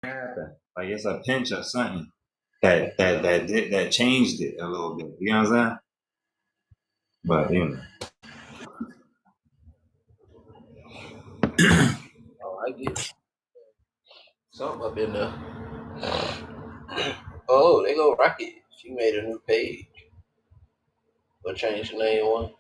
happened. Like it's a pinch or something that changed it a little bit. You know what I'm saying? But Oh, I get it. Something up in there. Oh, they go Rocket. She made a new page. Gonna change the name one.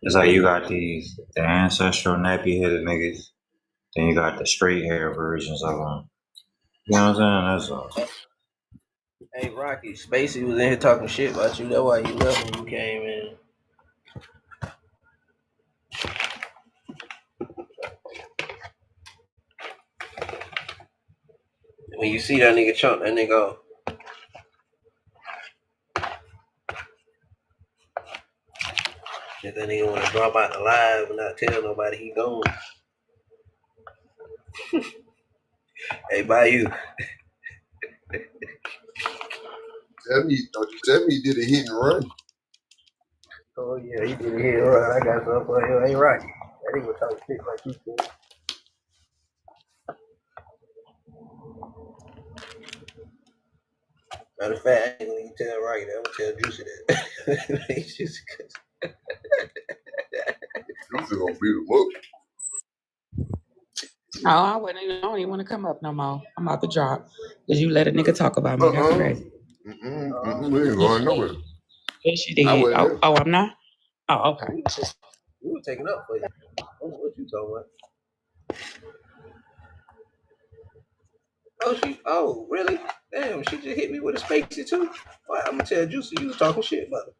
it's like you got the ancestral nappy headed niggas, then you got the straight hair versions of them. You know what I'm saying? That's all. Hey, Rocky, Spacey was in here talking shit about you. That's why you left when you came in. When you see that nigga chunk, that nigga, if that nigga want to drop out the live and not tell nobody he gone. Hey, bye you. Tell me he did a hit and run. Oh yeah, he did it here. Right. I got something for him. Hey, Rocky. That nigga was talking shit like you said. Matter of fact, I ain't gonna even tell Rocky that. I'm gonna tell Juicy that. It's just Juicy gonna beat him up. Oh, I don't even want to come up no more. I'm about to drop. Because you let a nigga talk about me. That's crazy. We ain't going nowhere. Yes, she did. I'm not? Oh, okay. we were taking up for you. I don't know what you talking about. Oh, really? Damn, she just hit me with a Spacey too? Well, I'm gonna tell Juicy you was talking shit about her.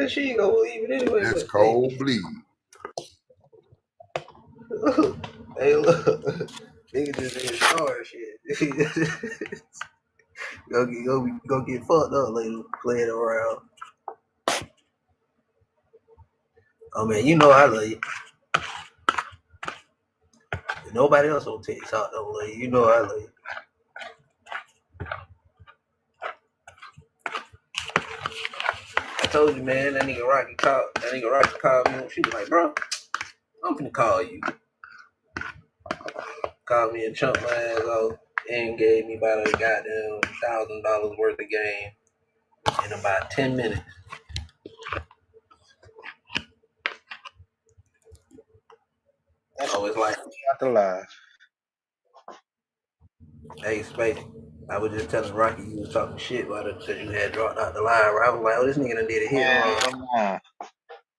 She ain't gonna believe it anyway. It's cold bleed. Hey, look. Nigga just ain't star shit. go get fucked up later playing around. Oh man, you know I love you. Nobody else on TikTok don't love you. You know I love you. I told you, man, that nigga Rocky called me. She was like, bro, I'm finna call you. Called me and chunked my ass off and gave me about a goddamn $1,000 worth of game in about 10 minutes. So it's like, Not the live. hey, Spade, I was just telling Rocky you was talking shit about it because you had dropped out the line. I was like, oh, this nigga done did a hit.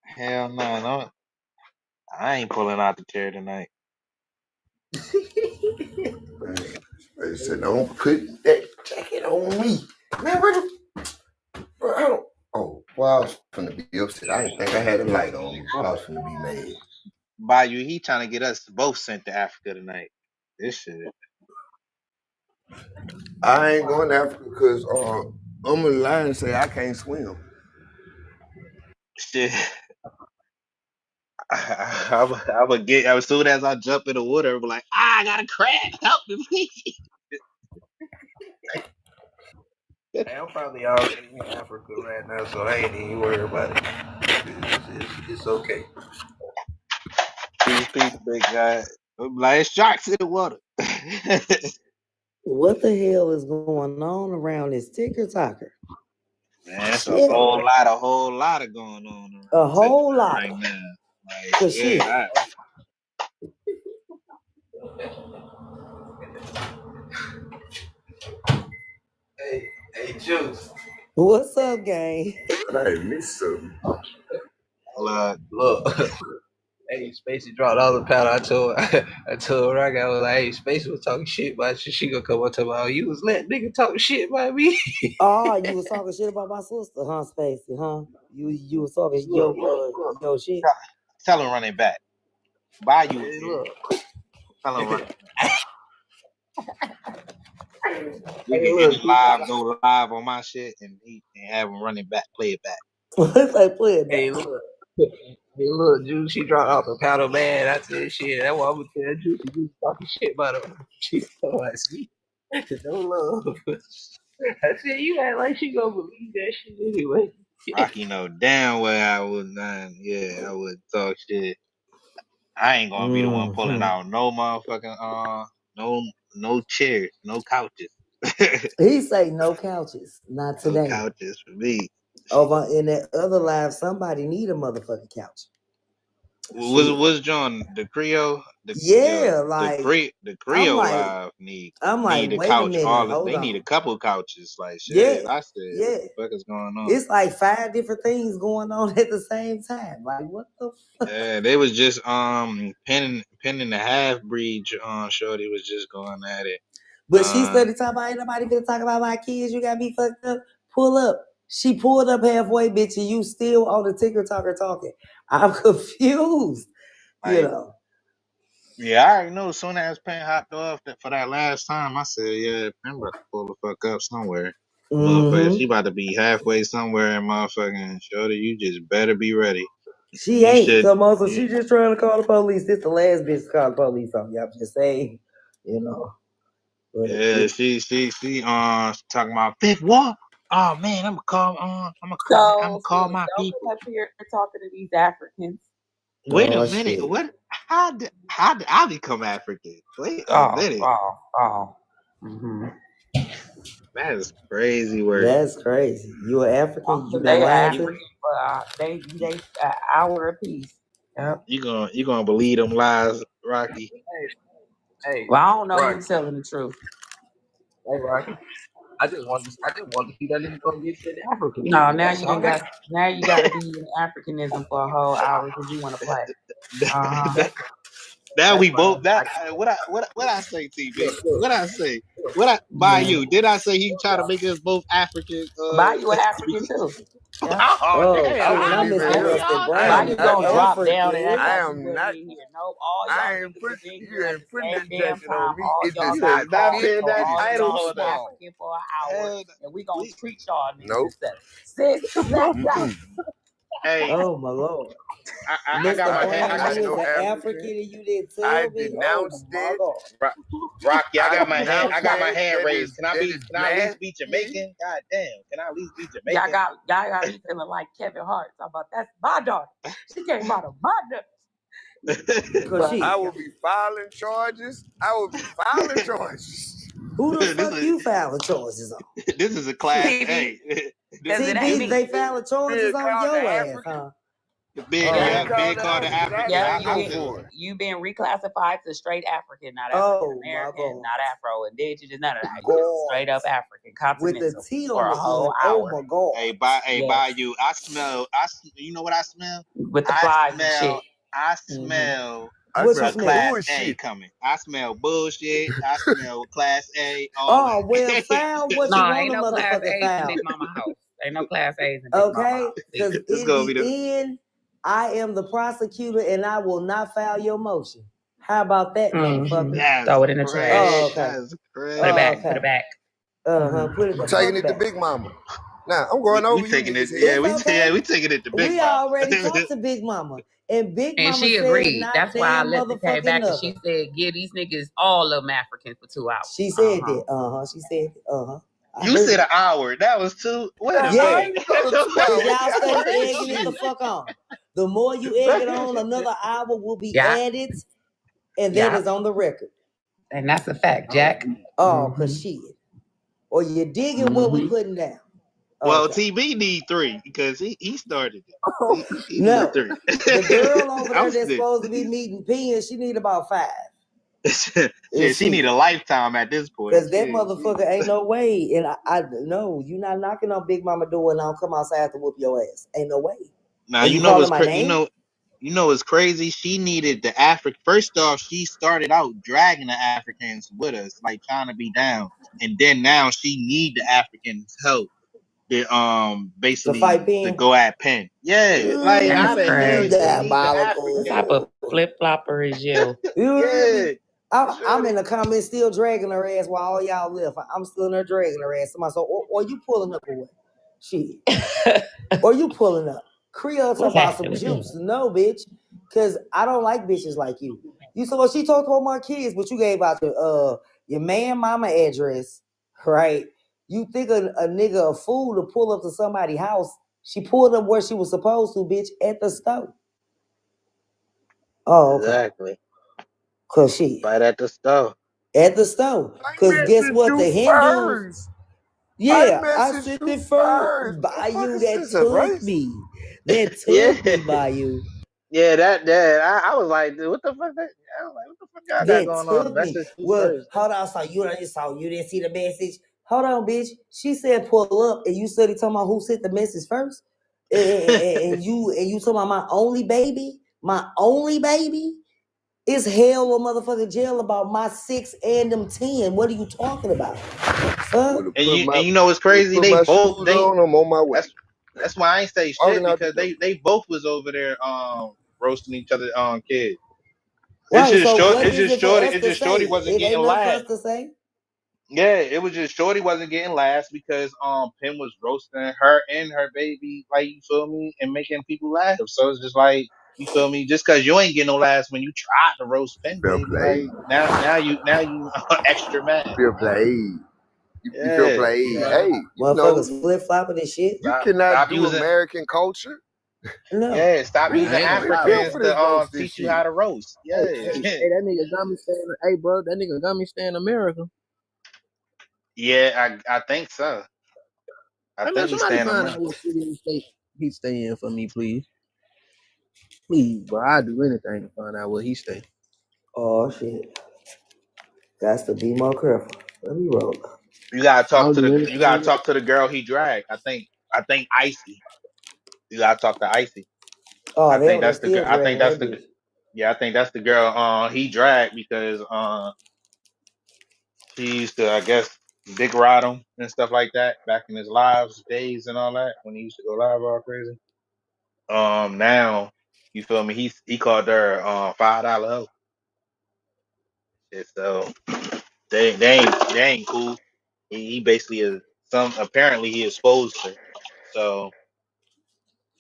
Hell no. No. I ain't pulling out the chair tonight. They said, don't put that jacket on me. Man, bro, I don't. Oh, well, I was finna be upset. I didn't think I had a light on. I was finna be mad. Bayou, he trying to get us both sent to Africa tonight. This shit. I ain't going to Africa because I'm gonna lie and say I can't swim. Shit. I would get as soon as I jump in the water, I'm like, I got a crab, help me, please. Hey, I'm probably already in Africa right now, so I ain't even worried about it. It's okay. Peace, big guy. I'm like, it's sharks in the water. What the hell is going on around this TikToker? Man, it's a whole lot of going on. A whole lot right now. Like, shit. Hey, Juice. What's up, gang? I missed something. Look. Hey, Spacey dropped all the powder. I told Rocky, I was like, hey, Spacey was talking shit about you. She gonna come up to me, oh, you was letting nigga talk shit about me. Oh, you was talking shit about my sister, huh, Spacey, huh? You was talking yo shit. Tell him running back. Bayou. Hey, look. Tell him running back. We can get go live on my shit and have him running back, play it back. Let's like play it back. Hey, look. Hey, look, Juice, she dropped off the paddle, man. I said, shit, that's what I'm gonna tell Juicy. You talking shit about her. She told us, no love. I said, you act like she gonna believe that shit anyway. Rocky know damn well I would not. Yeah, I would talk shit. I ain't gonna be the one pulling out no motherfucking no chairs, no couches. He say no couches, not No today. couches for me. Over in that other live, somebody need a motherfucking couch. Was John the Creole? Like the Creole live need a wait couch. a minute, They need a couple couches. Like Yeah, shit. I said, yeah. what the fuck is going on? It's like 5 different things going on at the same time. Like what the fuck? Yeah, they was just pinning the half breed shorty was just going at it. But she started talking about ain't nobody gonna talk about my kids. You got me fucked up. Pull up. She pulled up halfway, bitch, and you still on the TikTok talking. I'm confused. Like, you know. Yeah, I already know. As soon as Penn hopped off for that last time, I said, "Yeah, Penn about to pull the fuck up somewhere." Motherfucker, she about to be halfway somewhere, and motherfucking shorty, you just better be ready. She ain't. So she just trying to call the police. This the last bitch to call the police on you. I'm just saying, you know. Yeah, she talking about fifth wall. Oh man, I'm gonna call my don't people. come up here talking to these Africans. Wait a minute. Shit. What? How did I become African? Wait a minute. Mm-hmm. That is crazy work. That's crazy. You an African? You They been lying African, they hour apiece. Yep. You gonna believe them lies, Rocky? Hey, Well, I don't know Rocky. who's telling the truth. Hey, Rocky. I just want to see that nigga go get to Africa. No, now you got to be in Africanism for a whole hour because you want to play. Now we both. What I say, TB? What I say? By you? Did I say he try to make us both African? By you an African too. Yeah. Oh damn! I missed the rest of Why you gonna drop down and act I like am you not. in here? No, all y'all I ain't niggas put is in you here at ain't the putting same this damn jacket on time. me. All It y'all does got not called, fit so that all title y'all be small. African for an hour, and we gonna treat y'all niggas Nope. Sis, Hey, oh my lord. I got my hand. I got you was an African and you didn't tell I me. denounced it. Rocky, I got my hand. I denounced got my it. hand That raised. is Can I at least be blasphemy. Jamaican? God damn! Can I at least be y'all Jamaican? got me feeling like Kevin Hart. Talking about that's my daughter. She came out of my I will be filing charges. Who the fuck you filing charges on? This is a class A. TB, they filing charges on your ass, huh? Big called the African. You been reclassified to straight African, not African American, not Afro indigenous, none of that. You just straight up African continental with the T for on a the whole end. hour. Oh my god. By you. I smell. You know what I smell? With the flies and shit. I smell. What's class bullshit. A coming. I smell bullshit. I smell class A. Oh well, foul what you want ain't to no class motherfucking A's foul. in Big Mama house. Ain't no class A's in Big Mama house. Because in the end, I am the prosecutor and I will not file your motion. How about that, motherfucker? Throw it in the trash. Oh, okay. That's crazy. Put it back. Put it back. Put it. I'm taking it to Big Mama. Now I'm going over. We taking it. We taking it to Big We Mama. already talked to Big Mama, and Big Mama she said agreed. not That's why I damn let it came back, and she motherfucking said, "Give these niggas all of them African for 2 hours." She said that. She said that. You said an hour. That was two. Wait a minute. Because y'all started egging it the fuck on. The more you egg it on, another hour will be added, and that is on the record. And that's a fact, Jack. Oh, cause shit. Or you digging what we putting down. Well, TB need 3 because he started it. He No, need 3. the girl over there that's supposed to be meeting pins, she need about 5. She need a lifetime at this point. Because that motherfucker ain't no way. And I know you not knocking on Big Mama door and I'll come outside to whoop your ass. Ain't no way. Now you know what's crazy. You know it's crazy. She needed the African. First off, she started out dragging the Africans with us, like trying to be down, and then now she need the Africans' help. Basically to go at Penn. Yeah, like how the hell you need the African? What type of flip flopper is you? Yeah. I'm in the comments still dragging her ass while all y'all left. I'm still in there dragging her ass. Somebody so or you pulling up or what? Shit. Or you pulling up. Creole talk about some juice. No, bitch. Cause I don't like bitches like you. You said, well, she talked about my kids, but you gave out your man mama address, right? You think a nigga a fool to pull up to somebody's house? She pulled up where she was supposed to, bitch, at the stove. Oh, okay. Exactly. Cause she Right at the stove. at the stove. Cause guess what? The Hindus. Yeah, I sent it first. Bayou that took me. That took me, Bayou. Yeah, I was like, dude, what the fuck? I was like, what the fuck y'all got That going on? took The me. message too Well, first. hold on. So you didn't see the message. Hold on, bitch. She said pull up, and you started talking about who sent the message first, and you talking about my only baby. It's hell or motherfucking jail about my 6 and them 10. What are you talking about? Huh? Would have And put you know what's crazy? put They my both shoes on. I'm on my way. that's why I ain't say shit, Walking out the because door. they both was over there roasting each other kids. Right. So what It's is just it for shorty. us It's to just say? shorty wasn't It getting ain't nothing for last. us to say. Yeah, it was just shorty wasn't getting last because Pim was roasting her and her baby, like, you feel me, and making people laugh. So it's just like, you feel me, just because you ain't getting no last when you tried to roast Pim Fair baby, play. like, now you extra mad. Fair play. You feel Yeah, play. you know, Hey, you know, Motherfuckers flip flopping and shit. you stop cannot stop do using American culture. No. yeah, stop I using ain't gonna lie, Feel Africans for bro. this to roasting teach you shit. how to roast. Hey, Yeah, that nigga got me staying. Hey, bro, that nigga got me staying in America. yeah, I think so. I Hey man, think he's somebody staying find American. out what city and state he stay in for me, please. Please, bro. I'd do anything to find out where he stay. Oh shit. Got to be more careful. Let me roll. I'll do You gotta anything. talk to the girl he dragged. I think Icy. You gotta talk to Icy. Oh, I think they that's the girl. still I think dragging that's that the bitch. yeah. I think that's the girl. He dragged because she used to, I guess, dick ride him and stuff like that back in his lives days and all that when he used to go live all crazy. Now you feel me? He called her $5 hoe. So they ain't cool. He basically is some. Apparently he exposed her. So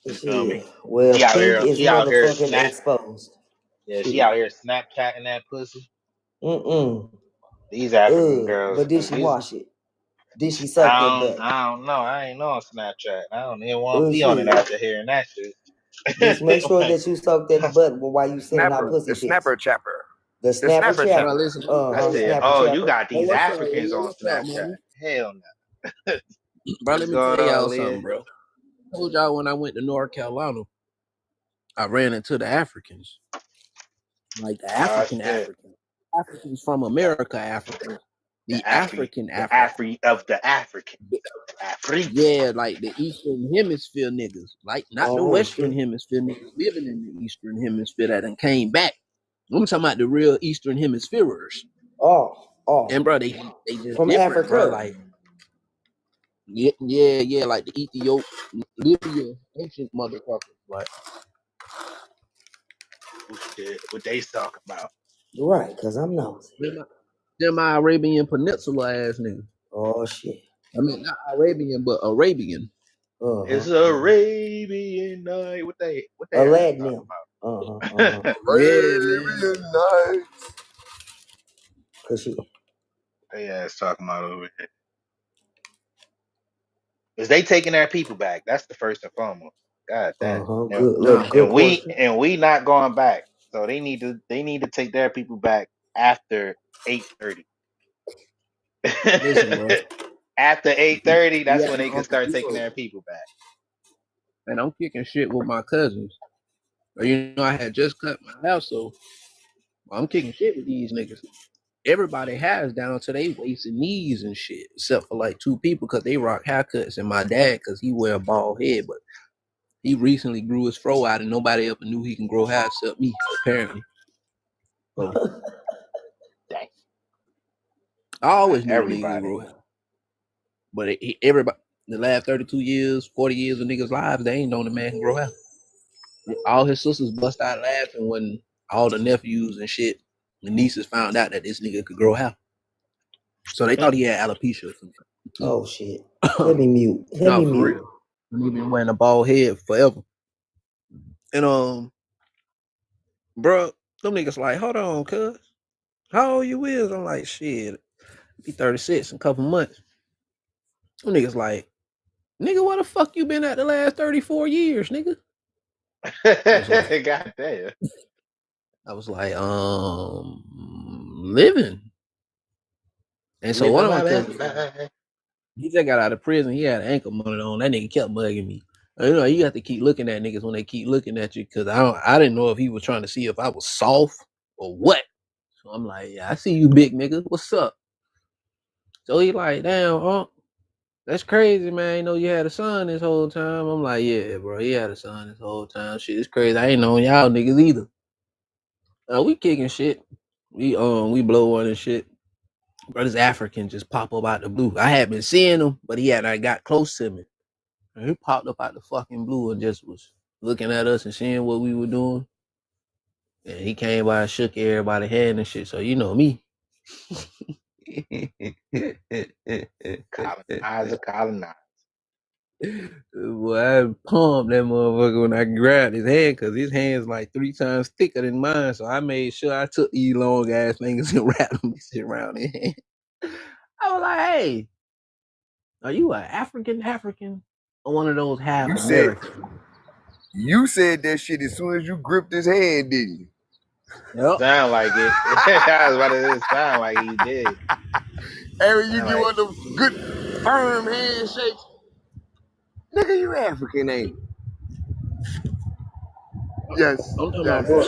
you feel Shit. me? Well, She out Pink here. is She out here motherfucking snap. exposed. Yeah, she Shit. out here Snapchatting that pussy. Mm-mm. These African But girls. did she These wash it? Did she suck that butt? I don't know. I ain't on Snapchat. I don't even want to be on it Shit. after hearing that shit. Bitch, make sure Like, that you suck that butt while you sending out pussy The pics. snapper chapper. The The snapper snapper chapper. Bro, chapper. listen. I Hey, said, Snapper oh, you chapper. got hey, these what's up, Africans Leah? on What's up, Snapchat. man? Hell no. Bro, What's let me tell going y'all on, something, Leah? bro. I told y'all when I went to North Carolina, I ran into the Africans. Like the Oh shit. Africans from America, Africans. The African The Africans. Afri of the African. Afri. Yeah, like the Eastern Hemisphere niggas. Like not the Oh Western shit. Hemisphere niggas living in the Eastern Hemisphere that done came back. I'm talking about the real Eastern Hemispherers. And Oh. bro, they just From different, bro. Africa. Like yeah, like the Ethiopia, Libya, ancient motherfuckers. Like Oh shit. What they talking about? Right, because I'm nosy. them Arabian Peninsula ass niggas. Oh shit. I mean, not Arabian, but Arabian. It's Uh-huh. Arabian night. What they ass Aladdin talking them. about? Yeah, man. Arabian Nights. Cause she They ass talking about over here. Is they taking their people back? That's the first and foremost. God damn. And, good Nah, look, good question. we not going back. So they need to take their people back after 8:30. listen, bro. After 8:30, We that's at when my they can Uncle start taking Phil, their people back. and I'm kicking shit with my cousins. You know, I had just cut my house, so I'm kicking shit with these niggas. Everybody has down to their waist and knees and shit, except for like two people because they rock haircuts, and my dad because he wear a bald head, but he recently grew his fro out, and nobody ever knew he can grow hair except me, apparently. So Dang. I always knew a nigga could Everybody. grow hair, but everybody, the last 32 years, 40 years of niggas' lives, they ain't known the man can grow hair. All his sisters bust out laughing when all the nephews and shit, the nieces found out that this nigga could grow hair. So they thought he had alopecia or something. Oh shit. Let me mute. No, for real. And he been wearing a bald head forever. And bro, them niggas like, hold on, cuz. How old you is? I'm like, shit, be 36 in a couple months. Them niggas like, nigga, where the fuck you been at the last 34 years, nigga? God damn. I was like, living. And so one Living of my my best cousins, life. he just got out of prison. He had an ankle monitor on. That nigga kept bugging me. You know, you have to keep looking at niggas when they keep looking at you, because I didn't know if he was trying to see if I was soft or what. So I'm like, yeah, I see you, big nigga. What's up? So he like, damn, that's crazy, man. You know you had a son this whole time. I'm like, yeah, bro, he had a son this whole time. Shit, it's crazy. I ain't known y'all niggas either. We kicking shit. We blow one and shit. Bro, this African just pop up out the blue. I had been seeing him, but he had not got close to me. And he popped up out the fucking blue and just was looking at us and seeing what we were doing. And he came by and shook everybody's hand and shit. So you know me. Colonizer. Boy, I pumped that motherfucker when I grabbed his hand, because his hand's like 3 times thicker than mine. So I made sure I took these long ass fingers and wrapped them around his hand. I was like, hey, are you an African or one of those half American? You said that shit as soon as you gripped his hand, didn't you? Yep. Sound like it. I was about to say, sound like he did. Aaron, you give one of them good, firm handshakes. Nigga, you African, ain't you? Yes. I'm talking Yes. about, bro.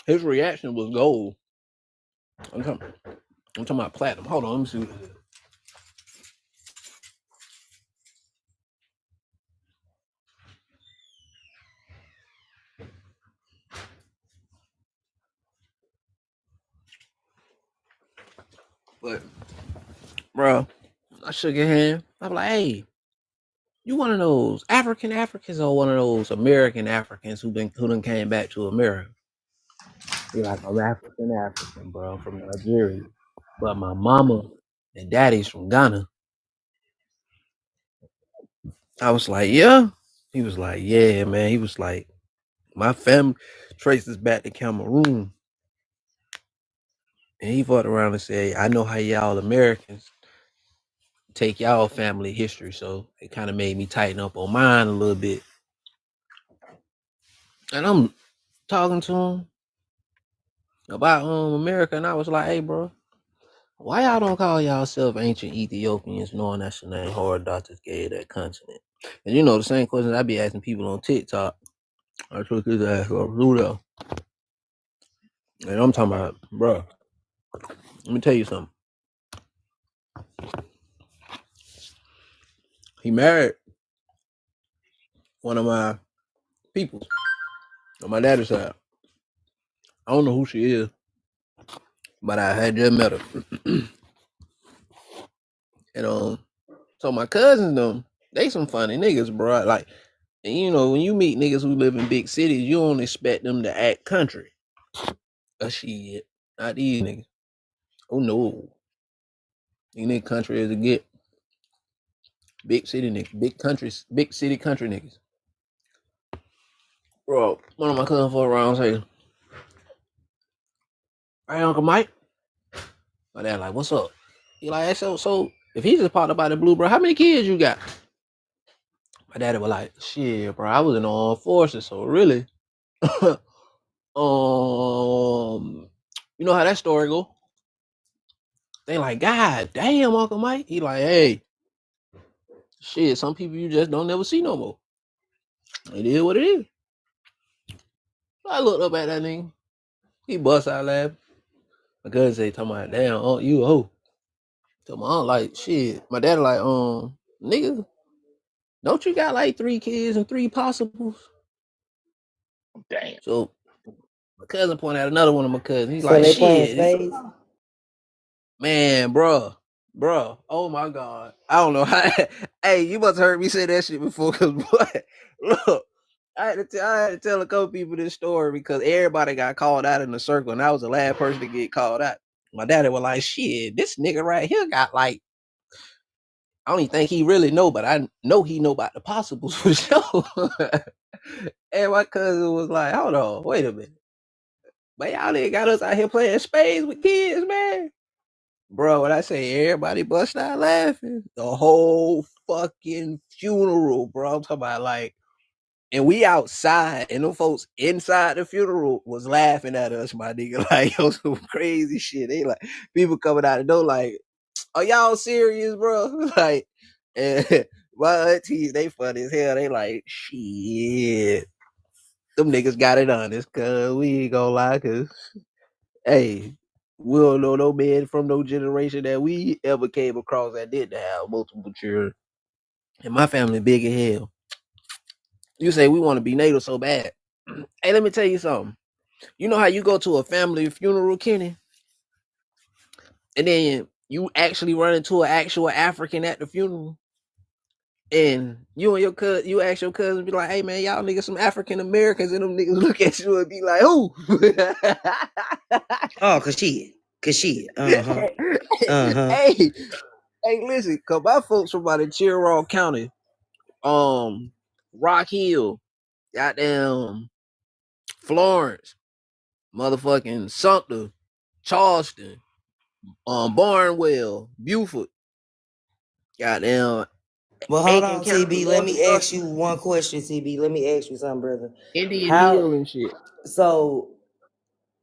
His reaction was gold. I'm talking about platinum. Hold on, let me see what it is. But, bro, I shook his hand. I'm like, hey, you one of those Africans or one of those American Africans who done came back to America? You're like, I'm African, bro. I'm from Nigeria. But my mama and daddy's from Ghana. I was like, yeah. He was like, yeah, man. He was like, my family traces back to Cameroon. And he fucked around and said, I know how y'all Americans take y'all family history. So it kind of made me tighten up on mine a little bit. And I'm talking to him about America, and I was like, hey, bro, why y'all don't call y'allself ancient Ethiopians, knowing that's the name hard doctors gave that continent? And you know, the same questions I be asking people on TikTok. I took his ass up Ludo. And I'm talking about, bro, let me tell you something. He married one of my people on my daddy's side. I don't know who she is, but I had just met her. And so my cousins, them, they some funny niggas, bro. Like, and you know, when you meet niggas who live in big cities, you don't expect them to act country. Shit, not these niggas. Oh no, these niggas country as a get. Big city niggas, big city country niggas. Bro, one of my cousins for around say, "Hey, Uncle Mike." My dad like, "What's up?" He like, "Hey, so if he just popped up out of the blue, bro, how many kids you got?" My daddy was like, "Shit, bro, I was in the armed forces, so really, you know how that story go." They like, God damn, Uncle Mike. He like, hey, shit, some people you just don't never see no more. It is what it is. I looked up at that nigga. He bust out laughing. My cousin say, talking about, damn, you a hoe. So my aunt like, shit. My dad like, nigga, don't you got like 3 kids and 3 possibles? Damn. So my cousin pointed out another one of my cousins. He's So like, they playing shit. spades? Man, bruh. Oh my God. I don't know how. Hey, you must have heard me say that shit before, because boy, look. I had to tell a couple people this story because everybody got called out in the circle, and I was the last person to get called out. My daddy was like, shit, this nigga right here got like I don't even think he really know, but I know he know about the possibles for sure. And my cousin was like, hold on, wait a minute. Man, y'all nigga got us out here playing spades with kids, man. Bro, when I say everybody bust out laughing, the whole fucking funeral, bro. I'm talking about like, and we outside, and them folks inside the funeral was laughing at us, my nigga. Like, yo, some crazy shit. They like, people coming out the door like, are y'all serious, bro? Like, and my aunties, they funny as hell. They like, shit. Them niggas got it honest, cuz we ain't gonna lie, cuz, hey, we don't know no man from no generation that we ever came across that didn't have multiple children. And my family big as hell. You say we want to be native so bad. Hey, let me tell you something. You know how you go to a family funeral, Kenny, and then you actually run into an actual African at the funeral, and you and your cousin, you ask your cousin, be like, "Hey man, y'all niggas some African Americans," and them niggas look at you and be like, "Who?" Oh, cause she. Uh-huh. Hey, hey, listen, cause my folks from out in Chirag County, Rock Hill, goddamn Florence, motherfucking Sumter, Charleston, Barnwell, Buford, goddamn Well, hold Aiken on, County, TB. Let me ask you one question, TB. Let me ask you something, brother. Indian How Hill and shit. so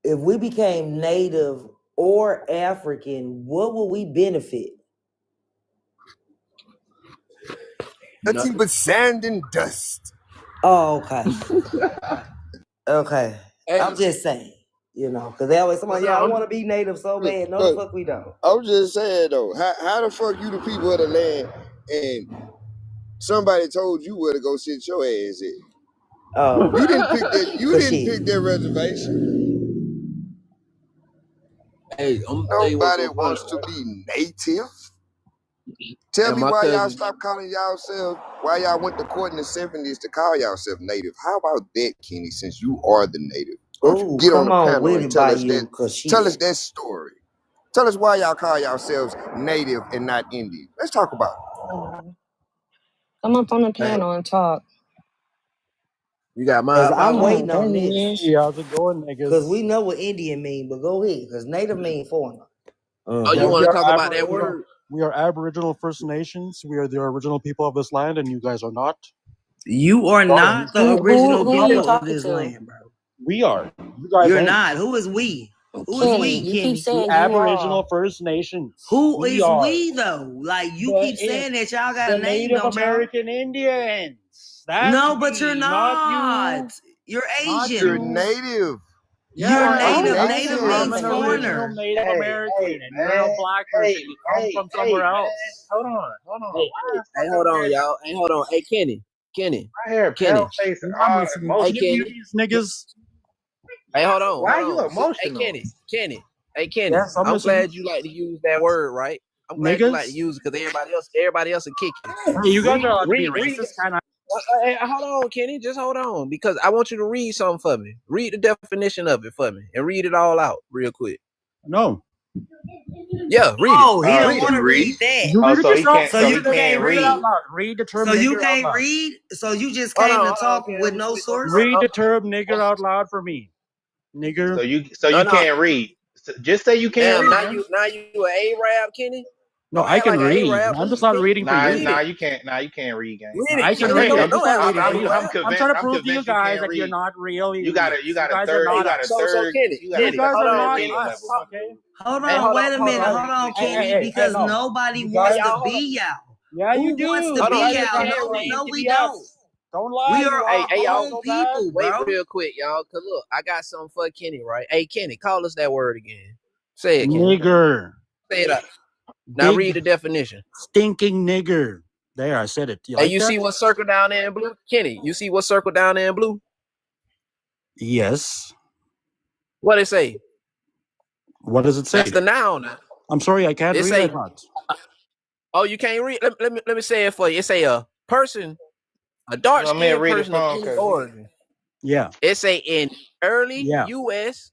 if we became native or African, what would we benefit? Nothing but sand and dust. Oh, okay. Okay. Hey, I'm just saying, because they always somebody, I want to be native so bad. No, the fuck we don't. I'm just saying though, how the fuck you the people of the land and somebody told you where to go sit your ass at? Oh, You didn't pick that. You cause didn't shit. pick that reservation. hey, I'm gonna tell you what's Nobody so funny, wants to right? be native. Tell And me my why y'all cousin, stopped calling y'allself, why y'all went to court in the 70s to call yourself native. How about that, Kenny, since you are the native? Why don't you Oh, get on come the on panel with and it tell by us you, that cause shit. story. Tell us why y'all call yourselves native and not Indian. Let's talk about it. Come up on the panel and talk. you got Cause my I'm Oh, waiting there on he this. is. How's it going, niggas? Cause we know what Indian mean, but go ahead. Cause native mean foreigner. Oh, Yeah, you want we to are talk about that Aboriginal. word? We are Aboriginal First Nations. We are the original people of this land, and you guys are not. You are not the original Who are you people of talking this to? land, bro. We are. You guys You're ain't. not. Who is we? Who is Kenny, we, you keep Kenny? The saying you Aboriginal are. First Nations. Who We is are we though? Like you keep saying that y'all got the a name, Native don't y'all? American Indians. That's No, but you're we, not not. you. You're Not Asian. You're you. native. You're Yeah, You are native. Oh, Native I'm means an native. original foreigner. Native American, and you're a man. black person. You come from somewhere else. Hold on. Why the Hey, fuck hold I'm on, here? y'all. Hey, hold on. Hey, I hear pale Kenny. face You want all me to Hey, emotional. Kenny. these niggas? Hey, Why are hold you on. Hey, emotional? Kenny. Hey, Kenny. Yes, I'm I'm listening. glad you like to use that word, right? I'm glad you like to Niggas? use it because everybody else will kick you. Hey, you guys are allowed to be Read. racist, kind of. Hey, hold on, Kenny. Just hold on, because I want you to read something for me. Read the definition of it for me, and read it all out real quick. No. Yeah, read it. Oh, he don't Did want you to read? read that. You Oh, read it so he yourself. can't. So So you he can't can't Read it out read. read. loud. Read the term So you nigger out can't loud. read. So you just Hold came on, to talk Kenny. with no source. Read the term nigger out loud for me. Nigger. So No, you no. can't read. Just say you can't Damn, read, man. now you an Arab, Kenny. No, Don't I act can like an read. Arab. I'm just not reading for Nah, you. Read it. you can't. Nah, you can't read, gang. Read it, I can Kenny. read. I'm Don't just act not like reading for an you. I'm Arab. I'm trying to I'm prove to you convinced you guys can't that you're read. not real You Indians. got a You guys are not us. So Kenny, you got a You guys hold are third on, not Kenny. reading us. level. Okay. Hold Hey, on, wait a hold minute. on. Hold on, Kenny, Hey, because no. nobody You wants guys. Hey, to y'all, hold on. be y'all. Yeah, you Who do. wants to You Hold on. be guys are y'all? trying to No, claim no, to we be don't. us. Don't lie. We You are are Hey, our hey, y'all. own so bad. people, Wait bro. real quick, y'all. Cause look, I got something for Kenny, right? Hey, Kenny, call us that word again. Say it, Kenny. Nigger. Say it out. Now Big read the definition. stinking nigger. There, I said it. You Hey, like you that? see what circle down there in blue? Kenny, you see what circle down there in blue? Yes. What it say? What does it say? That's the noun. I'm sorry, I can't It read. I say, thought. oh, you can't read. Let me say it for you. It say a person, a dark I'm here skinned read the person of phone any because he. origin. Yeah. It say in early Yeah. U.S.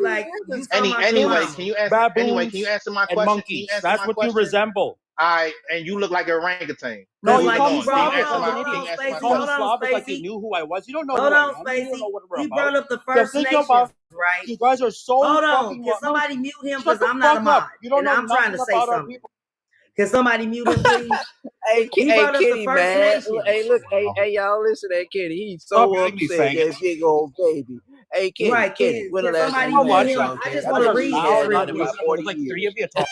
like you talking about Anyway, clown. can you answer? baboons, Anyway, can you answer my and question? Can you monkeys. answer That's my what you question? resemble. and you look like an orangutan. No, Cause you like called me he brought, Slavic as an hold idiot. on, Answer You my Spacey, called me hold question. on, Slavic like you Spacey, knew who I was. You don't know hold who I on, am. You don't know Spacey. what we're He about. brought up the The First thing about Nations, right? you guys are so Hold on, fucking can no. somebody mute him? Shut Cause the I'm not a fuck mod, up. You don't and know I'm trying nothing to say about our something. people. Can somebody mute him, please? He Hey, brought up the Kenny, First man. Nations. Hey, look, hey, y'all listen to Kenny. He's Stop so hitting me, upset, faggot. that big old baby. Hey, Kenny, Right? when the Can last time somebody you How mute had much? him? some, I Kenny? just I want You to bet guys you are you read ain't this had loud, real none not in quick. about abusive. There's 40 like years. three of you talking.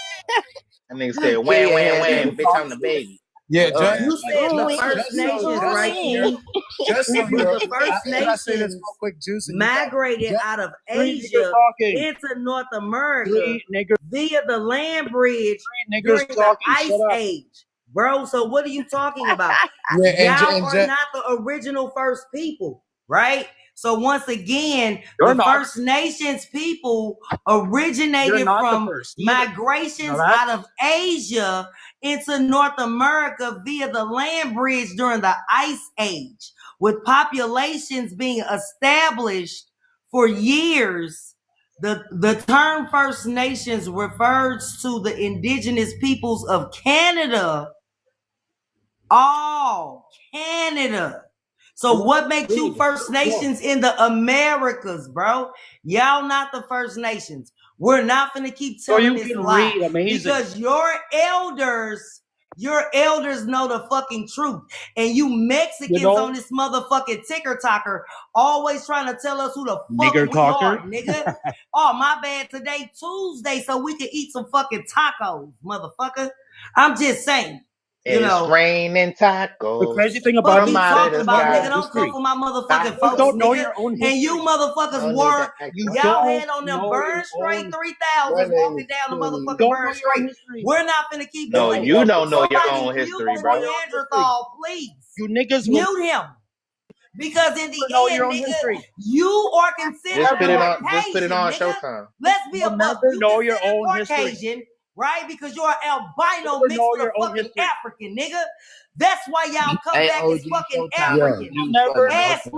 And they said, Kenny wham, ain't wham, had none. wham, bitch, I'm the baby. Yeah, You just, Like, said the just, First just so Nations, you're right, aware, Kenny? just so But you're the aware, First can I say this real Nations quick, Juice? And you got migrated just out of three niggers Asia talking. into North America Three niggers. via the land bridge Three niggers during the talking. Shut Ice up. Age. Bro, so what are you talking about? yeah, Y'all and are just, not the original first people, right? So once again, You're the not. First Nations people You're originated not the from first either. You know migrations that? out of Asia into North America via the land bridge during the Ice Age, with populations being established for years. The term First Nations refers to the indigenous peoples of Canada. All Canada. So what makes you First Nations in the Americas, bro? Y'all not the First Nations. We're not gonna keep So telling you this can lie read. Amazing. because your elders know the fucking truth. And you Mexicans on this motherfucking ticker talker always trying to tell us who the fuck Nigger we talker. are, nigga. Oh, my bad. Today, Tuesday, so we can eat some fucking tacos, motherfucker. I'm just saying. You It's know, raining The tacos crazy thing about fuck from you you out of talking the is you about, don't know nigga. sky. Don't come history. for my motherfucking You folks, don't know Tacos. nigga. your own And you history. motherfuckers No need to were, act You what? y'all don't had on them know your burn straight own. 3000s My name walking is down the Kenny. You motherfucking don't know burn your own straight. history. We're not gonna keep No, doing you this. don't know your Somebody own mute You history, the don't know bro. your own history. Neanderthal, please. You niggas will Mute him. Because in the never know your end, own nigga, history. you are considered Just put it on. Just put it Caucasian, on nigga. Showtime. Let's be a You'll buck. never You know your considered own history. Caucasian, right? Because you're an albino Never mixed know with a your own fucking history. African, nigga. That's why y'all come Hey, back as OG fucking Showtime yeah, got the African. You'll juice for never you. know. Ask okay,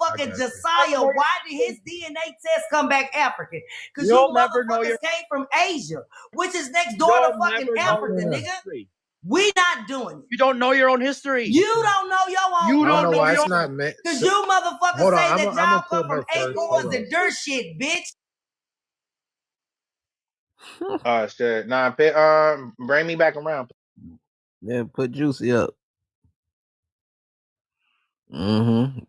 I motherfucking got you. Never Josiah, know your why did history. his DNA test come back African? Because you You'll never know your. motherfuckers came from Asia, which is next door to You'll fucking never know Africa, your own nigga. history. We not doing it. You don't know your own history. You don't know your own You I don't don't know know why your. it's not meant. because So, you motherfuckers hold on, say I'm that gonna y'all come put from her first. Hold acorns on. and dirt shit, bitch. Oh shit. Nah, bring me back around. Then put Juicy up.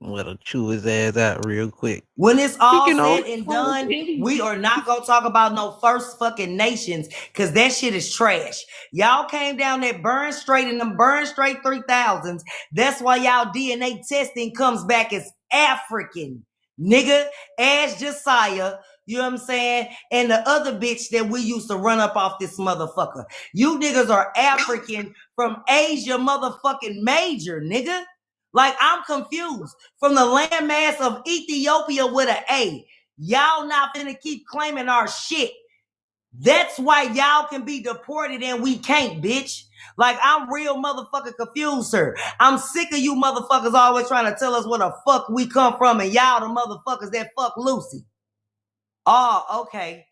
Let chew his ass out real quick. When it's all Speaking on said and done, we are not gonna talk about no first fucking nations because that shit is trash. Y'all came down that burn straight in them burn straight 3000s. That's why y'all DNA testing comes back as African, nigga, as Josiah. You know what I'm saying? And the other bitch that we used to run up off this motherfucker. You niggas are African from Asia motherfucking major, nigga. Like, I'm confused. From the landmass of Ethiopia with an A. Y'all not finna keep claiming our shit. That's why y'all can be deported and we can't, bitch. Like, I'm real motherfucking confused, sir. I'm sick of you motherfuckers always trying to tell us where the fuck we come from and y'all the motherfuckers that fuck Lucy. Oh, okay.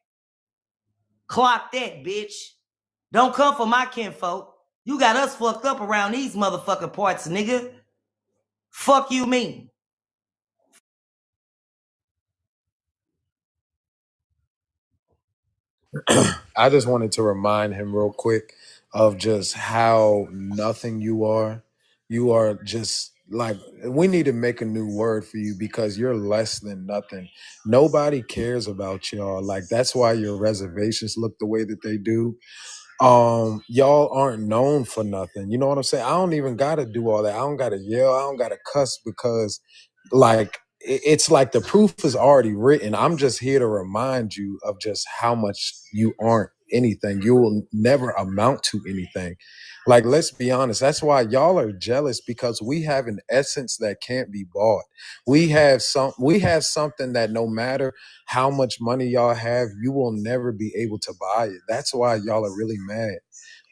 Clock that, bitch. Don't come for my kinfolk. You got us fucked up around these motherfucking parts, nigga. Fuck you mean. I just wanted to remind him real quick of just how nothing you are. You are just like, we need to make a new word for you because you're less than nothing. Nobody cares about y'all. Like, that's why your reservations look the way that they do. Y'all aren't known for nothing. You know what I'm saying? I don't even gotta do all that. I don't gotta yell. I don't gotta cuss because like it's like the proof is already written. I'm just here to remind you of just how much you aren't anything. You will never amount to anything. Like, let's be honest. That's why y'all are jealous because we have an essence that can't be bought. We have something that no matter how much money y'all have, you will never be able to buy it. That's why y'all are really mad.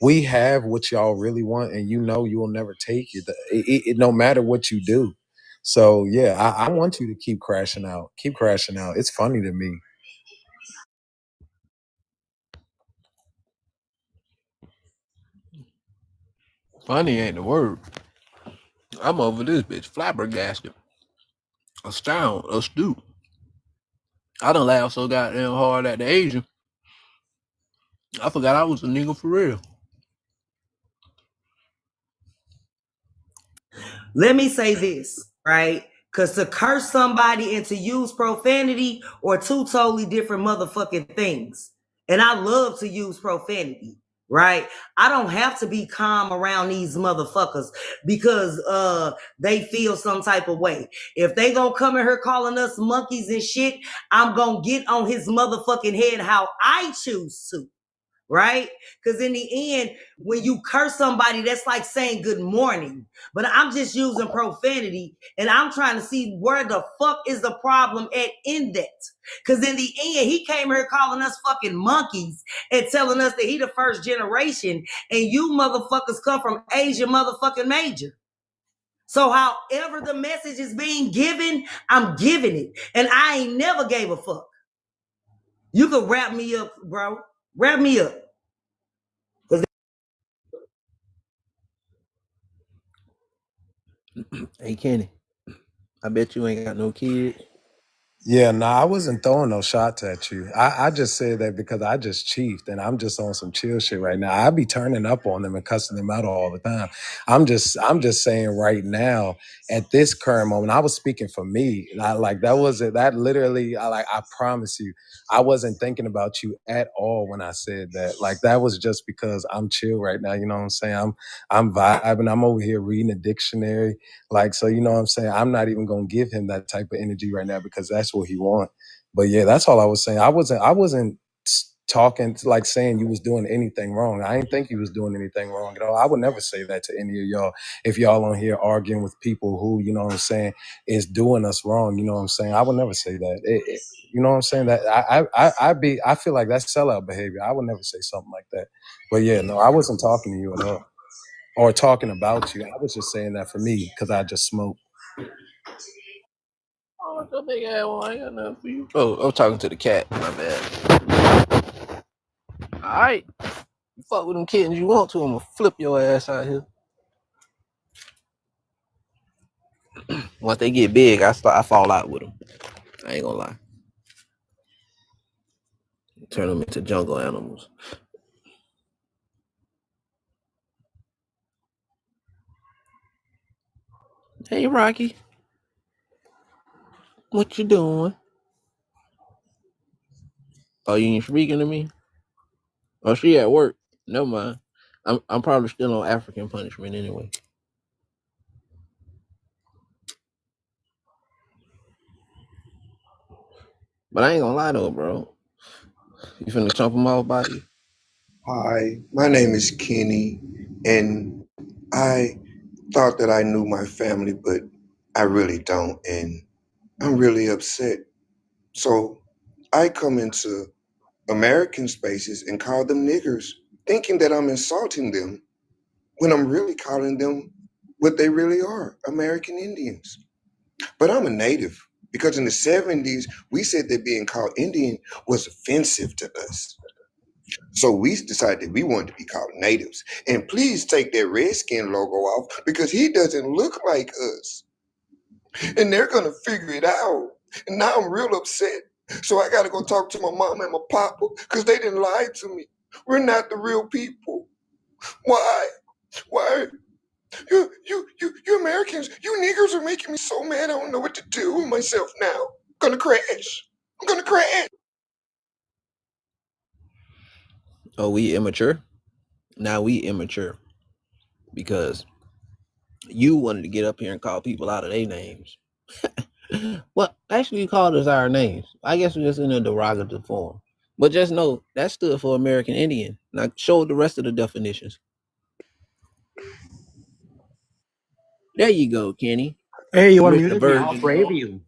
We have what y'all really want, and you know you will never take it. No matter what you do. So yeah, I want you to keep crashing out. Keep crashing out. It's funny to me. Funny ain't the word. I'm over this bitch flabbergasted, astounded, astute. I done laughed so goddamn hard at the Asian. I forgot I was a nigga for real. Let me say this, right? Because to curse somebody and to use profanity are two totally different motherfucking things. And I love to use profanity, right? I don't have to be calm around these motherfuckers because they feel some type of way. If they gonna come in here calling us monkeys and shit, I'm gonna get on his motherfucking head how I choose to. Right? Because in the end, when you curse somebody, that's like saying good morning. But I'm just using profanity and I'm trying to see where the fuck is the problem in that. Because in the end, he came here calling us fucking monkeys and telling us that he the first generation and you motherfuckers come from Asia motherfucking major. So however the message is being given, I'm giving it. And I ain't never gave a fuck. You could wrap me up, bro. Wrap me up. Hey Kenny, I bet you ain't got no kids. Yeah, no, I wasn't throwing no shots at you. I just said that because I just chiefed and I'm just on some chill shit right now. I be turning up on them and cussing them out all the time. I'm just saying right now at this current moment, I was speaking for me. Like that was it. That literally, I promise you, I wasn't thinking about you at all when I said that. Like that was just because I'm chill right now. You know what I'm saying? I'm vibing. I'm over here reading a dictionary. Like, so you know what I'm saying? I'm not even gonna give him that type of energy right now because that's what he want. But yeah, that's all I was saying. I wasn't talking like saying you was doing anything wrong. I didn't think you was doing anything wrong at all. I would never say that to any of y'all if y'all on here arguing with people who, you know what I'm saying, is doing us wrong. You know what I'm saying? I would never say that. You know what I'm saying? That I feel like that's sellout behavior. I would never say something like that. But yeah, no, I wasn't talking to you at all or talking about you. I was just saying that for me because I just smoke. Oh, that big ass one. I ain't got nothing for you. Oh, I'm talking to the cat. My bad. All right. You fuck with them kittens you want to, I'm gonna flip your ass out here. Once they get big, I fall out with them. I ain't gonna lie. Turn them into jungle animals. Hey, Rocky. What you doing? Oh, you ain't speaking to me? Oh, she at work. Never mind. I'm probably still on African punishment anyway. But I ain't gonna lie though, bro. You finna chomp them off body? Hi, my name is Kenny, and I thought that I knew my family, but I really don't, and I'm really upset. So I come into American spaces and call them niggers, thinking that I'm insulting them when I'm really calling them what they really are, American Indians. But I'm a native because in the 70s, we said that being called Indian was offensive to us. So we decided we wanted to be called natives. And please take that Redskin logo off because he doesn't look like us. And they're going to figure it out. And now I'm real upset. So I got to go talk to my mom and my papa because they didn't lie to me. We're not the real people. Why? Why? You Americans, you niggers are making me so mad. I don't know what to do with myself now. I'm gonna crash. I'm gonna crash. Oh, we immature? Now we immature because you wanted to get up here and call people out of their names. Well, actually, you called us our names. I guess we're just in a derogative form. But just know that stood for American Indian. Now show the rest of the definitions. There you go, Kenny. Hey, you With the unmuted me. How virgin. brave you.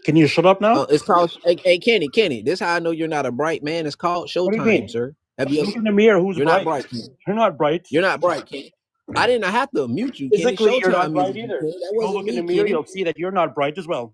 Can you shut up now? It's called. Hey, Kenny. This is how I know you're not a bright man. It's called What do you Showtime, mean? sir. Have you? Look in the mirror. Who's You're not bright? bright, Kenny. You're not bright. You're not bright, Kenny. I didn't have to mute you, Kenny. Physically, you're Showtime not bright muted you, either. Kenny. That Go wasn't look in me, the mirror. Kenny. You'll see that you're not bright as well.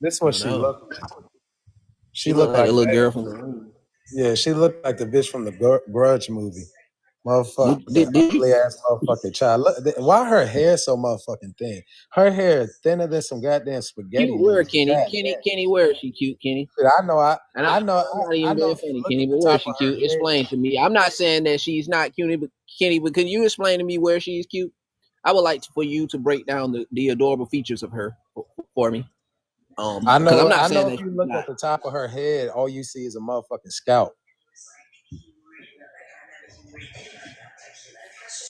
This what I she know. looked like. She looked like a little girl from the room. Yeah, she looked like the bitch from the Grudge movie. Motherfucker, Did ugly you? ass motherfucking child. Look, why her hair so motherfucking thin? Her hair thinner than some goddamn spaghetti Cute where noodles. Kenny? God, Kenny, where is she cute, Kenny? I know, And I know, I'm not I even know. being If you funny, look Kenny, at the but where is top she of her cute? head, Explain to me. I'm not saying that she's not cute, but Kenny, but could you explain to me where she's cute? I would like for you to break down the adorable features of her for me. I Because I'm know, not saying that if you she's look not. at the top of her head, all you see is a motherfucking scalp.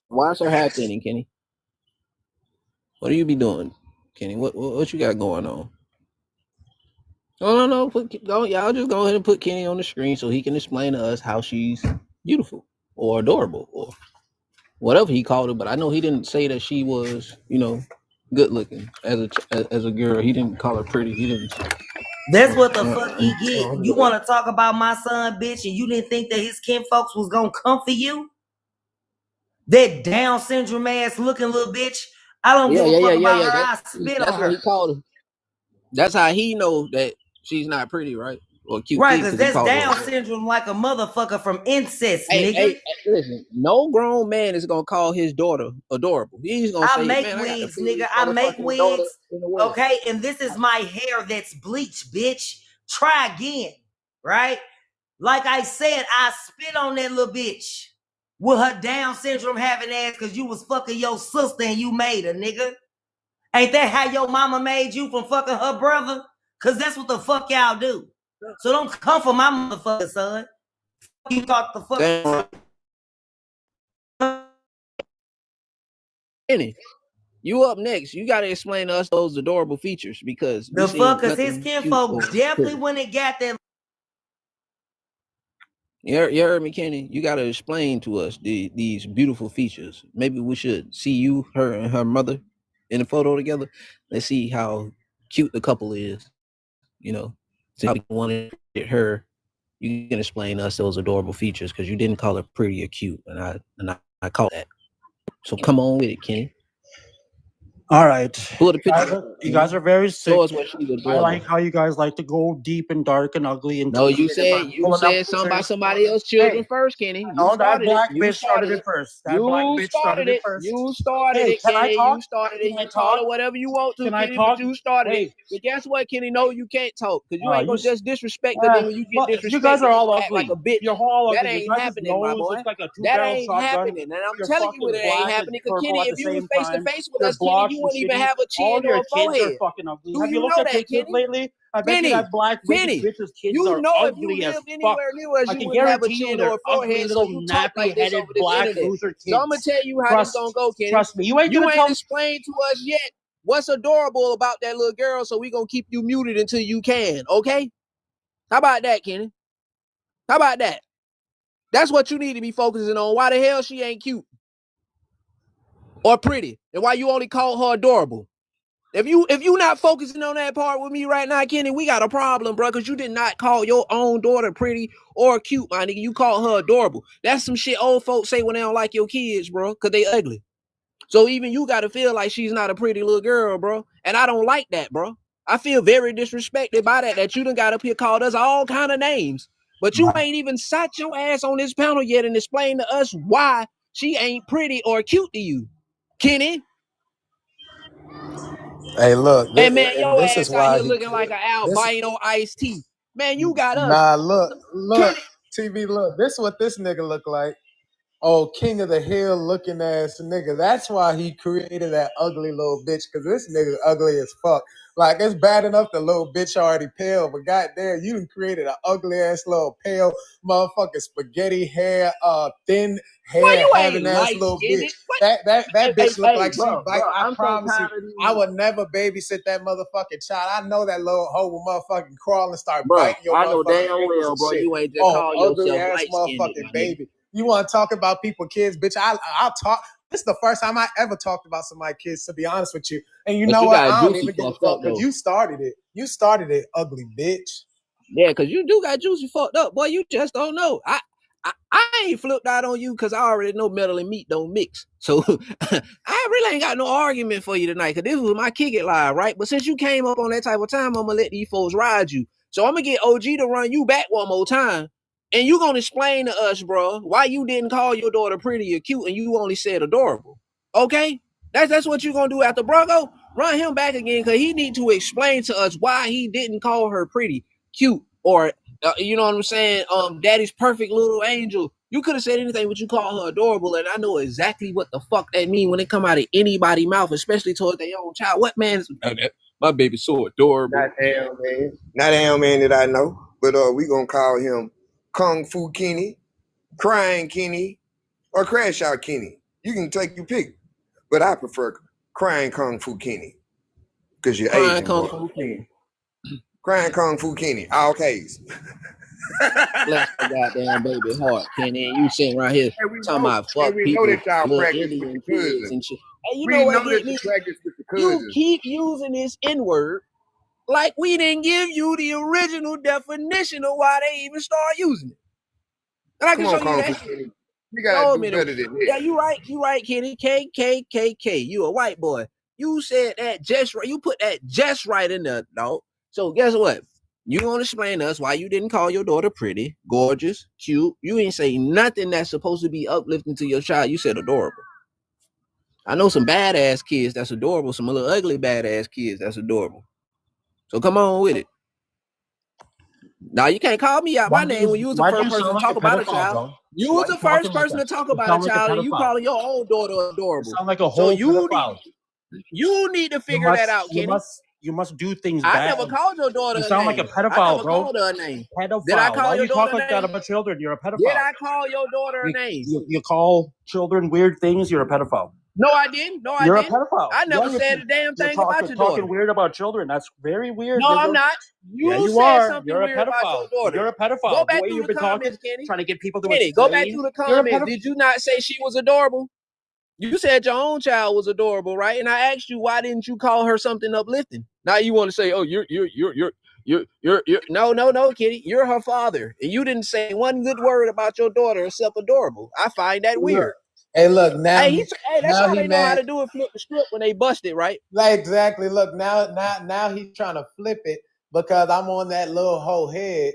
Why is her hair thinning, Kenny? What do you be doing, Kenny? What you got going on? No. Y'all just go ahead and put Kenny on the screen so he can explain to us how she's beautiful or adorable or whatever he called her. But I know he didn't say that she was, good looking as a girl. He didn't call her pretty. He didn't. That's what the fuck he get. You want to talk about my son, bitch, and you didn't think that his kin folks was gonna come for you? That Down syndrome ass looking little bitch. I don't give a fuck about her. I spit That's on what her. he called her. That's how he know that she's not pretty, right? or cute Right, kid because because he that's called her. Down syndrome like a motherfucker from incest, Hey, nigga. listen, no grown man is gonna call his daughter adorable. He's gonna I say, make man, I got the wigs, prettiest nigga. I make motherfucking daughter wigs. in the world. Okay, and this is my hair that's bleached, bitch. Try again, right? Like I said, I spit on that little bitch with her Down syndrome having ass because you was fucking your sister and you made her, nigga. Ain't that how your mama made you from fucking her brother? Because that's what the fuck y'all do. So don't come for my motherfucker, son. You thought the fuck. Damn. You up next. You got to explain to us those adorable features because the fuck, because his kinfolk definitely pretty. when it got that. You heard me, Kenny? You got to explain to us these beautiful features. Maybe we should see you, her, and her mother in a photo together. Let's see how cute the couple is. You know, see how we wanted her. You can explain us those adorable features because you didn't call her pretty or cute, and I call that. So come on with it, Kenny. All right. Pull the picture. You guys are very sick. Show us what she's adorable. I like how you guys like to go deep and dark and ugly. And no, you said something about somebody else's children first, Kenny. You started that black it. You bitch started it it first. That black bitch started it first. You started it, Can I Kenny. talk? You started it. Can I You call talk? it whatever you want to, Can I Kenny, talk? but you started Wait. it. But guess what, Kenny? No, you can't talk because you ain't gonna just disrespect her. Then when you get disrespected, you guys are all act ugly. like a bitch. You're all That ugly. ain't Your guys' happening, my nose boy. looks like a That two-barrel ain't shotgun. happening, and I'm You're telling you fucking it ain't black happening. and Because purple Kenny, at if the you was same face to time. face with You're us, Kenny, blocked you and wouldn't even shitty. have a All chin or your a kids are forehead. fucking ugly. Do Have you you looked know at that, pictures Kenny? lately? I bet you Kenny, that black wicked Kenny, bitch's kids you are know if you ugly as lived fuck. anywhere near us, I you can wouldn't have a guarantee you chin they're or a ugly forehead, so little you talk like this nappy-headed over this black internet. loser kids. So I'm gonna tell you how this gonna go, Kenny. Trust me. You ain't gonna You tell ain't me. explained to us yet what's adorable about that little girl, so we gonna keep you muted until you can, okay? How about that, Kenny? How about that? That's what you need to be focusing on. Why the hell she ain't cute or pretty, and why you only call her adorable? If you not focusing on that part with me right now, Kenny, we got a problem, bro, because you did not call your own daughter pretty or cute, my nigga. You called her adorable. That's some shit old folks say when they don't like your kids, bro, because they ugly. So even you got to feel like she's not a pretty little girl, bro. And I don't like that, bro. I feel very disrespected by that you done got up here called us all kind of names. But you ain't even sat your ass on this panel yet and explained to us why she ain't pretty or cute to you, Kenny. Hey, look, And man, and your this ass is out why here he. looking like an This albino iced tea. Man, you got us. nah, look, Kenny. TV, look. This is what this nigga look like. Oh, king of the hill looking ass nigga. That's why he created that ugly little bitch, because this nigga ugly as fuck. Like, it's bad enough the little bitch already pale, but goddamn, you done created an ugly ass little pale motherfucking spaghetti hair, thin Why hair you having ain't ass light little skinned? bitch. That bitch look like she Bro, bite. I I'm so promise you, tired of I these. would never babysit that motherfucking child. I know that little hoe will motherfucking crawl and start Bro, biting your I know motherfucking damn ankles well, and bro, shit. you ain't just Oh, call ugly yourself ass light skinned, motherfucking my nigga. baby. You want to talk about people kids, bitch? I'll talk. This is the first time I ever talked about somebody's kids, to be honest with you. And you But know you what? got I don't juicy even give a fucked up fuck because though. you started it. You started it, ugly bitch. Yeah, because you do got juicy fucked up, boy. You just don't know. I ain't flipped out on you because I already know metal and meat don't mix. So I really ain't got no argument for you tonight because this was my kick it live, right? But since you came up on that type of time, I'm gonna let these folks ride you. So I'm gonna get OG to run you back one more time. And you gonna explain to us, bro, why you didn't call your daughter pretty or cute and you only said adorable. Okay? That's what you gonna do after Brago? Run him back again because he need to explain to us why he didn't call her pretty, cute, or you know what I'm saying? Daddy's perfect little angel. You could have said anything, but you call her adorable, and I know exactly what the fuck that mean when it come out of anybody's mouth, especially towards their own child. What man is my baby's so adorable? Not damn man. Not damn man that I know. But we gonna call him Kung Fu Kenny, Crying Kenny, or Crash Out Kenny. You can take your pick. But I prefer Crying Kung Fu Kenny. Because you're Crying Asian, Kung bro. Fu Kenny. Crying Kung Fu Kenny. All K's. Bless my goddamn baby heart, Kenny. And you sitting right here talking about fuck we know people, that y'all little practice with Indian the kids cousins. and shit. And you know We what know get that you me? practice with the You cousins. keep using this N-word like we didn't give you the original definition of why they even start using it. And I can Come show on, you Kung Fu that. Kenny. You gotta Show do me better than that. Yeah, you right, Kenny. KKKK. You a white boy. You said that just right. You put that just right in there, dog. So guess what? You gonna explain to us why you didn't call your daughter pretty, gorgeous, cute. You ain't say nothing that's supposed to be uplifting to your child. You said adorable. I know some badass kids that's adorable, some little ugly badass kids that's adorable. So come on with it. Now you can't call me out my name when you was the first person to talk about a child. You was the first person to talk about a child, and you calling your own daughter adorable. You sound like a whole pedophile. You need to figure that out, Kenny. You must do things I bad. never called your daughter a name. You sound like a pedophile, I never bro. called her a name. Pedophile. Did I call your daughter a name? Why do you talk like that about children? You're a pedophile. Did I call your daughter a name? You call children weird things, you're a pedophile. No, I didn't. No, I You're didn't. a pedophile. I never said a damn thing about your daughter. Talking weird about children. That's very weird. No, I'm not. You said something weird about your daughter. You're a pedophile. Go back through the comments, Kenny. Trying to get people to Kenny, go back through the comments. Did you not say she was adorable? You said your own child was adorable, right? And I asked you, why didn't you call her something uplifting? Now you want to say, oh, you're no, Kitty, you're her father, and you didn't say one good word about your daughter except adorable. I find that weird. Hey, look now. Hey, that's how they know how to do it. Flip the script when they bust it, right? Like, exactly. Look now he's trying to flip it because I'm on that little whole head.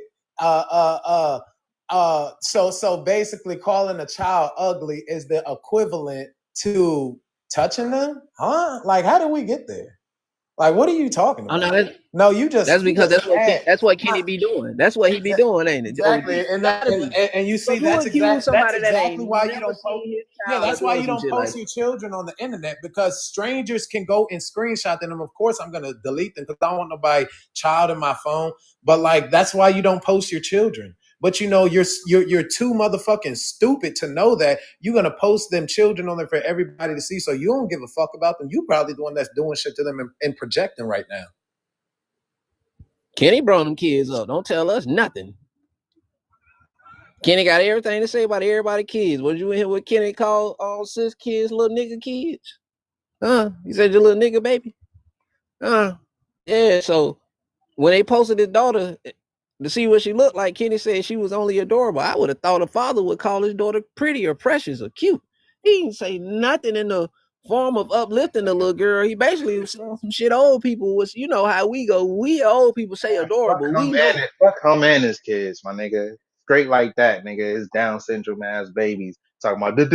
So basically, calling a child ugly is the equivalent to touching them, huh? Like, how did we get there? Like, what are you talking about? No, you just. That's because that's what Kenny be doing. That's what he be doing, ain't it? Exactly, and you see that's exactly why you don't post. Yeah, that's why you don't post your children on the internet, because strangers can go and screenshot them. Of course, I'm gonna delete them because I don't want nobody child in my phone. But like, that's why you don't post your children. But you know, you're too motherfucking stupid to know that you're gonna post them children on there for everybody to see. So you don't give a fuck about them. You probably the one that's doing shit to them and projecting right now. Kenny brought them kids up. Don't tell us nothing. Kenny got everything to say about everybody's kids. Was you in here with Kenny called all 6 kids little nigga kids? You said your little nigga baby? Yeah, so when they posted his daughter to see what she looked like, Kenny said she was only adorable. I would have thought a father would call his daughter pretty or precious or cute. He didn't say nothing in the form of uplifting the little girl. He basically was saying some shit old people was, you know how we go. We old people say adorable. Fuck him and his kids, my nigga. Straight like that, nigga. It's Down syndrome ass babies talking about like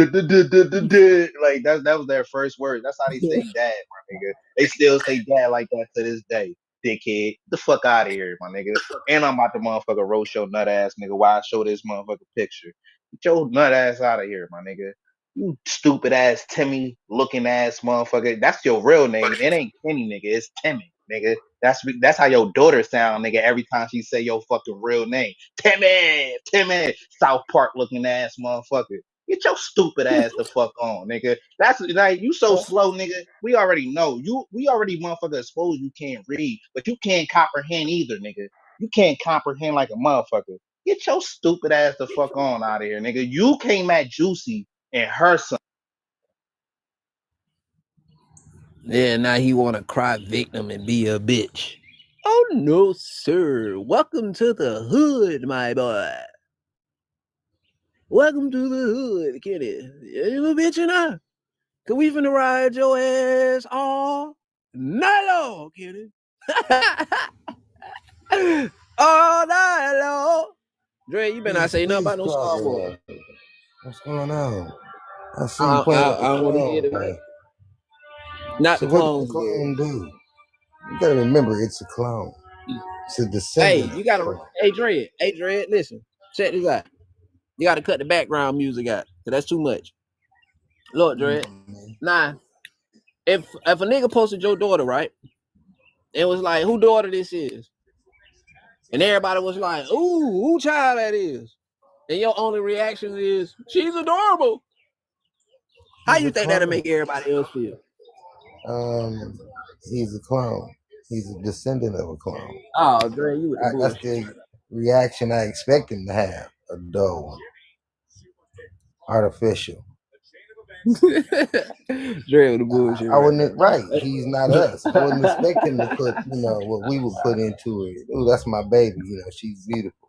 that was their first word. That's how they say dad, my nigga. They still say dad like that to this day. Dickhead, get the fuck out of here, my nigga. And I'm about to motherfucker roast your nut ass, nigga. Why I show this motherfucker picture? Get your nut ass out of here, my nigga. You stupid ass Timmy looking ass motherfucker. That's your real name. It ain't Kenny, nigga. It's Timmy, nigga. That's how your daughter sound, nigga, every time she say your fucking real name. Timmy, South Park looking ass motherfucker. Get your stupid ass the fuck on, nigga. That's like, you so slow, nigga. We already know. We already motherfucker exposed you can't read, but you can't comprehend either, nigga. You can't comprehend like a motherfucker. Get your stupid ass the fuck on out of here, nigga. You came at Juicy and her son. Yeah, now he want to cry victim and be a bitch. Oh no, sir. Welcome to the hood, my boy. Welcome to the hood, Kenny. You a bitch or not? Cause we finna ride your ass all night long, Kenny. All night long. Dre, you better not say nothing about no Star Wars. What's going on? I see you playing with the clone, man. Not so the clone. What the clone do? You gotta remember, it's a clone. It's a descendant. Hey, you gotta. Hey, Dred, listen. Check this out. You gotta cut the background music out, cause that's too much. Look, Dred. Nah, if a nigga posted your daughter, right, it was like, who daughter this is, and everybody was like, ooh, who child that is, and your only reaction is, she's adorable. How you think that'll make everybody else feel? He's a clone. He's a descendant of a clone. Oh, Dre, you with the bullshit. That's the reaction I expect him to have. A dull one. Artificial. Dre with the bullshit. I wouldn't. Right. He's not us. I wouldn't expect him to put, what we would put into it. Ooh, that's my baby. She's beautiful.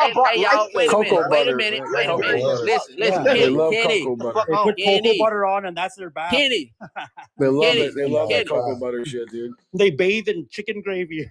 Hey, y'all, wait a minute. Cocoa butter. Listen, They love Kenny. cocoa butter. They put cocoa butter on, and that's their bath. Kenny. They love Kenny. it. They love that cocoa butter shit, dude. They bathe in chicken gravy.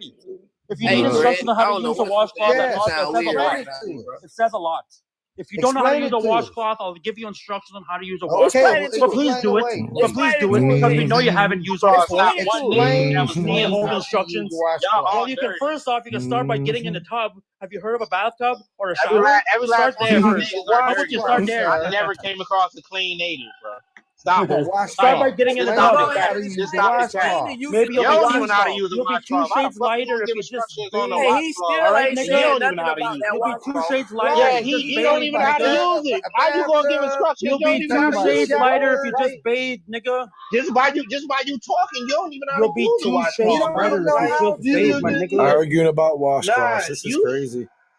already. If you Hey, need Greg, instructions on I how to don't know use a what you washcloth, saying, but that it Yes, says sound a weird lot. right explain it now, to bro. us. It says a lot. If you don't know how to Explain use it a to us. washcloth, I'll give you instructions on how to use a Okay, washcloth. Explain well, it to But us. please explain do it. away. But please Explain it do it to us, because we then. know you haven't used it Cross before. not Explain it one to us. nigga And ever listen to taught the you whole how to use instructions. the washcloth. Y'all Well, all you can dirty. first off, you can start by getting in the tub. Have you heard of a bathtub or a Every shower? last, every You last start one of there y'all first. niggas The are How about dirty, you bro. start washcloth, there? I sir. never came across a clean native, bro. Stop The it. Start by washcloth. getting in the Explain Stop to tub. it. us how to Hey, use Just the stop it, Cat. explain the washcloth. use of Maybe the you'll You be don't two. even know how to washcloth. use a You'll be two washcloth. How the shades fuck you lighter gonna if give you just instructions on the bathe. Hey, he washcloth? All still right, ain't And you nigga. saying don't even nothing know how to about use that it. You'll be two washcloth. shades lighter if Yeah, Right. you just he don't bathe, even A know how to nigga. bath, use it. a How you gonna give bathtub. instructions? You'll You don't be even know Talking how two to about a use shades it. lighter if shower. you just Like bathe, nigga. just by you talking, you don't even know how to You'll be use the two He shades washcloth, don't bro. even lighter if know you Like how just you, bathe, to. you, my you, nigga. you Arguing about washcloths. nah, This is you crazy.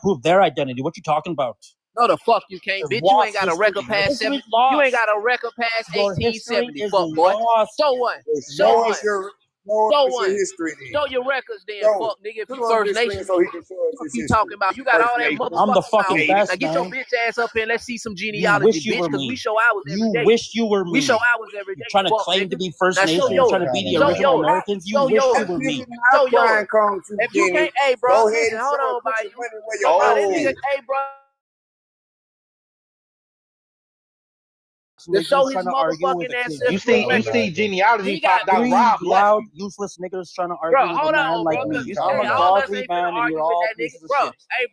can't prove their identity. What you talking about? No, the fuck you can't, bitch. You ain't got a record past 7. You ain't got a record past 1870. Fuck, boy. So what? Show us your history then. Show your records then, Show fuck, nigga. If Put you on First this screen Nation, so he can show us what his you history. talking about? You got all that motherfucking I'm the fucking mouth. best, Now get your man. bitch ass up here. Let's see some You genealogy, wish you bitch, were because me. we show ours every You day. wish you were me. We show ours every day. You're trying to fuck, claim nigga. to be First Now Nation. show You're yours. trying to be the Show original yours. Americans. You Show wish yours. you were me. Show yours. Crying comes to If you Jenny. can't, hey, bro, Go ahead listen, and hold show on, put by your you. money where your Bro, mouth this nigga, is. hey, bro. To show his trying to argue with motherfucking a kid. ancestral You record. see genealogy He got popped out. Three Rob loud, left you. useless niggas trying to argue Bro, with a hold man on, like bro. me. You I'm Hey, a all us godly ain't man, finna and argue you're with all that nigga. pieces of Bro, shit. hey,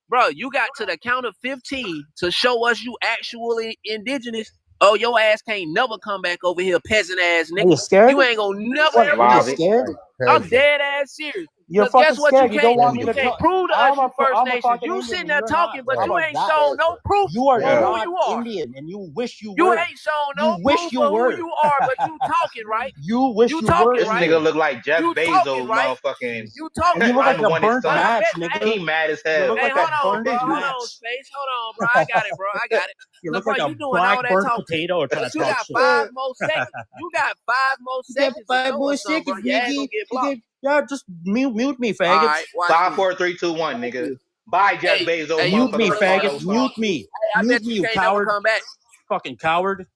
bro, you got to the count of 15 to show us you actually indigenous. Oh, your ass can't never come back over here, peasant ass Are you nigga. scared? You ain't gonna never What? ever Are you Rob come. it. scared? I'm dead ass serious. You're Because guess fucking what? You scared. You don't can't do. want me You to can't talk. prove to us you First I'm a Nations. fucking You Indian sitting and there you're not. talking, but I'm you a ain't not. shown no proof You are for who not you are. Indian, and you wish you You were. ain't shown You no wish proof you for who were. you are, but you talking, right? You wish You you talking, were This right? nigga Indian, look like Jeff You talking, Bezos, right? motherfucking You and talking, you look like right? a unwanted burnt But son. I match, bet, hey, nigga. He mad as You look hell. hey, like a hold on, burnt bro. Hold match. on, Space. Hold on, bro. I got it, bro. I got it. You Look, look bro, like a you doing all black that burnt talking. potato trying But to you talk got shit. 5 more seconds. You got 5 more You get seconds to 5 show more us something, bro. seconds, Your ass nigga. gonna get You blocked. get just mute me, All right, faggots. watch Five, this. 4, 3, 2, 1, Watch nigga. this. Bye, Jeff Hey, Bezos, hey, you Mute be me, motherfucker looking at faggot. Ricardo them songs. Mute Song. me. Hey, I Mute bet me, you you can't never coward. come back. Fucking coward.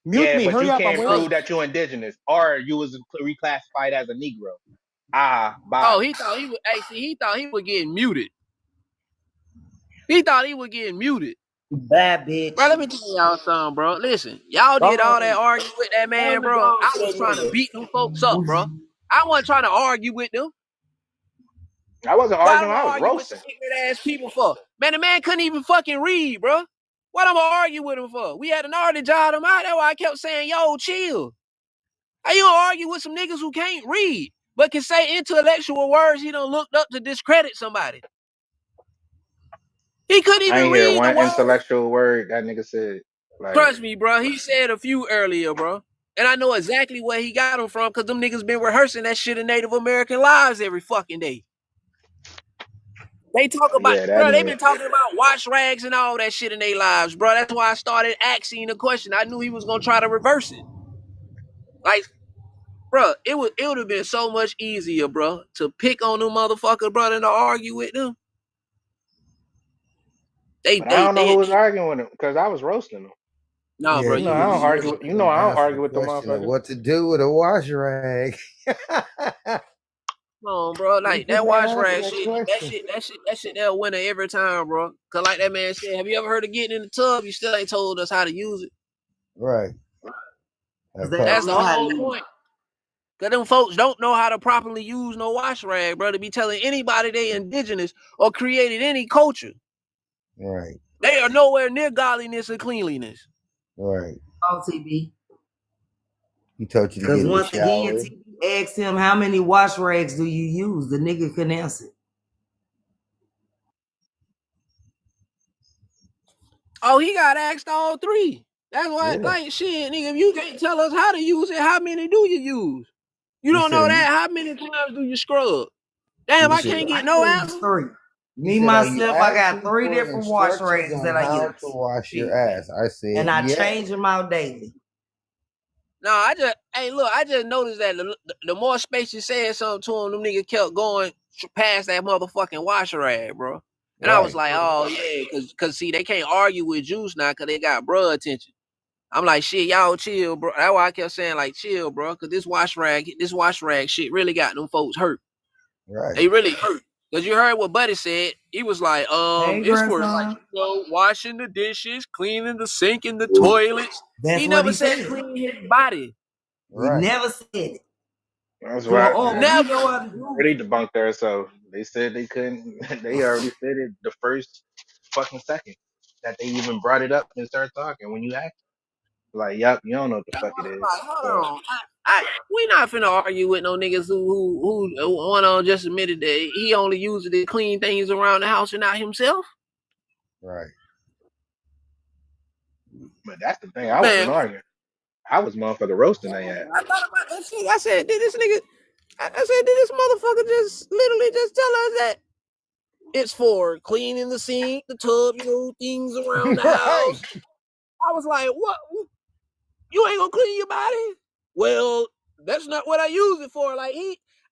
Mute Yeah, me. but Hurry you up. I'm can't Look. prove waiting. that you indigenous or you was reclassified as a Negro. Oh, Bye. he thought he was. Hey, see, he thought he was getting muted. He thought he was getting muted. Bad bitch. Bro, let me tell y'all something, bro. Listen, y'all did all that arguing with that man, bro. I was trying to beat them folks up, bro. I wasn't trying to argue with them. I wasn't Why arguing, am I I was arguing with some roasting. ignorant ass people for? Man, the man couldn't even fucking read, bro. What am I arguing with him for? We had an already jawed him out. That's why I kept saying, yo, chill. How you gonna argue with some niggas who can't read, but can say intellectual words he done looked up to discredit somebody? He couldn't I even ain't hear read the one word. intellectual word that nigga said. Like, Trust me, bro. He said a few earlier, bro. And I know exactly where he got them from because them niggas been rehearsing that shit in Native American lives every fucking day. They talk about, yeah, that bro, they nigga. been talking about wash rags and all that shit in their lives, bro. That's why I started asking the question. I knew he was gonna try to reverse it. Like, bro, it would have been so much easier, bro, to pick on them motherfuckers, bro, than to argue with them. But I don't know who was They arguing with him because I was roasting him. no, Yeah, bro, You know, you I you was don't should argue. have You know, I don't asked the argue with the question of motherfuckers. what to do with a wash rag. on, bro. You Like should that have wash asked rag that shit, question. that shit they'll winner every time, bro. Cause like that man said, have you ever heard of getting in the tub? You still ain't told us how to use it. Right. That They part. don't That's the know how to whole use point. Cause them folks don't know how to properly use no wash rag, bro. To be telling anybody they indigenous or created any culture. Right. They are nowhere near godliness and cleanliness. Right. TB. He told you to Because get in the once again, shower. TB asked him, how many wash rags do you use? The nigga couldn't answer. Oh, he got asked all three. That's why, Yeah. like, shit, nigga, if you can't tell us how to use it, how many do you use? You He don't know said, that? How many times do you scrub? Damn, he I said, can't I get no use answer. 3. he Me, said, are you myself, I got asking 3 for different wash instructions rags on that I how to use. wash your ass? I said, And I yes. change them out daily. No, I just noticed that the more space you said something to him, them niggas kept going past that motherfucking washer rag, bro. And I was Right. like, oh yeah, cause see, they can't argue with Juice now cause they got bruh attention. I'm like, shit, y'all chill, bro. That's why I kept saying like, chill, bro, cause this wash rag shit really got them folks hurt. Right. They really hurt. Cause you heard what Buddy said. He was like, Hey, it's for like, grandson. washing the dishes, cleaning the sink and the toilets. That's He what never he said said. clean his body. He Right. never said it. That's So, right. oh, we Never. know how to do Already debunked there, so they said they couldn't. They already said it the first fucking second that they even brought it up and started talking. When you asked, like, "Yup, you don't know what the fuck it is." So, Hold on. We not finna argue with no niggas who one on just admitted that he only uses it to clean things around the house and not himself. Right. but that's the thing. I wasn't Man, arguing. I was motherfucker roasting they ass. I thought about that shit. I said, did this nigga? I said, did this motherfucker just literally just tell us that it's for cleaning the sink, the tub, things around the Right. house? I was like, what? You ain't gonna clean your body? Well, that's not what I use it for. Like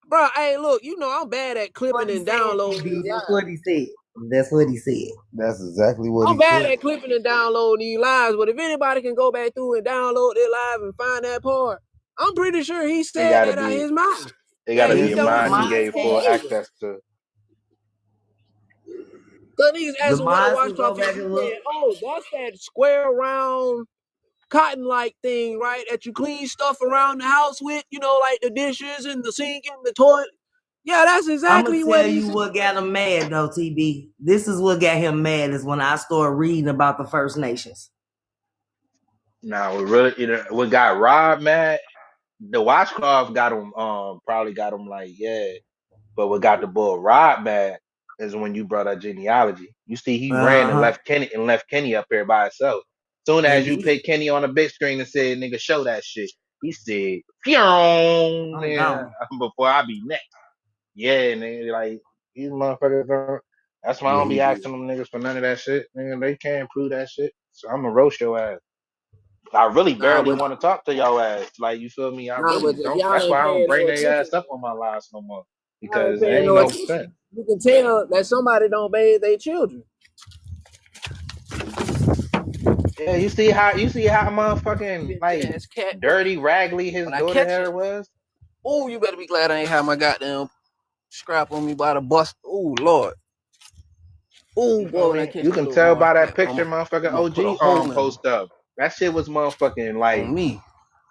bro, hey, look, I'm bad at clipping what he and said, downloading TB. these That's lives. what he said. That's what he said. That's exactly what I'm he bad said. at clipping and downloading these lives, but if anybody can go back through and download their live and find that part, I'm pretty sure he It said gotta that out of be. his mouth. It That gotta he be a Listen, that the what mind he he minds gave can full said. hear. access to. Cause niggas The asking what the minds can washcloth go is. back He and look. said, oh, that's that square round cotton-like thing, right? That you clean stuff around the house with, like the dishes and the sink and the toilet. Yeah, that's I'm gonna exactly what tell he you said. what got him mad though, TB. This is what got him mad is when I started reading about the First Nations. Now, what got Rob mad? The washcloth got him. Probably got him like, yeah. But what got the bull Rod mad is when you brought up genealogy. You see, he ran and left Kenny up here by himself. Soon as you Indeed. put Kenny on the big screen and said, "Nigga, show that shit," he said, "Pyong," I'm gone. before I be next. Yeah, nigga, like these motherfuckers don't. That's why I Yeah, don't he be did. asking them niggas for none of that shit. Nigga, they can't prove that shit. So I'm gonna roast your ass. I really Nah, barely but want to talk to y'all ass. Like you feel me? I nah, but really if don't. y'all That's ain't why I don't paying bring no their attention, ass up on my lives no more y'all ain't because it paying ain't no no sense. attention. You can tell that somebody don't bathe their children. Yeah, you see how motherfucking Bitch like ass cat. dirty raggly his When I daughter catch hair it, was. oh, you better be glad I ain't have my goddamn scrap on me by the bus. Oh Lord. Oh You feel boy, when I me? catch You that can little tell boy, by that I'm picture motherfucking gonna put a OG hole in him post up. That shit was motherfucking on like me.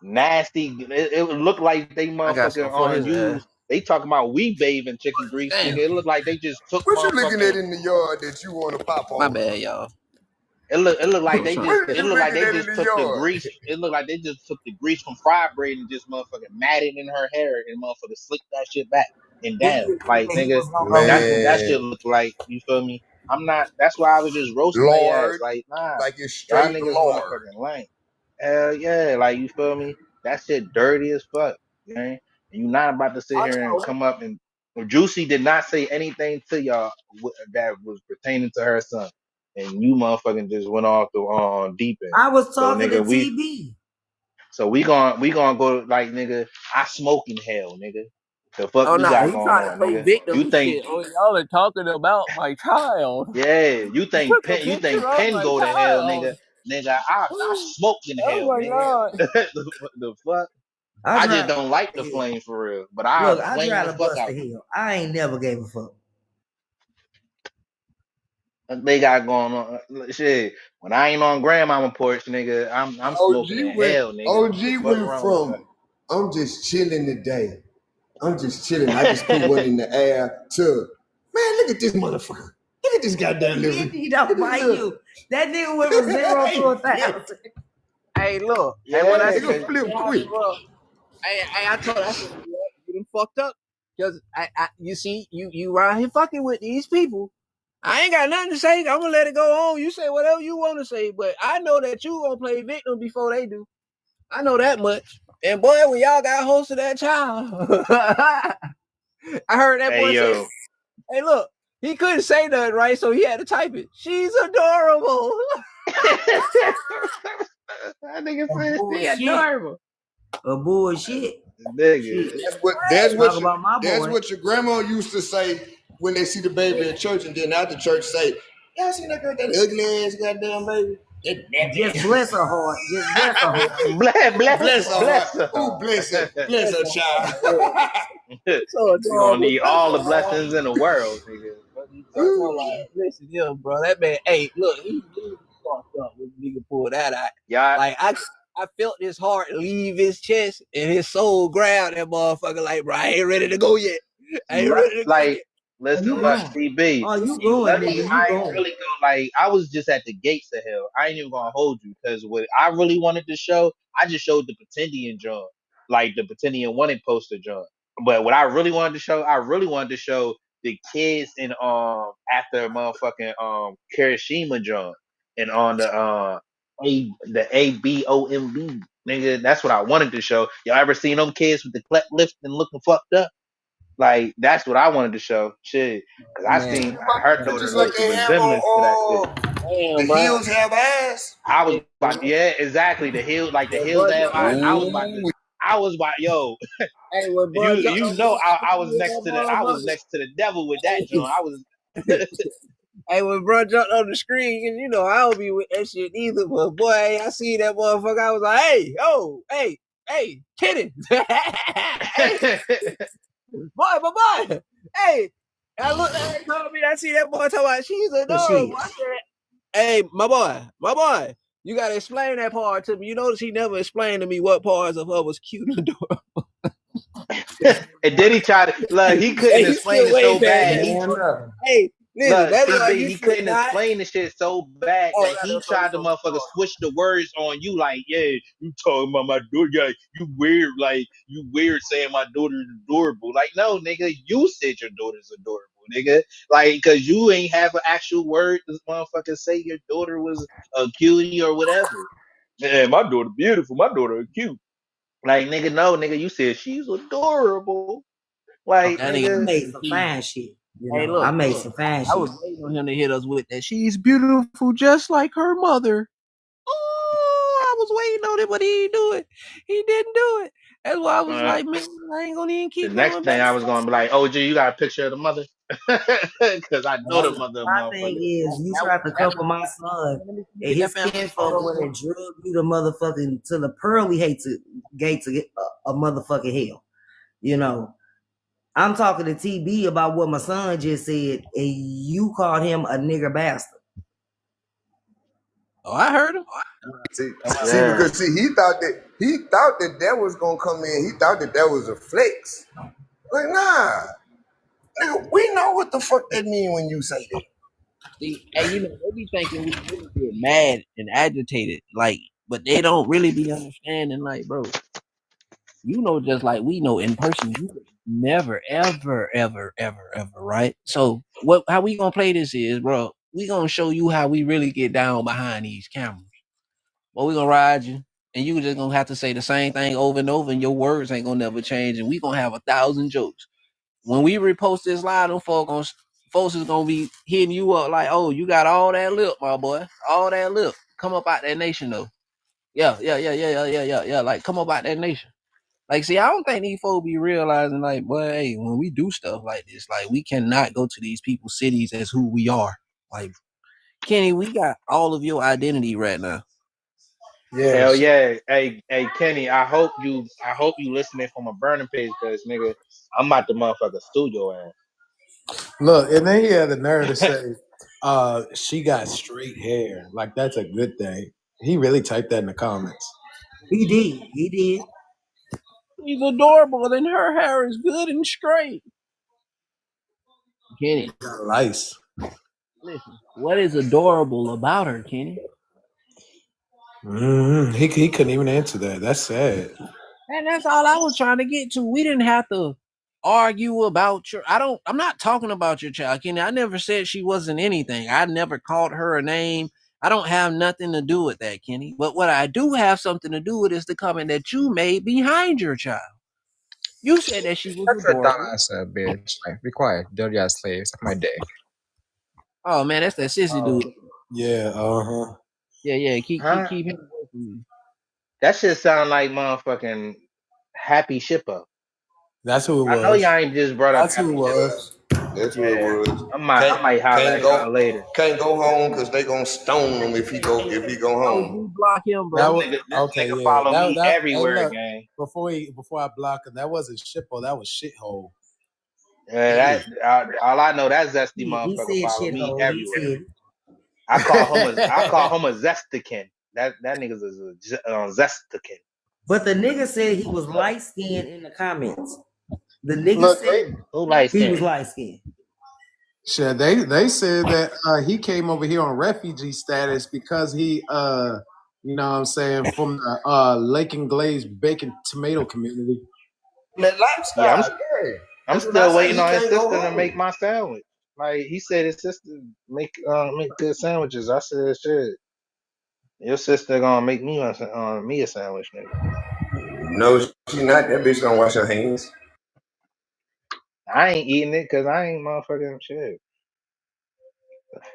nasty. It looked like they I got some motherfucking for his ass. used. They talking about we bathing chicken grease, nigga. Damn, It looked like they just took What you looking at motherfucking. in the yard that you want to pop my on? bad, y'all. It looked I like was they trying to just What catch. it you looked like looking they at in just the took the yard? grease. It looked like they just took the grease from fry bread and just motherfucking matted in her hair and motherfucking slicked that shit back and He down. Like he nigga, was gonna go that's with what it. that Man, shit looked like. You feel me? I'm not. That's why I was just roasting their ass. Lord, Like nah, like it's y'all straight niggas Lord. motherfucking lame. Hell yeah, like you feel me? That shit dirty as fuck, man. And you not about to sit I here and know. come up and Juicy did not say anything to y'all that was pertaining to her son, and you motherfucking just went off the deep end. I was So talking to nigga, TB. we gonna go like nigga. I smoke in hell, nigga. The fuck Oh you nah, got he going tried to on, play nigga? victim You and think shit. Oh, y'all are talking about my child. yeah? You You think took a Penn? You picture think of Penn my go to hell, nigga? child. Nigga, I smoke in Oh hell, my nigga. god. the fuck? I I just tried don't like the to hell. flame for real, but I'll Look, I flame tried the to fuck bust the out you. hell. I ain't never gave a fuck. They got going on shit. When I ain't on grandmama porch, nigga, I'm smoking in OG went hell, nigga. OG The fuck went wrong with from that? I'm just chilling today. I'm just chilling. I just put one in the air to man, look at this motherfucker. Look at this goddamn little. He don't bite you. That nigga went from 0 to 1,000. Hey, look. Hey, when I Yeah, see Nigga cause that shit flip happen, quick. bro. I told I said, you done fucked up. Cause you see, you around here fucking with these people. I ain't got nothing to say. I'm gonna let it go on. You say whatever you want to say, but I know that you gonna play victim before they do. I know that much. And boy, when y'all got host of that child, I heard that hey boy say, yo. "Hey, look, he couldn't say nothing right, so he had to type it. She's adorable." That nigga A said she bullshit. adorable. A bullshit. Nigga. Shit. Talk about my That's boy. what your grandma used to say when they see the baby at church, and then after church say, "Y'all seen that girl, that ugly ass goddamn baby? That Just nappy." bless her heart. Just bless her heart. Bless her heart. Bless her. Ooh, bless her child. So You gonna adorable. need all the blessings in the world, nigga. What you talking So about? like, listen, yeah, bro, that man. Hey, look, he really fucked up when the nigga pulled that out. Y'all, Like I felt his heart leave his chest and his soul grab that motherfucker. Like, bro, I ain't ready to go yet. I ain't ready to go like, yet. Oh, you listen, look, going. CB, Oh, you you going, lucky nigga. You I ain't going. really go. Like, I was just at the gates of hell. I ain't even gonna hold you because what I really wanted to show, I just showed the Pretendian joint, like the Pretendian wanted poster joint. But what I really wanted to show, I really wanted to show the kids in after motherfucking Kirishima joint and on the ABOMB nigga. That's what I wanted to show. Y'all ever seen them kids with the cleft lift and looking fucked up? Like that's what I wanted to show. Shit, because I Man, seen her daughter Just like look the they have resemblance to that shit. on the damn, bro. hills have eyes. I was Hey, about, yeah, exactly. The hill, like the when hills bro have jumped eyes. on the Ooh, I was about, yo, hey, when bro jumped you on know, I was with next that to motherfucker. the devil with that joint. I was, Hey, when bro jumped on the screen, and you know I don't be with that shit either. But boy, I see that motherfucker. I was like, hey, oh, hey, kidding, hey, boy, hey. I looked at her and told me I see that boy talking about she's Who she adorable. I is? said, hey, my boy, you gotta explain that part to me. You notice he never explained to me what parts of her was cute and adorable. and then he tried to, like, he couldn't Hey, he's explain still it way so past bad. that. Man, nothing. Hey, Nigga, Look, that's why CB, you he should couldn't not. explain the shit so bad Oh, that I he gotta show tried to some motherfucker story. switch the words on you. Like, yeah, you talking about my daughter? Yeah, you weird. Like, you weird saying my daughter's adorable. Like, no, nigga, you said your daughter's adorable, nigga. Like, cause you ain't have an actual word. This motherfucker say your daughter was a cutie or whatever. Yeah, my daughter beautiful. My daughter cute. Like, nigga, no, nigga, you said she's adorable. Like, Okay, That I nigga, nigga, made some see, fine shit. You hey, know, I look, made look. some fine I shit. was waiting on him to hit us with that. She's beautiful, just like her mother. Oh, I was waiting on it, but he didn't do it. He didn't do it. That's why I was uh, like, man, I ain't gonna even the keep next going thing back. I was gonna be like, oh, G, you got a picture of the mother? Cause I know the mother, My thing motherfucker. is, you tried to come for my son, Let me see you and get that his family kinfolk photo, went bro. and drug you to motherfucking to the pearly gate to get a motherfucking hell. You know, I'm talking to TB about what my son just said, and you called him a nigger bastard. Oh, I heard him. See, Yeah. because he thought that was gonna come in. He thought that was a flex. Like, nah, nigga, we know what the fuck that mean when you say that. See, hey, you know, they be thinking we really get mad and agitated, like, but they don't really be understanding, like, bro, you know, just like we know in person, you would never, ever, ever, ever, ever, right? So, how we gonna play this is, bro, we gonna show you how we really get down behind these cameras. Well, we gonna ride you, and you just gonna have to say the same thing over and over, and your words ain't gonna never change, and we gonna have 1,000 jokes. When we repost this live, them folks is gonna be hitting you up like, oh, you got all that lip, my boy, all that lip. Come up out that nation though. Yeah, yeah, yeah, yeah, yeah, yeah, yeah, yeah. Like, come up out that nation. Like, see, I don't think these folks be realizing, like, boy, hey, when we do stuff like this, like, we cannot go to these people's cities as who we are. Like, Kenny, we got all of your identity right now. Hell Yes. yeah. Hey, Kenny, I hope you listening from a burning page, cause nigga, I'm about to motherfucker studio Look, and then he had the nerve to say, she got straight hair. Like, that's a good thing. He really typed that in the comments. He did. He did. She's adorable, and her hair is good and straight. Kenny, Got lice. listen, what is adorable about her, Kenny? He couldn't even answer that. That's sad. And that's all I was trying to get to. We didn't have to argue about I'm not talking about your child, Kenny. I never said she wasn't anything. I never called her a name. I don't have nothing to do with that, Kenny. But what I do have something to do with is the comment that you made behind your child. You said that she was Shut your dumb adorable. ass up, bitch. Like, be quiet, dirty ass slave. Suck my dick. Oh man, that's that sissy dude. Yeah, uh-huh. Yeah, yeah. Keep huh? him away from me. That shit sound like motherfucking Happy Shipper. That's who it I know was. y'all ain't just brought up That's who it Happy Shipper. was. That's what it Yeah. was. I might holler Can't at y'all go later. can't go home because they gonna stone him if he go Oh, home. we block him, That bro. was This okay, nigga yeah. follow me Hey everywhere, look, gang. before I block him, that wasn't shippo, that was shithole. Yeah, He all I know that zesty he motherfucker said follow shit me hole. He everywhere. said I call it. him a zestican. That nigga's a zestican. But the nigga said he was light skinned in the comments. The nigga Look, said Who likes he was skin? light skinned. shit, they said that he came over here on refugee status because he you know what I'm saying, from the Lake and Glaze bacon tomato community. Man, Yeah, lifestyle, yeah. I'm That's what I still say. waiting He on his can't go sister to home. make my sandwich. Like he said, his sister make good sandwiches. I said, shit, your sister gonna make me a sandwich, nigga. No, she not. That bitch don't wash her hands. I ain't eating it because I ain't motherfucking shit.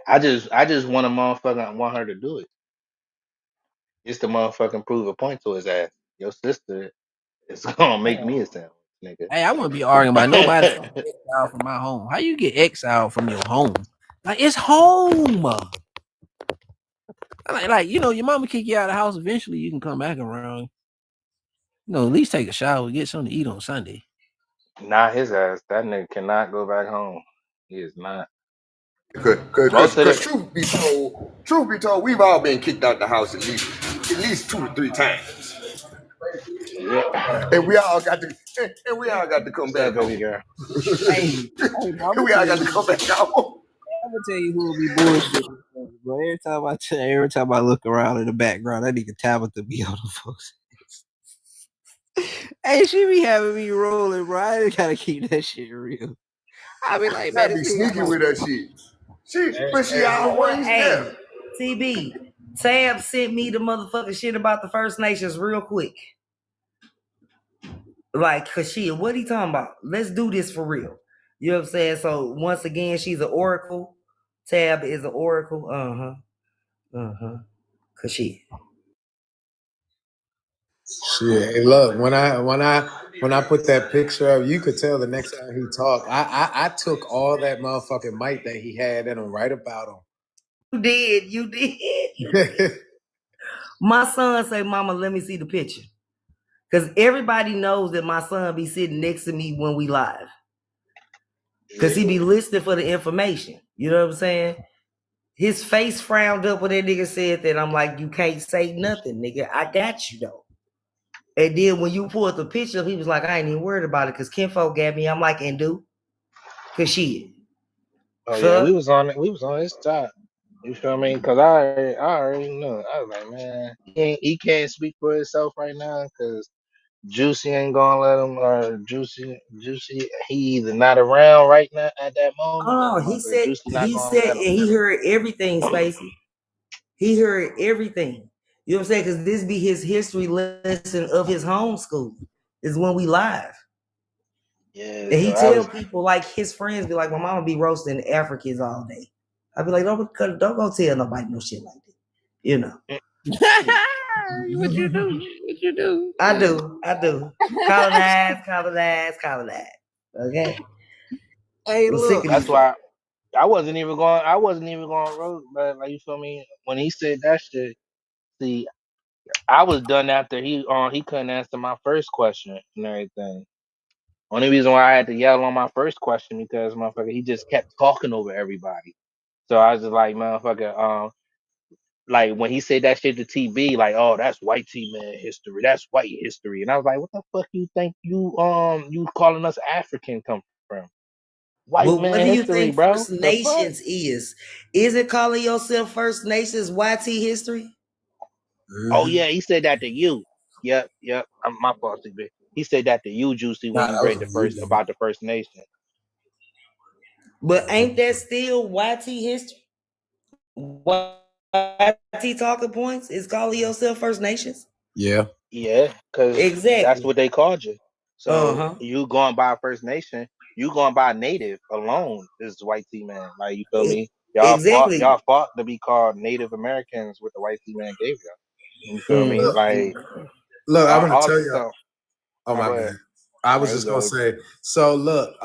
I just want a motherfucker want her to do it. Just to motherfucking prove a point to his ass. Your sister is gonna make me a sandwich, nigga. Hey, I wouldn't be arguing about nobody trying to exile from my home. How you get exiled from your home? Like, it's home. Like, you know, your mama kick you out of the house. Eventually, you can come back around. You know, at least take a shower, get something to eat on Sunday. Not his ass. That nigga cannot go back home. He is not. Cause, Most of cause the truth be told, we've all been kicked out the house at least 2 to 3 times, yeah. and we all got to come What's back up, baby home. girl? Hey, bro, I'm And gonna we tell all got to you. come back home. I'm gonna tell you who will be bullshit, bro. Every time I look around in the background, that nigga Tabitha be on the folks. Hey, she be having me rolling, bro. I gotta keep that shit real. I be like, man, I this be nigga sneaky with that shit. But she always Hey, there. TB, Tab sent me the motherfucking shit about the First Nations real quick. Like, cause what he talking about? Let's do this for real. You know what I'm saying? So once again, she's an oracle. Tab is an oracle. Cause Shit. Hey, look, when I put that picture up, you could tell the next time he talked. I took all that motherfucking might that he had in him right about him. You did. My son say, "Mama, let me see the picture," because everybody knows that my son be sitting next to me when we live. Because he be listening for the information. You know what I'm saying? His face frowned up when that nigga said that. I'm like, you can't say nothing, nigga. I got you, though. And then when you pulled the picture, he was like, I ain't even worried about it because Kinfolk got me. I'm like, and do? Because shit. Oh yeah, Fuck. we was on his top. You feel me? Cause I already know. I was like, man, he can't speak for himself right now because Juicy ain't gonna let him. Or Juicy, he either not around right now at that moment, Oh, or he Juicy not gonna said, let him. and he heard everything, Spacey. He heard everything. You know what I'm saying? Because this be his history lesson of his homeschool. Is when we live. Yeah, And so he I tell was. people like his friends be like, my mama be roasting Africans all day. I be like, don't go tell nobody no shit like that. You know. What you do? What you do? I do. Colonize. Okay. Hey, I'm sick look. of That's these. why I wasn't even going. I wasn't even going road, but like you feel me when he said that shit. See, I was done after he couldn't answer my first question and everything. Only reason why I had to yell on my first question because motherfucker he just kept talking over everybody. So I was just like motherfucker, like when he said that shit to TB, like, oh, that's white T man history, that's white history, and I was like, what the fuck you think you calling us African come from? White But what man do you history, think bro. First The fuck? Nations is? Is it calling yourself First Nations YT history? Oh Mm-hmm. yeah, he said that to you. Yep. My fault, TB. He said that to you, Juicy, when Nah, you that was read on you, baby. about the First Nation. But ain't that still YT history? YT talking points is calling yourself First Nations? Yeah. Yeah, because that's Exactly. what they called you. So Uh-huh. you going by First Nation, you going by Native alone is white T man. Like you feel me? Exactly. Y'all fought to be called Native Americans with the white T man gave you. You feel me? Look, Mm-hmm. Like look, I'm gonna tell you. also, Oh oh, my go bad. ahead. I was No, you just gonna good. say. So look,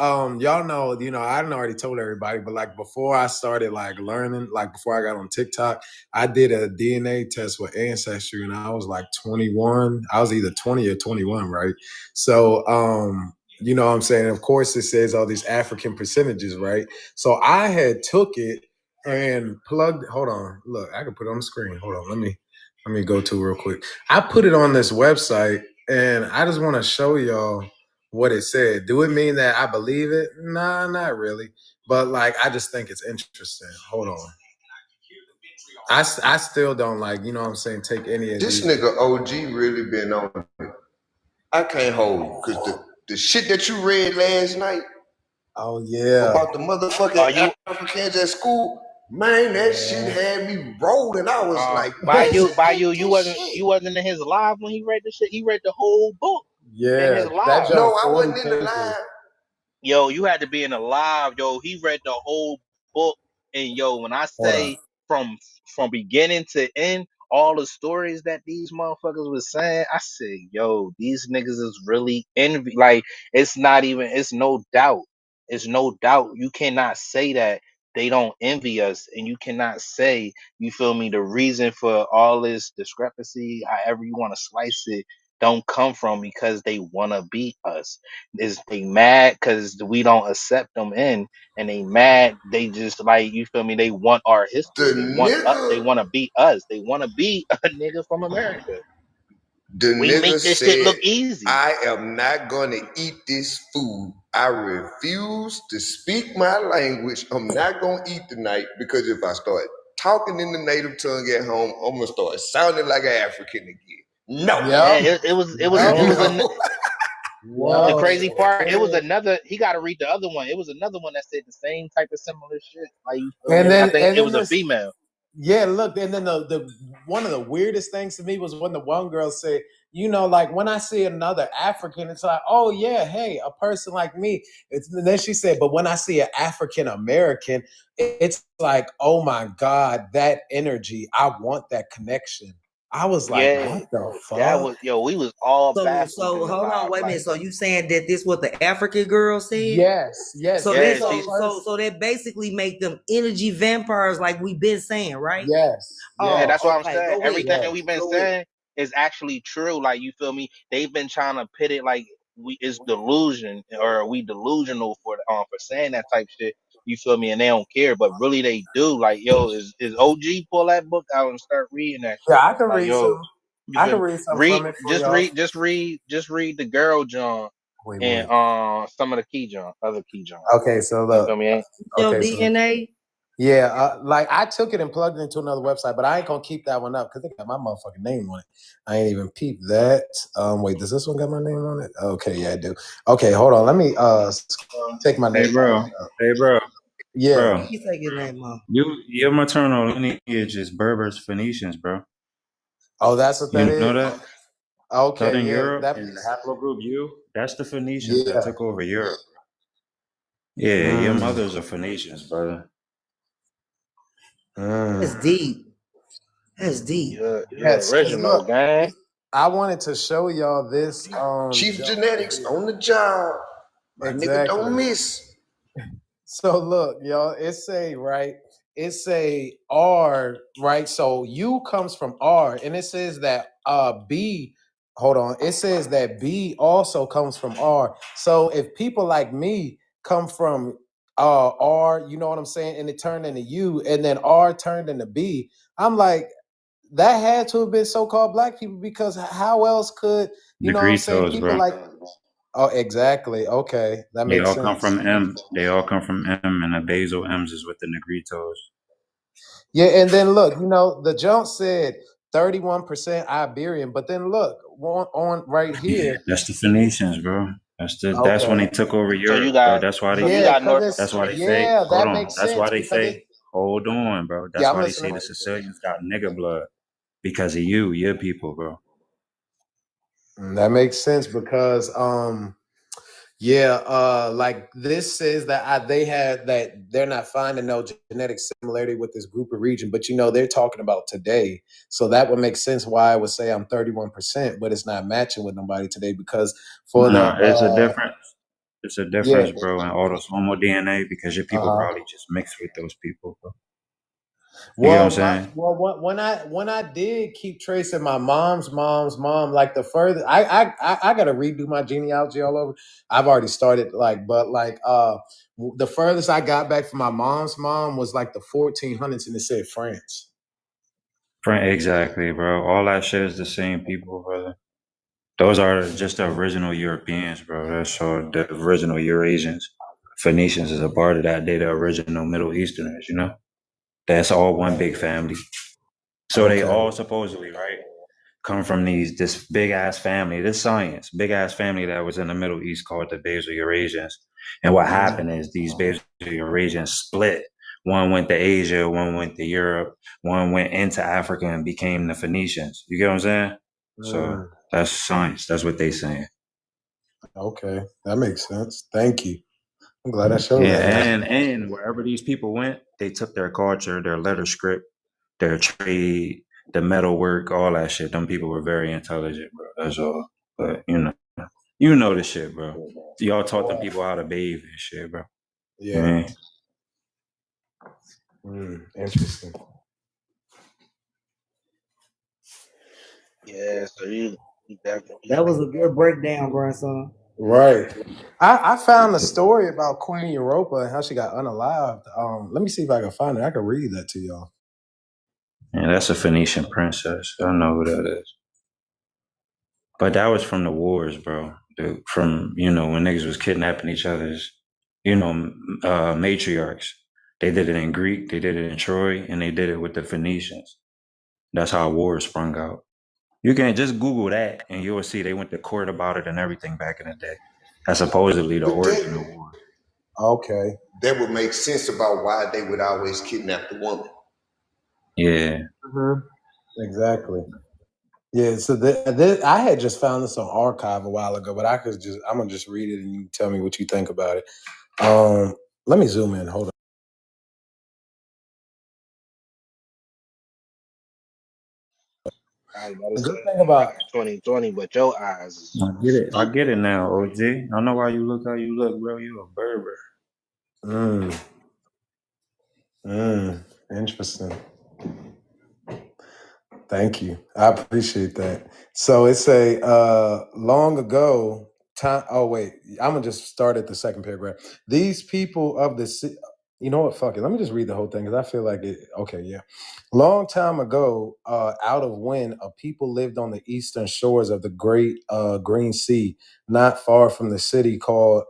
y'all know, I didn't already told everybody, but like before I started like learning, like before I got on TikTok, I did a DNA test with Ancestry, and I was like 21. I was either 20 or 21, right? So, you know what I'm saying? Of course, it says all these African percentages, right? So I had took it and plugged. Hold on, look, I can put it on the screen. Hold on, let me go to real quick. I put it on this website. And I just want to show y'all what it said. Do it mean that I believe it? Nah, not really. But like, I just think it's interesting. Hold on. I still don't like, you know what I'm saying, take any of This these. nigga OG really been on it. I can't hold you because the shit that you read last night Oh, yeah. about the Are motherfucking you Africans at school, man, that shit had me rolling. I was like, you this shit. wasn't in his live when he read the shit. He read the whole book in Yeah. his That live. No, jump I 40 wasn't in the pages. line. Yo, you had to be in a live, yo. He read the whole book, and yo, when I Hold on. say from beginning to end, all the stories that these motherfuckers was saying, I said, yo, these niggas is really envy. Like, it's not even. It's no doubt. It's no doubt. You cannot say that they don't envy us, and you cannot say, you feel me, the reason for all this discrepancy, however you want to slice it, don't come from because they want to beat us. Is they mad because we don't accept them in, and they mad. They just like you feel me. They want our The history. They nigga, want to beat us. They want to be a nigga from America. the We nigga make this shit said, look easy. I am not gonna eat this food I refuse to speak my language. I'm not gonna eat tonight because if I start talking in the native tongue at home, I'm gonna start sounding like an African again. No. Yeah, Yep. it was the Whoa. crazy part. It was another. He got to read the other one. It was another one that said the same type of similar shit. Like you feel And me? I then think and it then was a this female. yeah, look, and then the one of the weirdest things to me was when the one girl said, you know, like when I see another African, it's like, oh yeah, hey, a person like me. And then she said, but when I see an African American, it's like, oh my God, that energy. I want that connection. I was like, Yeah, what the that fuck? was We was all baffled So in the hold on, vibe. wait a minute. Like, So you saying that this what the African girl said? Yes, yes. So This that is yeah, her she's first. so that basically make them energy vampires, like we've been saying, right? Yes, yeah. yes, That's what Oh, I'm okay. saying. Go with it. Everything yes. we've been Go with it. saying is actually true. Like you feel me? They've been trying to pit it like we is delusion or we delusional for saying that type shit. You feel me? And they don't care, but really they do. Like, yo, is OG pull that book out and start reading that Yeah, shit? I can Like, read yo, some. you I feel can me? read some from it for y'all. Just read the girl John and Wait. some of the key John, other key John. Okay, so You look. feel me? Your Okay, so DNA. yeah, like I took it and plugged it into another website, but I ain't gonna keep that one up because they got my motherfucking name on it. I ain't even peeped that. Wait, does this one got my name on it? Okay, yeah, I do. Okay, hold on. Let me take my Hey, name bro. out. Hey, bro. Yeah. Bro, You take his name off. your maternal lineage is Berbers, Phoenicians, bro. Oh, that's what that You know is. that? Okay, Southern yeah, Europe that and the makes haplogroup U, that's the Phoenicians that yeah. took over Europe. Yeah, your Mm, mothers are Phoenicians, brother. That's mm. deep. That's deep. You're Yes, because original, look, gang. I wanted to show y'all this Chief jump right genetics here. on the job. My nigga don't Exactly. miss. So look, y'all, it say right. It say R, right? So U comes from R, and it says that B. Hold on. It says that B also comes from R. So if people like me come from R, you know what I'm saying, and it turned into U, and then R turned into B, I'm like, that had to have been so-called black people because how else could you know what I'm saying? Negritos, People bro. like oh, exactly. Okay, that They makes all come sense. from M. They all come from M, and the basal M's is with the Negritos. Yeah, and then look, you know, the jump said 31% Iberian, but then look on right here. That's the Phoenicians, bro. That's when Okay. they took over So you Europe, bro. got That's why they so you Yeah, got because North. it's that's why they say, yeah, hold that on. makes That's why sense they because it say, hold on, bro. yeah, That's I'm why they say listening. the Sicilians got nigger blood because of you, your people, bro. That makes sense because yeah, like this says that they had that they're not finding no genetic similarity with this group of region, but you know they're talking about today, so that would make sense why I would say I'm 31%, but it's not matching with nobody today because for the No, it's a difference. It's a yeah, difference, bro, in autosomal DNA because your people uh-huh. probably just mixed with those people, bro. You get what I'm Well, saying? when I did keep tracing my mom's mom, like the further I got to redo my genealogy all over. I've already started, like, but like the furthest I got back from my mom's mom was like the 1400s, and it said France. Exactly, bro. All that shit is the same people, brother. Those are just the original Europeans, bro. That's all the original Eurasians. Phoenicians is a part of that. They the original Middle Easterners, you know? That's all one big family. So they Okay. all supposedly, right, come from this big ass family, this science, big ass family that was in the Middle East called the Basal Eurasians. And what happened is these Basal Eurasians split. One went to Asia, one went to Europe, one went into Africa and became the Phoenicians. You get what I'm saying? So Mm, that's science. That's what they saying. okay, that makes sense. Thank you. I'm glad I showed Yeah, that. and wherever these people went, they took their culture, their letter script, their trade, the metalwork, all that shit. Them people were very intelligent, bro. That's all. But you know the shit, bro. Y'all taught them people how to bathe and shit, bro. Yeah. Yeah. Interesting. Yeah, so you definitely That was a good breakdown, grandson. Right. I found a story about Queen Europa and how she got unalived. Let me see if I can find it. I can read that to y'all. And that's a Phoenician princess. I don't know who that is. But that was from the wars, bro. from when niggas was kidnapping each other's matriarchs. They did it in Greek, they did it in Troy, and they did it with the Phoenicians. That's how wars sprung out. You can just Google that, and you'll see they went to court about it and everything back in the day. That's supposedly the But origin of war. Okay. that would make sense about why they would always kidnap the woman. Yeah. Exactly. Yeah, so I had just found this on archive a while ago, but I'm gonna just read it and you tell me what you think about it. Let me zoom in. Hold on. I was about to The say good thing about 2020, but your eyes is I get it. I get it now, OG. I know why you look how you look, bro. You a Berber. Interesting. Thank you. I appreciate that. So it's a long ago time. Oh wait, I'm gonna just start at the second paragraph. These people of the you know what? Fuck it. Let me just read the whole thing because I feel like it. Okay, yeah. Long time ago, out of when a people lived on the eastern shores of the great Green Sea, not far from the city called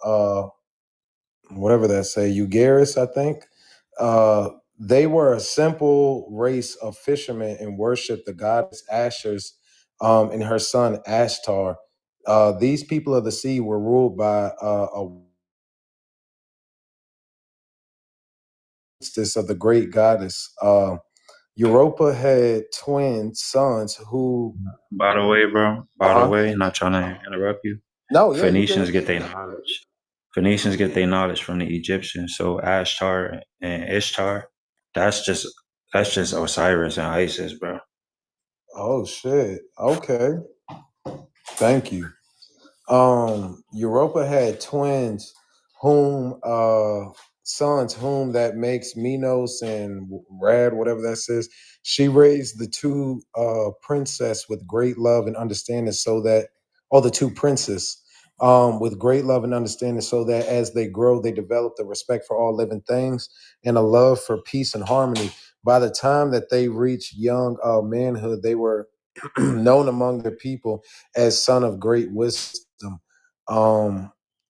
whatever that say, Eugaris, I think. They were a simple race of fishermen and worshiped the goddess Asher's and her son Ashtar. These people of the sea were ruled by a priestess of the great goddess. Europa had twin sons who. By the way, bro. By the way, not trying to interrupt you. No, yeah, you Phoenicians good. get their knowledge. Phoenicians get their knowledge from the Egyptians. So Ashtar and Ishtar, that's just Osiris and Isis, bro. Oh shit. Okay. Thank you. Europa had twins whom sons whom that makes Minos and Rad, whatever that says. She raised the two princess with great love and understanding so that the two princes with great love and understanding so that as they grow they develop the respect for all living things and a love for peace and harmony. By the time that they reached young manhood they were known among their people as son of great wisdom.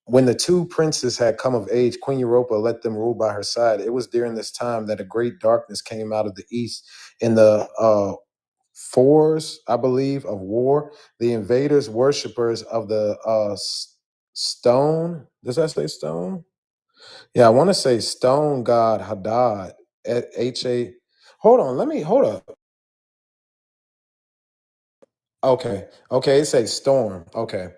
When the two princes had come of age, Queen Europa let them rule by her side. It was during this time that a great darkness came out of the east in the fours, I believe, of war. The invaders, worshippers of the stone. Does that say stone? Yeah, I want to say stone god Hadad. H-A. Hold up. Okay, it says storm. Okay.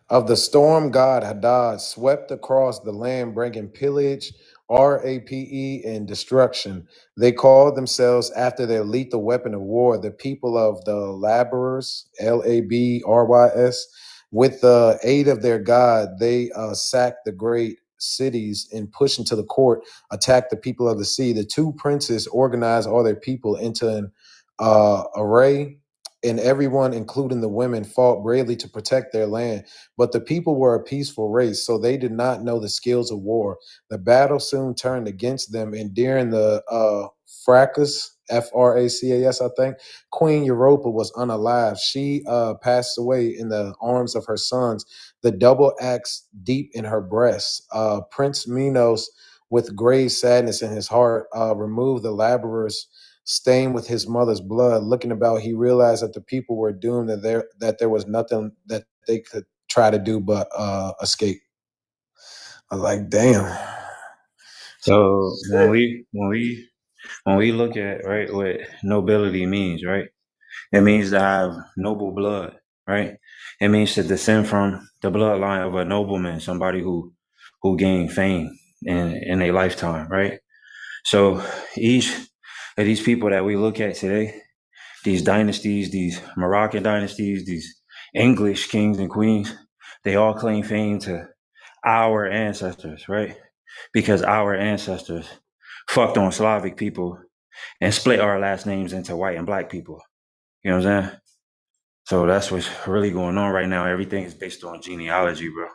Of the storm, God Hadad swept across the land, bringing pillage, RAPE, and destruction. They called themselves, after their lethal weapon of war, the people of the laborers, Labrys. With the aid of their God, they sacked the great cities and pushed into the court, attacked the people of the sea. The two princes organized all their people into an array, and everyone, including the women, fought bravely to protect their land. But the people were a peaceful race, so they did not know the skills of war. The battle soon turned against them, and during the fracas, Fracas, I think, Queen Europa was unalive. She passed away in the arms of her sons, the double axe deep in her breast. Prince Minos, with grave sadness in his heart, removed the laborers stained with his mother's blood. Looking about, he realized that the people were doomed, that there was nothing that they could try to do but escape. I was like, damn. So when we look at right what nobility means, right? It means to have noble blood, right? It means to descend from the bloodline of a nobleman, somebody who gained fame in a lifetime, right? So each of these people that we look at today, these dynasties, these Moroccan dynasties, these English kings and queens, they all claim fame to our ancestors, right? Because our ancestors fucked on Slavic people and split our last names into white and black people. You know what I'm saying? So that's what's really going on right now. Everything is based on genealogy, bro.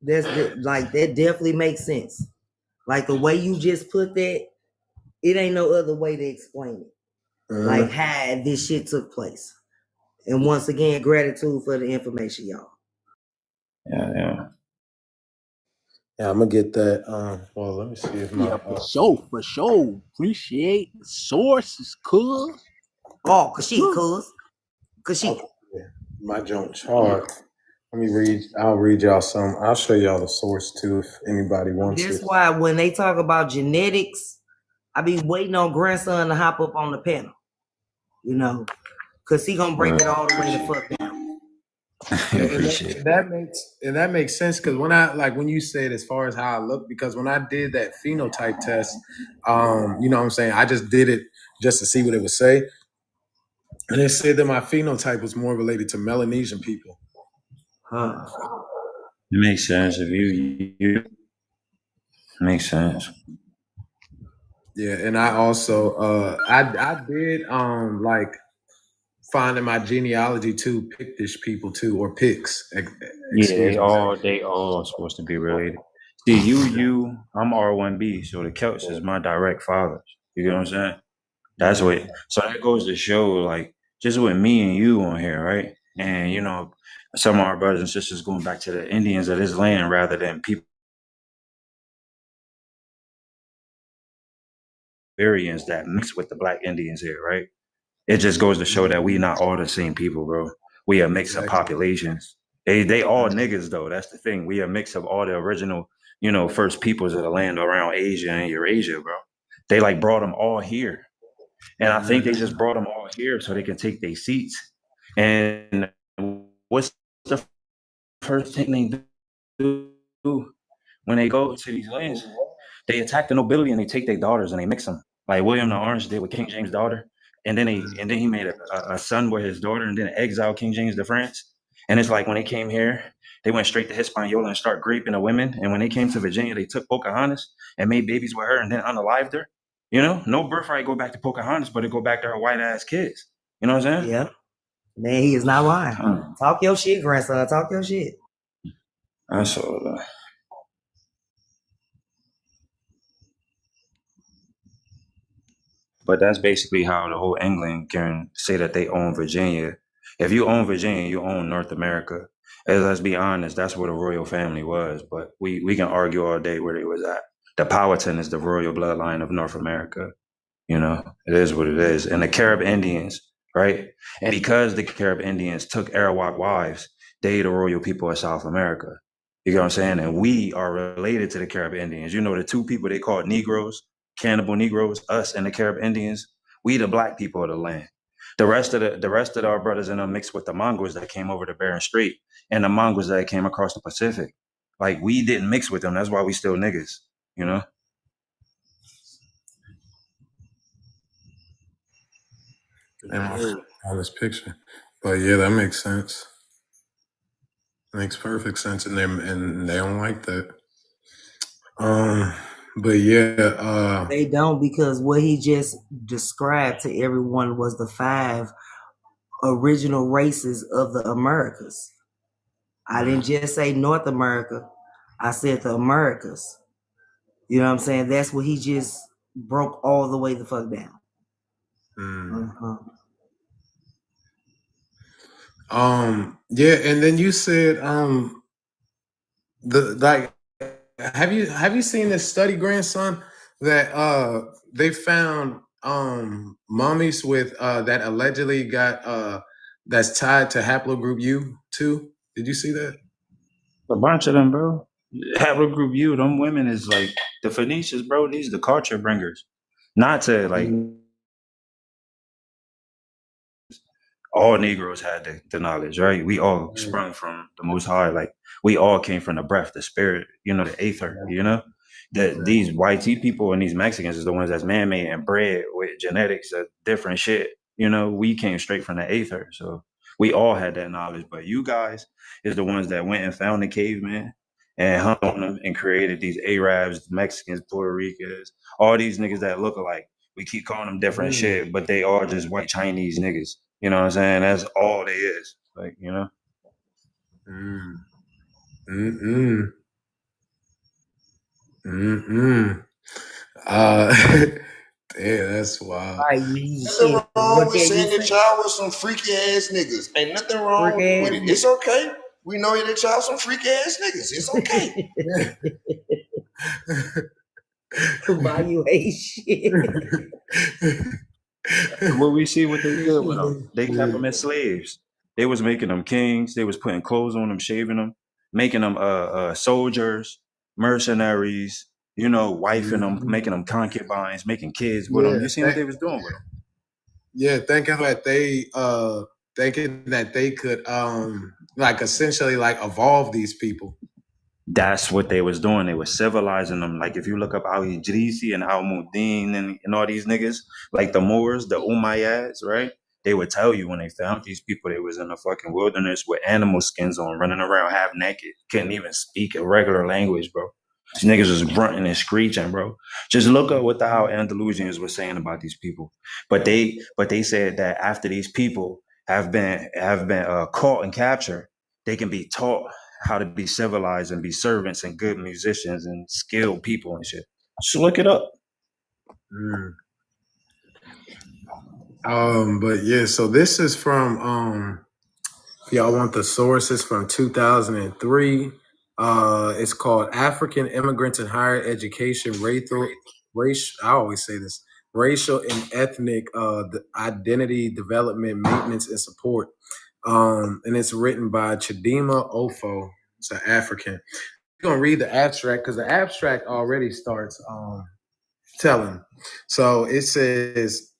That definitely makes sense. Like the way you just put that, it ain't no other way to explain it. Like how this shit took place. And once again, gratitude for the information, y'all. Yeah. Yeah, I'm gonna get that. Well, let me see if my For sure. Appreciate the sources, cuz. Oh, cause my joint's hard. Let me read. I'll read y'all some. I'll show y'all the source too if anybody wants That's it. why when they talk about genetics, I be waiting on grandson to hop up on the panel. You know, cause he gonna break it all the way the fuck down. Appreciate it. That makes sense because when you said as far as how I look, because when I did that phenotype test, you know what I'm saying, I just did it just to see what it would say. And it said that my phenotype was more related to Melanesian people. Huh. It makes sense if you makes sense. Yeah, and I also I did like find in my genealogy too Pictish people too, or Picts. Yeah, Excuse me. they all supposed to be related. See, I'm R1B, so the Celts is my direct fathers. You get what I'm saying? That's what. So that goes to show, like, just with me and you on here, right? And some of our brothers and sisters going back to the Indians of this land rather than people Barbarians that mix with the Black Indians here, right? It just goes to show that we not all the same people, bro. We a mix of populations. They all niggas though. That's the thing. We a mix of all the original, first peoples of the land around Asia and Eurasia, bro. They like brought them all here, and I think they just brought them all here so they can take their seats. And what's the first thing they do when they go to these lands? They attack the nobility and they take their daughters and they mix them, like William the Orange did with King James' daughter. And then he made a son with his daughter and then exiled King James to France. And it's like when they came here, they went straight to Hispaniola and start raping the women. And when they came to Virginia, they took Pocahontas and made babies with her and then unalived her. No birthright go back to Pocahontas, but it go back to her white ass kids. You know what I'm saying? Yeah. Man, he is not lying. Talk your shit, grandson. Talk your shit. That's all. But that's basically how the whole England can say that they own Virginia. If you own Virginia, you own North America. And let's be honest, that's where the royal family was. But we can argue all day where they was at. The Powhatan is the royal bloodline of North America. It is what it is. And the Carib Indians, right? And because the Carib Indians took Arawak wives, they the royal people of South America. You get what I'm saying? And we are related to the Carib Indians. The two people they called Negroes, cannibal Negroes, us and the Carib Indians, we the black people of the land. The rest of our brothers in them mixed with the Mongols that came over the Bering Strait and the Mongols that came across the Pacific. Like we didn't mix with them. That's why we still niggas, On this picture. But yeah, that makes sense. Makes perfect sense, and they don't like that. But yeah, they don't, because what he just described to everyone was the 5 original races of the Americas. I didn't just say North America. I said the Americas. You know what I'm saying? That's what he just broke all the way the fuck down. Yeah, and then you said have you seen this study, grandson, that they found mummies with that allegedly got that's tied to haplogroup U too? Did you see that? A bunch of them, bro. Haplogroup U, them women is like the Phoenicians, bro. These the culture bringers. Not to like all Negroes had the knowledge, right? We all sprung from the Most High. Like we all came from the breath, the spirit, the aether. That these YT people and these Mexicans is the ones that's man-made and bred with genetics of different shit. We came straight from the aether, so we all had that knowledge. But you guys is the ones that went and found the caveman and hung on them and created these Arabs, Mexicans, Puerto Ricans, all these niggas that look alike. We keep calling them different shit, but they are just white Chinese niggas. You know what I'm saying? That's all they is. Like, Yeah, that's wild. Nothing wrong with saying that y'all was some freaky ass niggas. Ain't nothing wrong with it. It's okay. We know that y'all some freak ass niggas. It's okay. Why you hate shit? What we see what they did with them. They kept them as slaves. They was making them kings. They was putting clothes on them, shaving them, making them soldiers, mercenaries. You know, wifing them, making them concubines, making kids with them. You seen what they was doing with them? Yeah, thinking that they could like essentially like evolve these people. That's what they was doing. They were civilizing them. Like if you look up Al Idrisi and Al Muddin and all these niggas, like the Moors, the Umayyads, right? They would tell you when they found these people, they was in the fucking wilderness with animal skins on, running around half naked, couldn't even speak a regular language, bro. These niggas was grunting and screeching, bro. Just look up what the hell Andalusians were saying about these people. But they said that after these people have been caught and captured, they can be taught how to be civilized and be servants and good musicians and skilled people and shit. Just look it up. But yeah, so this is from if y'all want the sources from 2003. It's called African Immigrants in Higher Education, Racial I always say this, Racial and Ethnic Identity Development, Maintenance, and Support. And it's written by Chidima Ofo. It's an African. You're gonna read the abstract because the abstract already starts telling. So it says,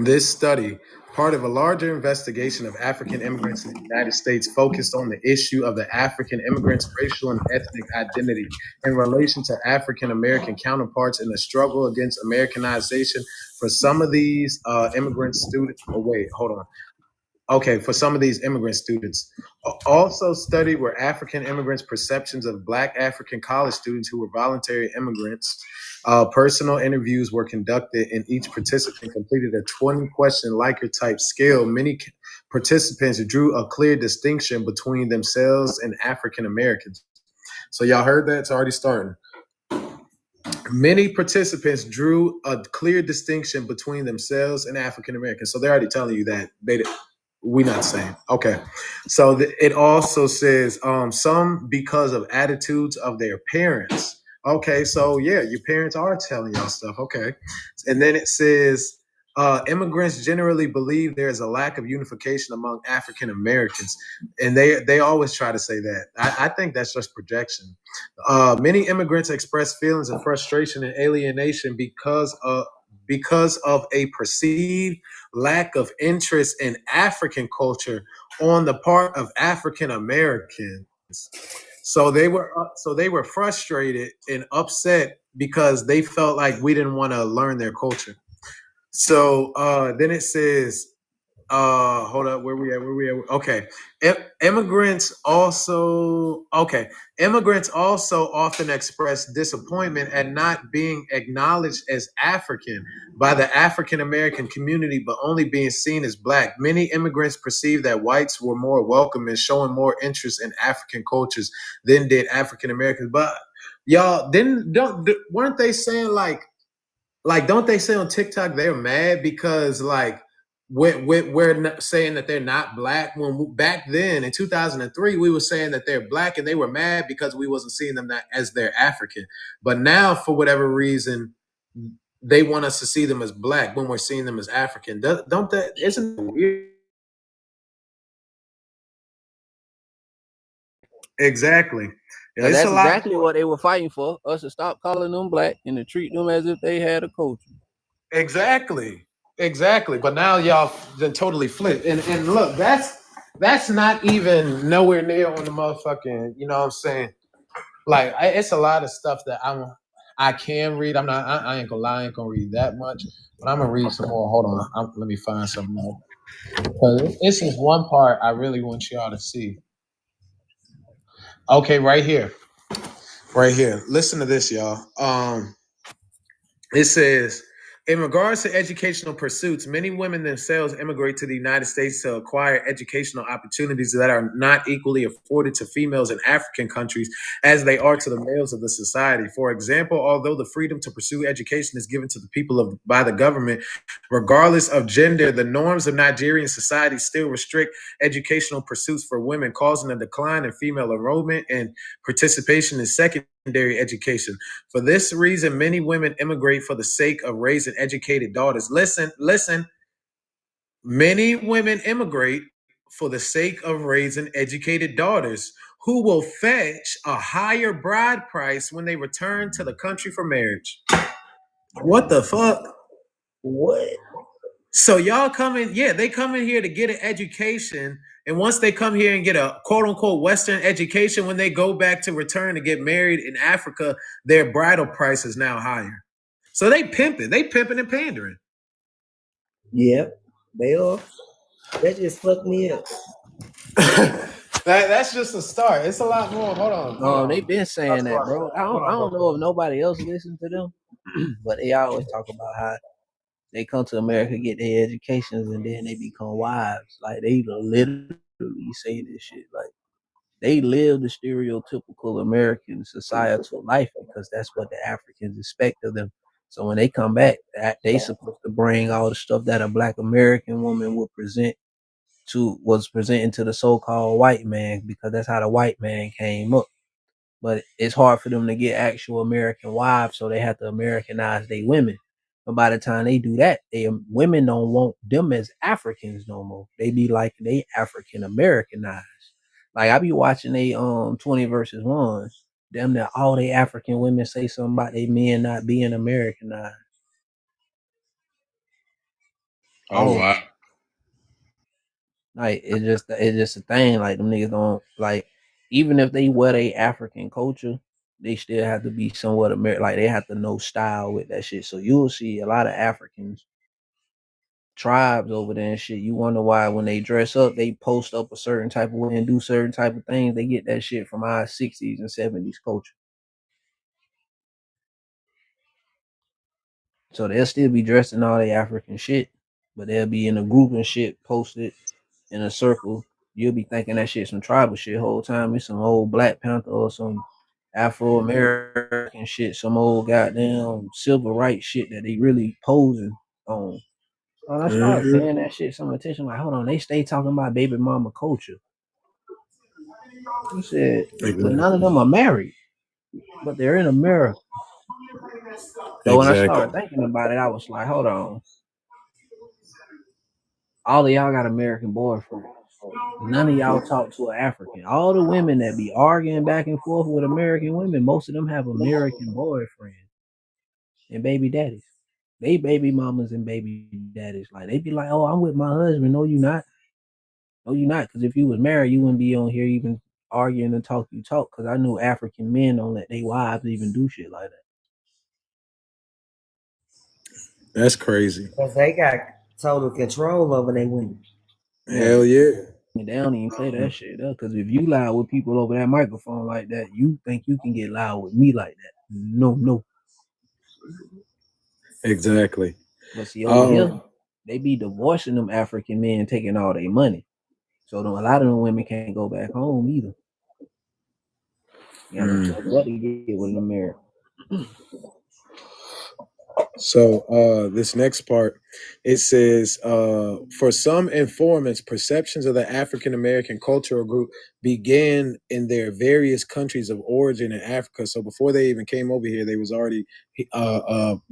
this study, part of a larger investigation of African immigrants in the United States, focused on the issue of the African immigrants' racial and ethnic identity in relation to African American counterparts in the struggle against Americanization. For some of these immigrant students, for some of these immigrant students. Also studied were African immigrants' perceptions of Black African college students who were voluntary immigrants. Personal interviews were conducted, and each participant completed a 20-question Likert type scale. Many participants drew a clear distinction between themselves and African Americans. So y'all heard that? It's already starting. Many participants drew a clear distinction between themselves and African Americans. So they're already telling you that we're not the same. Okay. So it also says some because of attitudes of their parents. Okay. So yeah, your parents are telling y'all stuff. Okay. And then it says immigrants generally believe there is a lack of unification among African Americans. And they always try to say that. I think that's just projection. Many immigrants express feelings of frustration and alienation because of a perceived lack of interest in African culture on the part of African Americans. So they were frustrated and upset because they felt like we didn't want to learn their culture. So then it says, hold up, where we at? Okay. Immigrants also often express disappointment at not being acknowledged as African by the African American community, but only being seen as Black. Many immigrants perceive that whites were more welcome and showing more interest in African cultures than did African Americans. But y'all weren't they saying like don't they say on TikTok they're mad because like we're saying that they're not Black, when back then in 2003 we were saying that they're Black and they were mad because we wasn't seeing them as they're African. But now for whatever reason they want us to see them as Black when we're seeing them as African. Isn't it weird? Exactly. Yeah, that's exactly what they were fighting for, us to stop calling them Black and to treat them as if they had a culture. Exactly. But now y'all then totally flipped. And look, that's not even nowhere near on the motherfucking, you know what I'm saying? Like it's a lot of stuff that I can read. I ain't gonna lie, I ain't gonna read that much, but I'm gonna read some more. Hold on, let me find some more. This is one part I really want y'all to see. Okay, right here. Listen to this, y'all. It says In regards to educational pursuits, many women themselves immigrate to the United States to acquire educational opportunities that are not equally afforded to females in African countries as they are to the males of the society. For example, although the freedom to pursue education is given to the people by the government, regardless of gender, the norms of Nigerian society still restrict educational pursuits for women, causing a decline in female enrollment and participation in secondary education. For this reason, many women immigrate for the sake of raising educated daughters. Listen. Many women immigrate for the sake of raising educated daughters who will fetch a higher bride price when they return to the country for marriage. What the fuck? What? So y'all come in, they come in here to get an education. And once they come here and get a quote unquote Western education, when they go back to return to get married in Africa, their bridal price is now higher. So they pimping and pandering. Yep, they are. That just fucked me up. That's just a start. It's a lot more. Hold on. They've been saying that, bro. I don't know if nobody else listens to them, but they always talk about how they come to America, get their educations, and then they become wives. Like they literally say this shit. Like they live the stereotypical American societal life because that's what the Africans expect of them. So when they come back, they supposed to bring all the stuff that a Black American woman was presenting to the so-called white man, because that's how the white man came up. But it's hard for them to get actual American wives, so they have to Americanize their women. But by the time they do that, women don't want them as Africans no more. They be like they African Americanized. Like I be watching they 20 versus 1. Them that all they African women say something about they men not being Americanized. Oh wow. Like it's just a thing. Like them niggas don't like, even if they wear they African culture, they still have to be somewhat American. Like they have to know style with that shit. So you'll see a lot of Africans tribes over there and shit. You wonder why when they dress up, they post up a certain type of way and do certain type of things. They get that shit from our 60s and 70s culture. So they'll still be dressed in all their African shit, but they'll be in a group and shit posted in a circle. You'll be thinking that shit some tribal shit whole time. It's some old Black Panther or some Afro American shit, some old goddamn civil rights shit that they really posing on. And I started paying that shit some attention. Like, hold on, they stay talking about baby mama culture. He said, but none of them are married, but they're in America. So when I started thinking about it, I was like, hold on. All of y'all got American boyfriends. None of y'all talk to an African. All the women that be arguing back and forth with American women, most of them have American boyfriends and baby daddies. They baby mamas and baby daddies. Like they be like, oh, I'm with my husband. No, you not. No, you not. Because if you was married, you wouldn't be on here even arguing and talk. Because I knew African men don't let their wives even do shit like that. That's crazy. Because they got total control over their women. Hell yeah. They don't even play that shit up. Because if you loud with people over that microphone like that, you think you can get loud with me like that. No. Exactly. But see, over here, they be divorcing them African men, taking all their money. So a lot of them women can't go back home either. You know what to get with an American. So this next part, it says, for some informants, perceptions of the African American cultural group began in their various countries of origin in Africa. So before they even came over here, they was already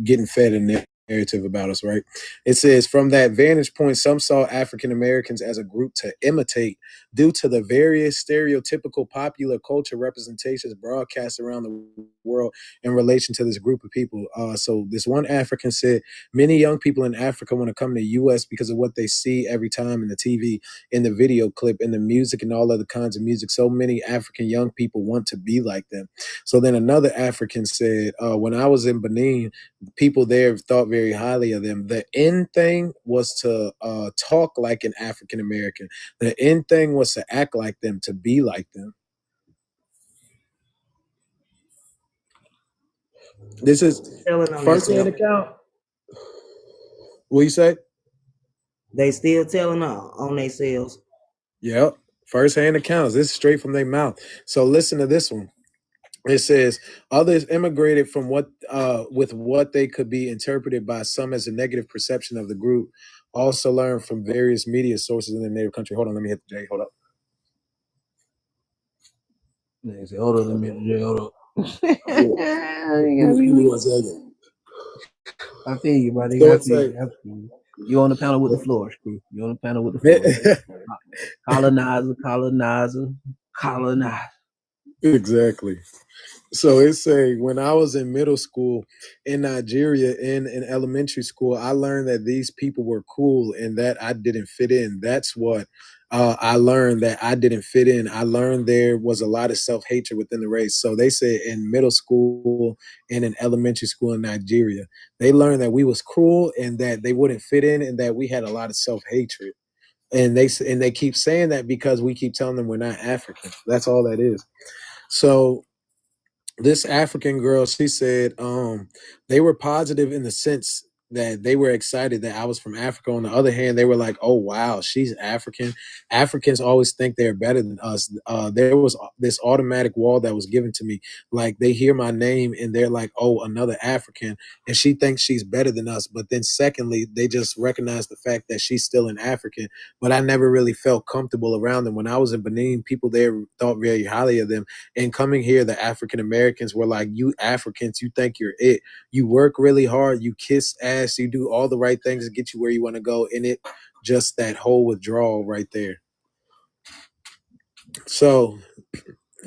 getting fed a narrative about us, right? It says, from that vantage point, some saw African Americans as a group to imitate due to the various stereotypical popular culture representations broadcast around the world in relation to this group of people. So this one African said, many young people in Africa want to come to the U.S. because of what they see every time in the TV, in the video clip, in the music, and all other kinds of music. So many African young people want to be like them. So then another African said, when I was in Benin, people there thought very highly of them. The end thing was to talk like an African American. The end thing was to act like them, to be like them. This is first-hand account. What you say? They still telling on their sales. Yep. First-hand accounts. This is straight from their mouth. So listen to this one. It says others immigrated from what with what they could be interpreted by some as a negative perception of the group. Also learned from various media sources in their native country. Hold on, let me hit the J. Hold up. They say, hold on, let me hit the J. Hold up. Give me 1 second. I feel you, buddy. So I it's feel like you. I feel you. You on the panel with the floor, screw. You on the panel with the floor. Colonizer. exactly. So it's a when I was in middle school in Nigeria in elementary school, I learned that these people were cool and that I didn't fit in. That's what I learned that I didn't fit in. I learned there was a lot of self-hatred within the race. So they said in middle school and in elementary school in Nigeria, they learned that we was cruel and that they wouldn't fit in and that we had a lot of self-hatred. And they keep saying that because we keep telling them we're not African. That's all that is. So this African girl, she said they were positive in the sense that they were excited that I was from Africa. On the other hand, they were like, oh wow, she's African. Africans always think they're better than us. There was this automatic wall that was given to me. Like they hear my name and they're like, oh, another African, and she thinks she's better than us. But then secondly, they just recognize the fact that she's still an African. But I never really felt comfortable around them. When I was in Benin, people there thought very highly of them. And coming here, the African Americans were like, you Africans, you think you're it. You work really hard, you kiss ass, you do all the right things to get you where you want to go. And it just that whole withdrawal right there. So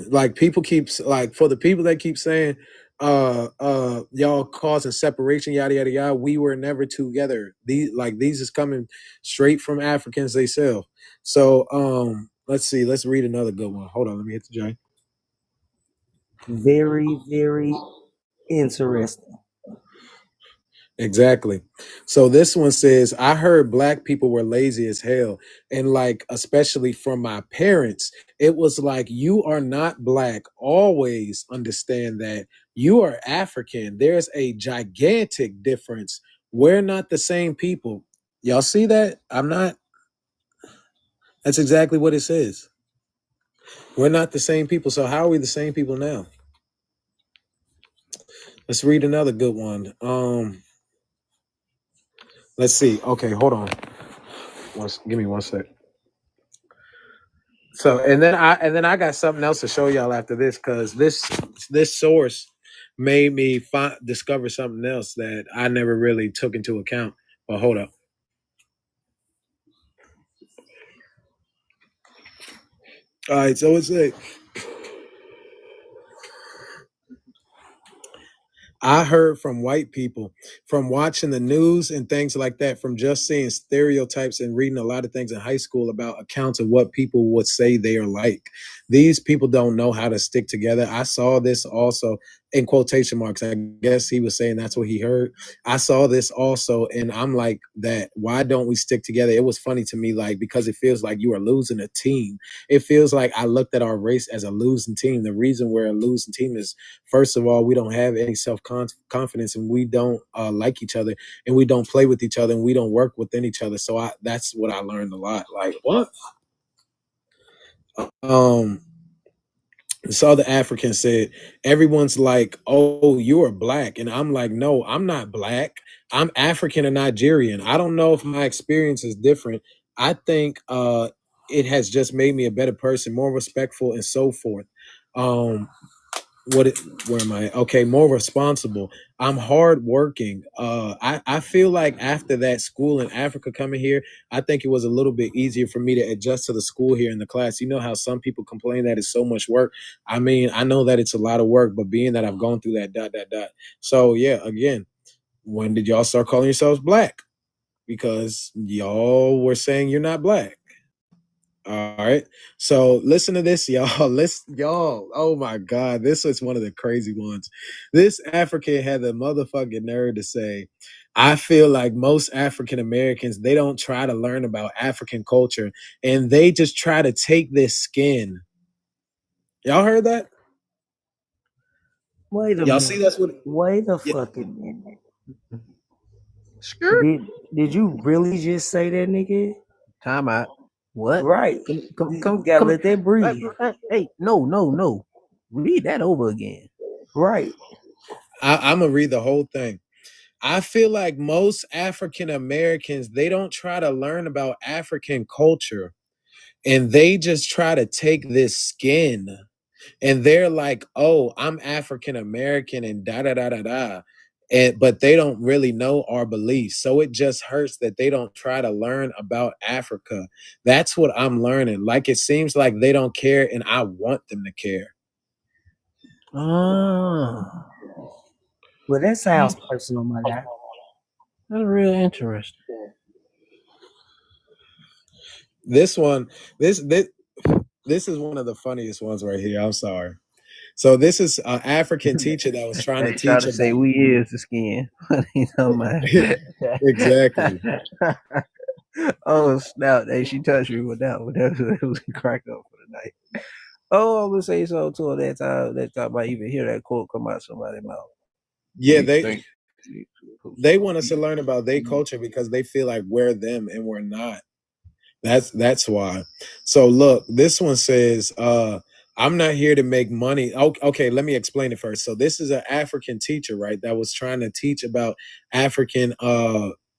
like people keep like for the people that keep saying y'all causing separation, yada yada yada, we were never together. These is coming straight from Africans themselves. So let's see, let's read another good one. Hold on, let me hit the J. Very, very interesting. Exactly. So this one says, I heard black people were lazy as hell. And like, especially from my parents, it was like, you are not black. Always understand that you are African. There's a gigantic difference. We're not the same people. Y'all see that? I'm not. That's exactly what it says. We're not the same people. So how are we the same people now? Let's read another good one. Let's see. Okay, hold on. Give me 1 sec. So and then I got something else to show y'all after this because this source made me discover something else that I never really took into account. But hold up. All right, so it's like I heard from white people, from watching the news and things like that, from just seeing stereotypes and reading a lot of things in high school about accounts of what people would say they are like. These people don't know how to stick together. I saw this also in quotation marks. I guess he was saying that's what he heard. I saw this also, and I'm like, that why don't we stick together? It was funny to me, like, because it feels like you are losing a team. It feels like I looked at our race as a losing team. The reason we're a losing team is, first of all, we don't have any self-confidence and we don't like each other and we don't play with each other and we don't work within each other. So that's what I learned a lot. Like, what? This other African said, everyone's like, oh, you are black. And I'm like, no, I'm not black. I'm African and Nigerian. I don't know if my experience is different. I think it has just made me a better person, more respectful and so forth. Where am I? Okay, more responsible. I'm hardworking. I feel like after that school in Africa coming here, I think it was a little bit easier for me to adjust to the school here in the class. You know how some people complain that it's so much work. I mean, I know that it's a lot of work, but being that I've gone through that dot dot dot. So yeah, again, when did y'all start calling yourselves black? Because y'all were saying you're not black. All right. So listen to this, y'all. Y'all. Oh my God. This was one of the crazy ones. This African had the motherfucking nerve to say, I feel like most African Americans, they don't try to learn about African culture and they just try to take this skin. Y'all heard that? Wait a Y'all minute. see that's what Wait a yeah. fucking minute. Skirt. Did you really just say that, nigga? Time out. What? Right. You gotta let that breathe. Hey, no. Read that over again. Right. I'm gonna read the whole thing. I feel like most African Americans, they don't try to learn about African culture, and they just try to take this skin, and they're like, "Oh, I'm African American," and da da da da da. And but they don't really know our beliefs. So it just hurts that they don't try to learn about Africa. That's what I'm learning. Like it seems like they don't care, and I want them to care. Oh, Well, that sounds personal, my guy. that's real interesting. This one, this is one of the funniest ones right here. I'm sorry. So this is an African teacher that was trying to They try teach to say about we is the skin. What you talking about? exactly. Oh snap! Hey, she touched me with that one. That was a crack up for the night. Oh, I'm gonna say so to her that time I even hear that quote come out somebody's mouth. Yeah, You think they want us to learn about their culture because they feel like we're them and we're not. That's why. So look, this one says, I'm not here to make money. Okay, let me explain it first. So this is an African teacher, right? That was trying to teach about African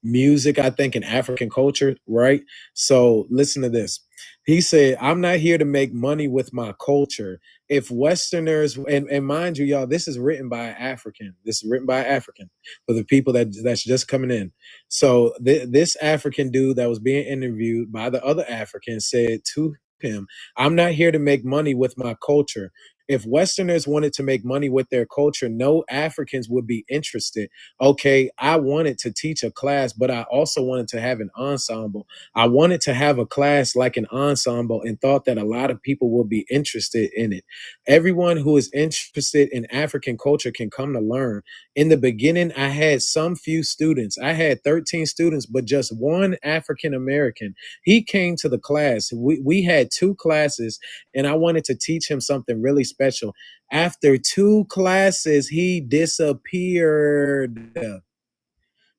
music, I think, and African culture, right? So listen to this. He said, I'm not here to make money with my culture. If Westerners, and mind you, y'all, this is written by an African. This is written by an African for the people that's just coming in. So this African dude that was being interviewed by the other African said to him, I'm not here to make money with my culture. If Westerners wanted to make money with their culture, no Africans would be interested. Okay, I wanted to teach a class, but I also wanted to have an ensemble. I wanted to have a class like an ensemble and thought that a lot of people would be interested in it. Everyone who is interested in African culture can come to learn. In the beginning, I had some few students. I had 13 students, but just one African American. He came to the class. We had 2 classes, and I wanted to teach him something really special. After 2 classes, he disappeared.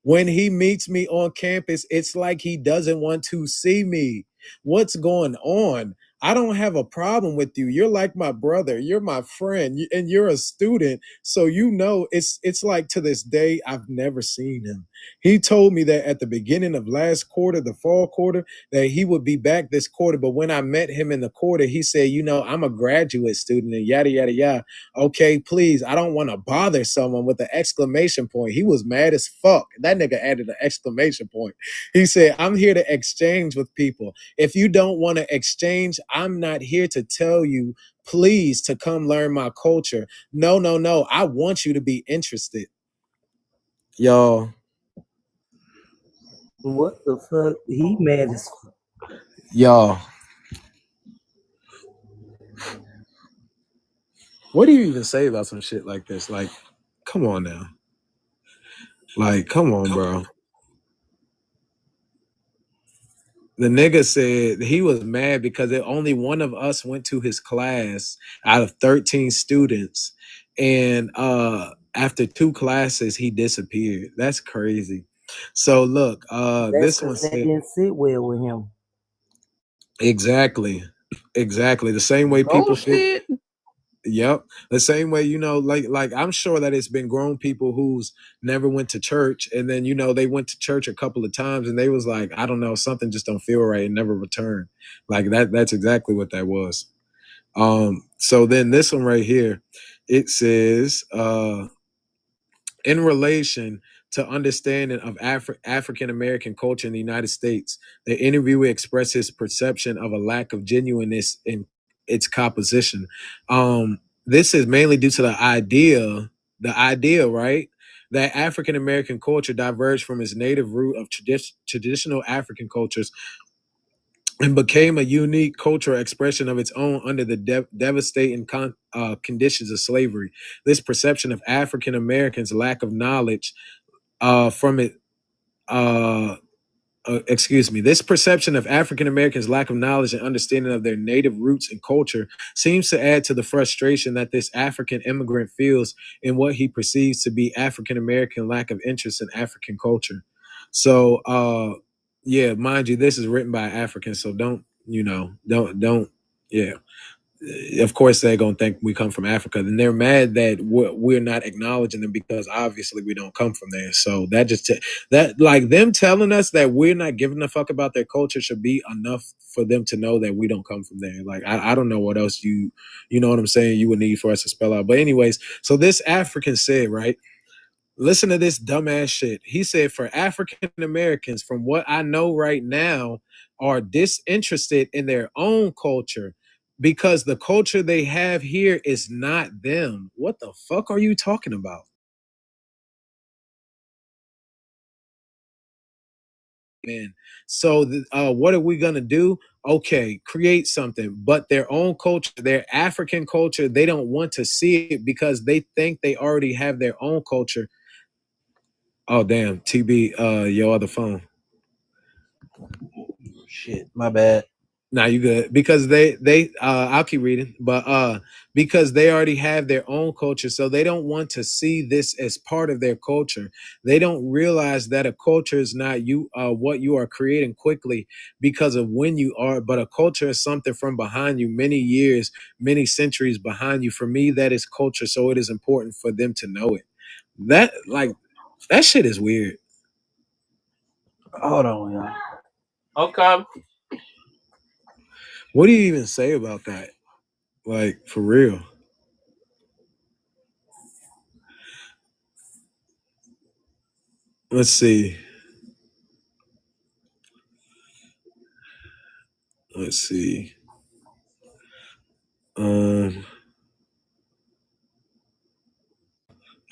When he meets me on campus, it's like he doesn't want to see me. What's going on? I don't have a problem with you. You're like my brother. You're my friend, and you're a student. So you know, it's like to this day I've never seen him. He told me that at the beginning of last quarter, the fall quarter, that he would be back this quarter. But when I met him in the quarter, he said, "You know, I'm a graduate student," and yada yada yada. Okay, please, I don't want to bother someone with an exclamation point. He was mad as fuck. That nigga added an exclamation point. He said, I'm here to exchange with people. If you don't want to exchange, I'm not here to tell you, please, to come learn my culture. No, no, no. I want you to be interested. Y'all. What the fuck? He mad as fuck. Y'all. What do you even say about some shit like this? Like, come on now. Like, come on, bro. The nigga said he was mad because only one of us went to his class out of 13 students. And after 2 classes, he disappeared. That's crazy. So look, That's this one because that said didn't sit well with him. exactly. Exactly. The same way people feel. Bullshit. Yep. The same way, like I'm sure that it's been grown people who's never went to church, and then they went to church a couple of times and they was like, I don't know, something just don't feel right and never returned. Like that's exactly what that was. So then this one right here, it says, in relation to understanding of African American culture in the United States, the interviewer expressed his perception of a lack of genuineness in its composition. This is mainly due to the idea, right, that African American culture diverged from its native root of traditional African cultures and became a unique cultural expression of its own under the devastating conditions of slavery. This perception of African Americans' lack of knowledge from it. This perception of African Americans' lack of knowledge and understanding of their native roots and culture seems to add to the frustration that this African immigrant feels in what he perceives to be African American lack of interest in African culture. So yeah, mind you, this is written by Africans, so don't yeah. Of course they're gonna think we come from Africa, and they're mad that we're not acknowledging them because obviously we don't come from there. So that that like them telling us that we're not giving a fuck about their culture should be enough for them to know that we don't come from there. Like I don't know what else you know what I'm saying, you would need for us to spell out. But anyways, so this African said, right? Listen to this dumbass shit. He said, for African Americans, from what I know right now, are disinterested in their own culture because the culture they have here is not them. What the fuck are you talking about? Man. So what are we gonna do? Okay, create something, but their own culture, their African culture, they don't want to see it because they think they already have their own culture. Oh damn, TB, your other phone. Shit, my bad. Nah, you good because they I'll keep reading, but because they already have their own culture, so they don't want to see this as part of their culture. They don't realize that a culture is not you what you are creating quickly because of when you are, but a culture is something from behind you, many years, many centuries behind you. For me, that is culture, so it is important for them to know it. That shit is weird. Hold on, y'all. Okay. What do you even say about that? Like for real. Let's see. Let's see. Um.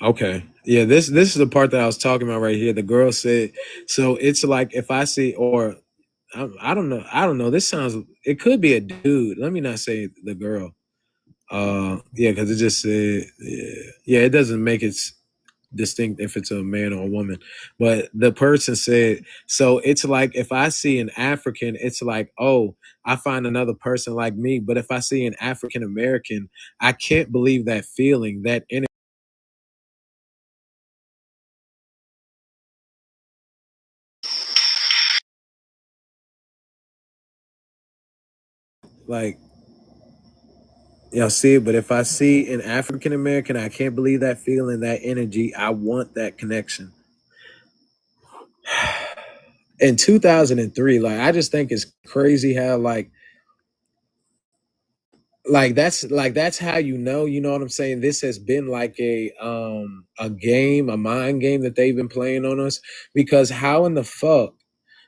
Okay. Yeah. This is the part that I was talking about right here. The girl said, so it's like if I see or I don't know. I don't know. This sounds. It could be a dude. Let me not say the girl. Yeah, because it just said. Yeah. It doesn't make it distinct if it's a man or a woman. But the person said, so it's like if I see an African, it's like, oh, I find another person like me. But if I see an African American, I can't believe that feeling, that energy. Like, y'all see it, but if I see an African American, I can't believe that feeling, that energy. I want that connection. In 2003, like I just think it's crazy how that's how you know what I'm saying? This has been like a game, a mind game that they've been playing on us because how in the fuck,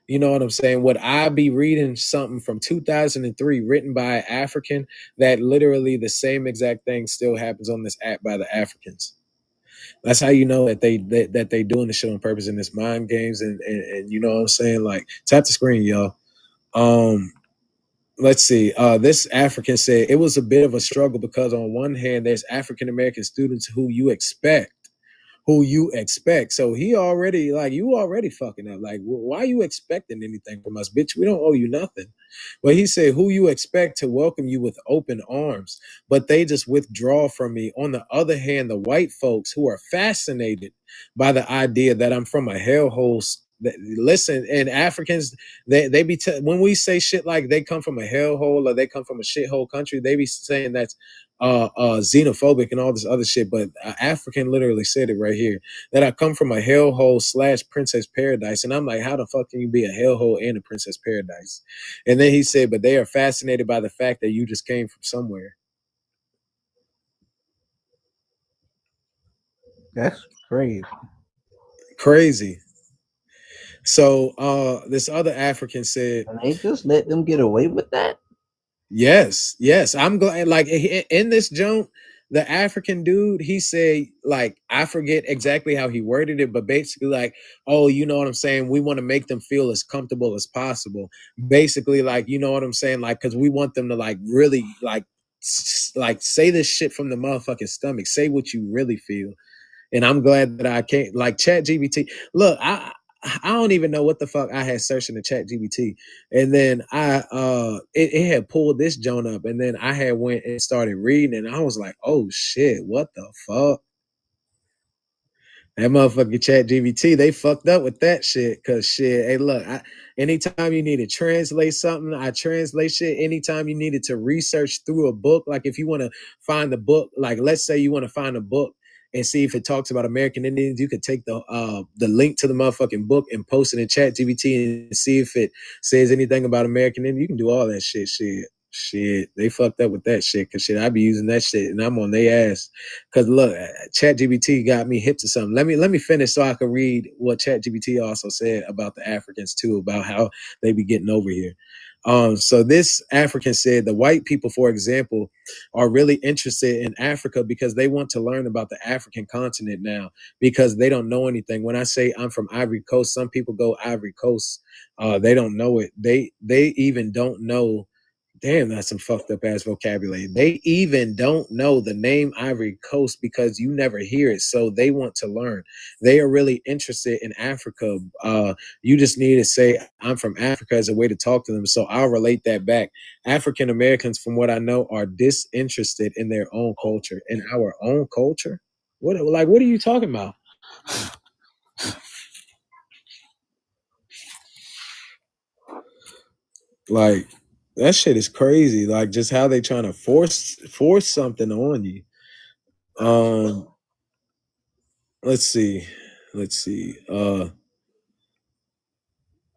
you know what I'm saying? Would I be reading something from 2003 written by an African that literally the same exact thing still happens on this app by the Africans? That's how you know that they doing the shit on purpose in this mind games and you know what I'm saying? Like tap the screen, y'all. Let's see. This African said it was a bit of a struggle because on one hand, there's African American students who you expect. So he already like you already fucking up. Like, why are you expecting anything from us, bitch? We don't owe you nothing. But he said, who you expect to welcome you with open arms, but they just withdraw from me. On the other hand, the white folks who are fascinated by the idea that I'm from a hellhole. Listen, and Africans, they be when we say shit like they come from a hellhole or they come from a shithole country, they be saying that's xenophobic and all this other shit. But African literally said it right here that I come from a hellhole / princess paradise. And I'm like, how the fuck can you be a hellhole and a princess paradise? And then he said, but they are fascinated by the fact that you just came from somewhere. That's crazy. Crazy. So this other African said, and they just let them get away with that. Yes. I'm glad. Like in this joke, the African dude, he said, like, I forget exactly how he worded it, but basically, like, oh, you know what I'm saying? We want to make them feel as comfortable as possible. Basically, like, you know what I'm saying? Like, because we want them to like really like say this shit from the motherfucking stomach. Say what you really feel. And I'm glad that I can't like Chat GBT. Look, I don't even know what the fuck I had searching the Chat GBT, and then it had pulled this joint up, and then I had went and started reading, and I was like, oh shit, what the fuck? That motherfucking Chat GBT, they fucked up with that shit. Cause shit, hey, look, anytime you need to translate something, I translate shit. Anytime you needed to research through a book, like if you want to find the book, like let's say you want to find a book and see if it talks about American Indians, you could take the link to the motherfucking book and post it in Chat GBT and see if it says anything about American Indians. You can do all that shit. Shit, they fucked up with that shit. Cause shit, I be using that shit and I'm on their ass. Cause look, ChatGPT got me hip to something. Let me finish so I can read what ChatGPT also said about the Africans too, about how they be getting over here. So this African said the white people, for example, are really interested in Africa because they want to learn about the African continent now because they don't know anything. When I say I'm from Ivory Coast, some people go Ivory Coast. They don't know it. They even don't know. Damn, that's some fucked up ass vocabulary. They even don't know the name Ivory Coast because you never hear it. So they want to learn. They are really interested in Africa. You just need to say, I'm from Africa as a way to talk to them. So I'll relate that back. African Americans, from what I know, are disinterested in their own culture. In our own culture? What are you talking about? Like, that shit is crazy. Like, just how they trying to force something on you. Let's see.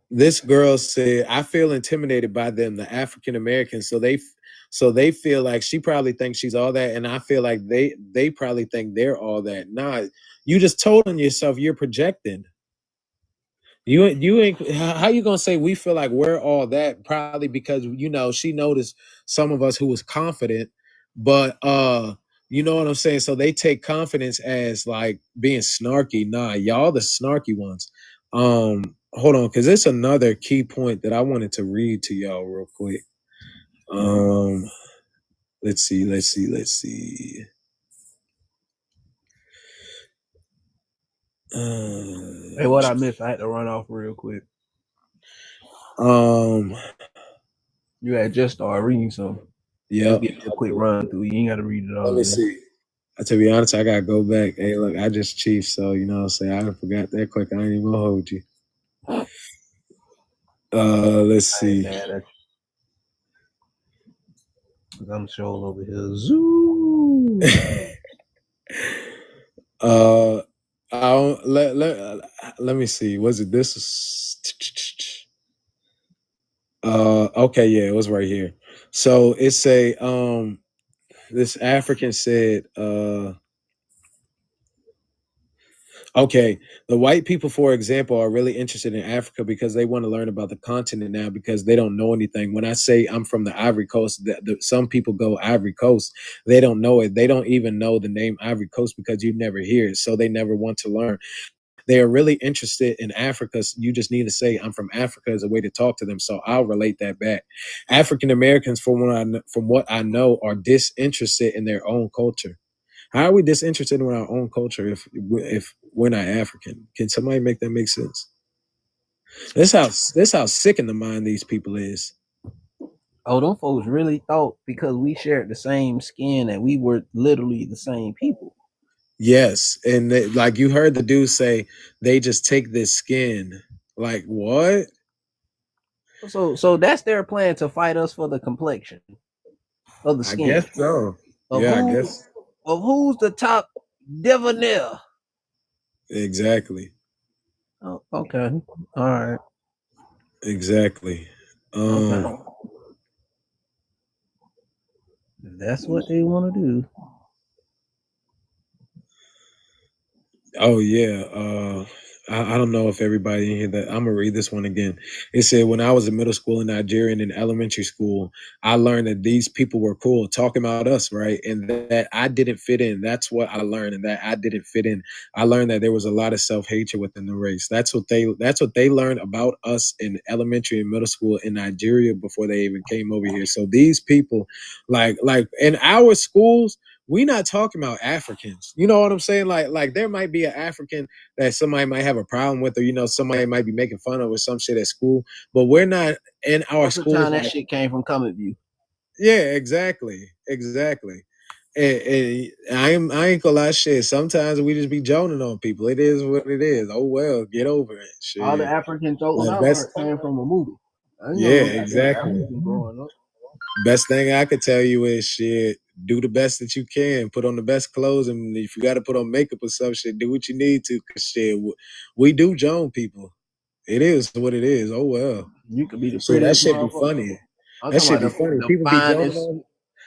This girl said, I feel intimidated by them, the African Americans. So they feel like she probably thinks she's all that, and I feel like they probably think they're all that. Nah, you just told on yourself you're projecting. You ain't how you gonna say we feel like we're all that? Probably because she noticed some of us who was confident, but you know what I'm saying? So they take confidence as like being snarky. Nah, y'all the snarky ones. Hold on, because it's another key point that I wanted to read to y'all real quick. Let's see. Hey, what I missed? I had to run off real quick. You had just started reading something. Yeah. Get a quick run through. You ain't got to read it all. Let me see. To be honest, I gotta go back. Hey, look, I just chiefed, so you know what I'm saying. I forgot that quick. I ain't even gonna hold you. Let's see. I'm sure over here. Zoo. Let me see. Was it this? Okay, yeah, it was right here. So it's this African said, okay, the white people, for example, are really interested in Africa because they want to learn about the continent now because they don't know anything. When I say I'm from the Ivory Coast, some people go Ivory Coast. They don't know it. They don't even know the name Ivory Coast because you never hear it. So they never want to learn. They are really interested in Africa. You just need to say I'm from Africa as a way to talk to them. So I'll relate that back. African Americans, from what I know, are disinterested in their own culture. How are we disinterested in our own culture if we're not African? Can somebody make that make sense? This how sick in the mind these people is. Oh, them folks really thought because we shared the same skin that we were literally the same people. Yes, and like you heard the dude say, they just take this skin. Like what? So that's their plan to fight us for the complexion of the skin. I guess so. I guess. Of who's the top debonair? Exactly. Oh, okay. All right. Exactly. Okay. That's what they want to do. Oh yeah. I don't know if everybody in here that I'm gonna read this one again. It said when I was in middle school in Nigeria and in elementary school, I learned that these people were cool talking about us, right? And that I didn't fit in. That's what I learned, and that I didn't fit in. I learned that there was a lot of self-hatred within the race. That's what they learned about us in elementary and middle school in Nigeria before they even came over here. So these people, like in our schools, we not talking about Africans. You know what I'm saying? Like there might be an African that somebody might have a problem with, or somebody might be making fun of or some shit at school. But we're not in our Most of the schools. time that shit came from Comet View. Yeah, exactly. And I ain't gonna lie, shit. Sometimes we just be joning on people. It is what it is. Oh well, get over it. All the Shit. African jokes The I best. learned came from a movie. I didn't know Yeah, no goddamn exactly. African growing up. Best thing I could tell you is shit. Do the best that you can. Put on the best clothes, and if you got to put on makeup or some shit, do what you need to. Cause shit, we do joan people. It is what it is. Oh well. You could be the Shit, that prettiest shit be motherfucker. funny. I'm That talking shit about be funny. the People be joning finest, on.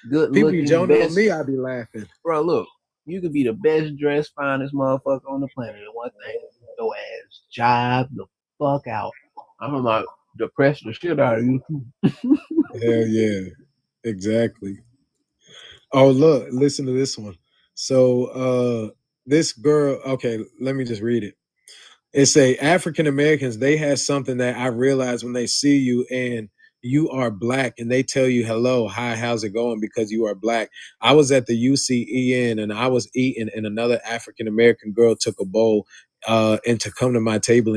good People be looking, joning on best. me. I be laughing. Bro, look, you could be the best dressed, finest motherfucker on the planet. And one thing, your ass jive the fuck out. I'm about to depress the shit out of you too. Hell yeah, exactly. Oh look, listen to this one. So this girl, okay, let me just read it. It's a African Americans, they have something that I realize when they see you and you are black and they tell you hello, hi, how's it going because you are black. I was at the UCEN and I was eating and another African American girl took a bowl and to come to my table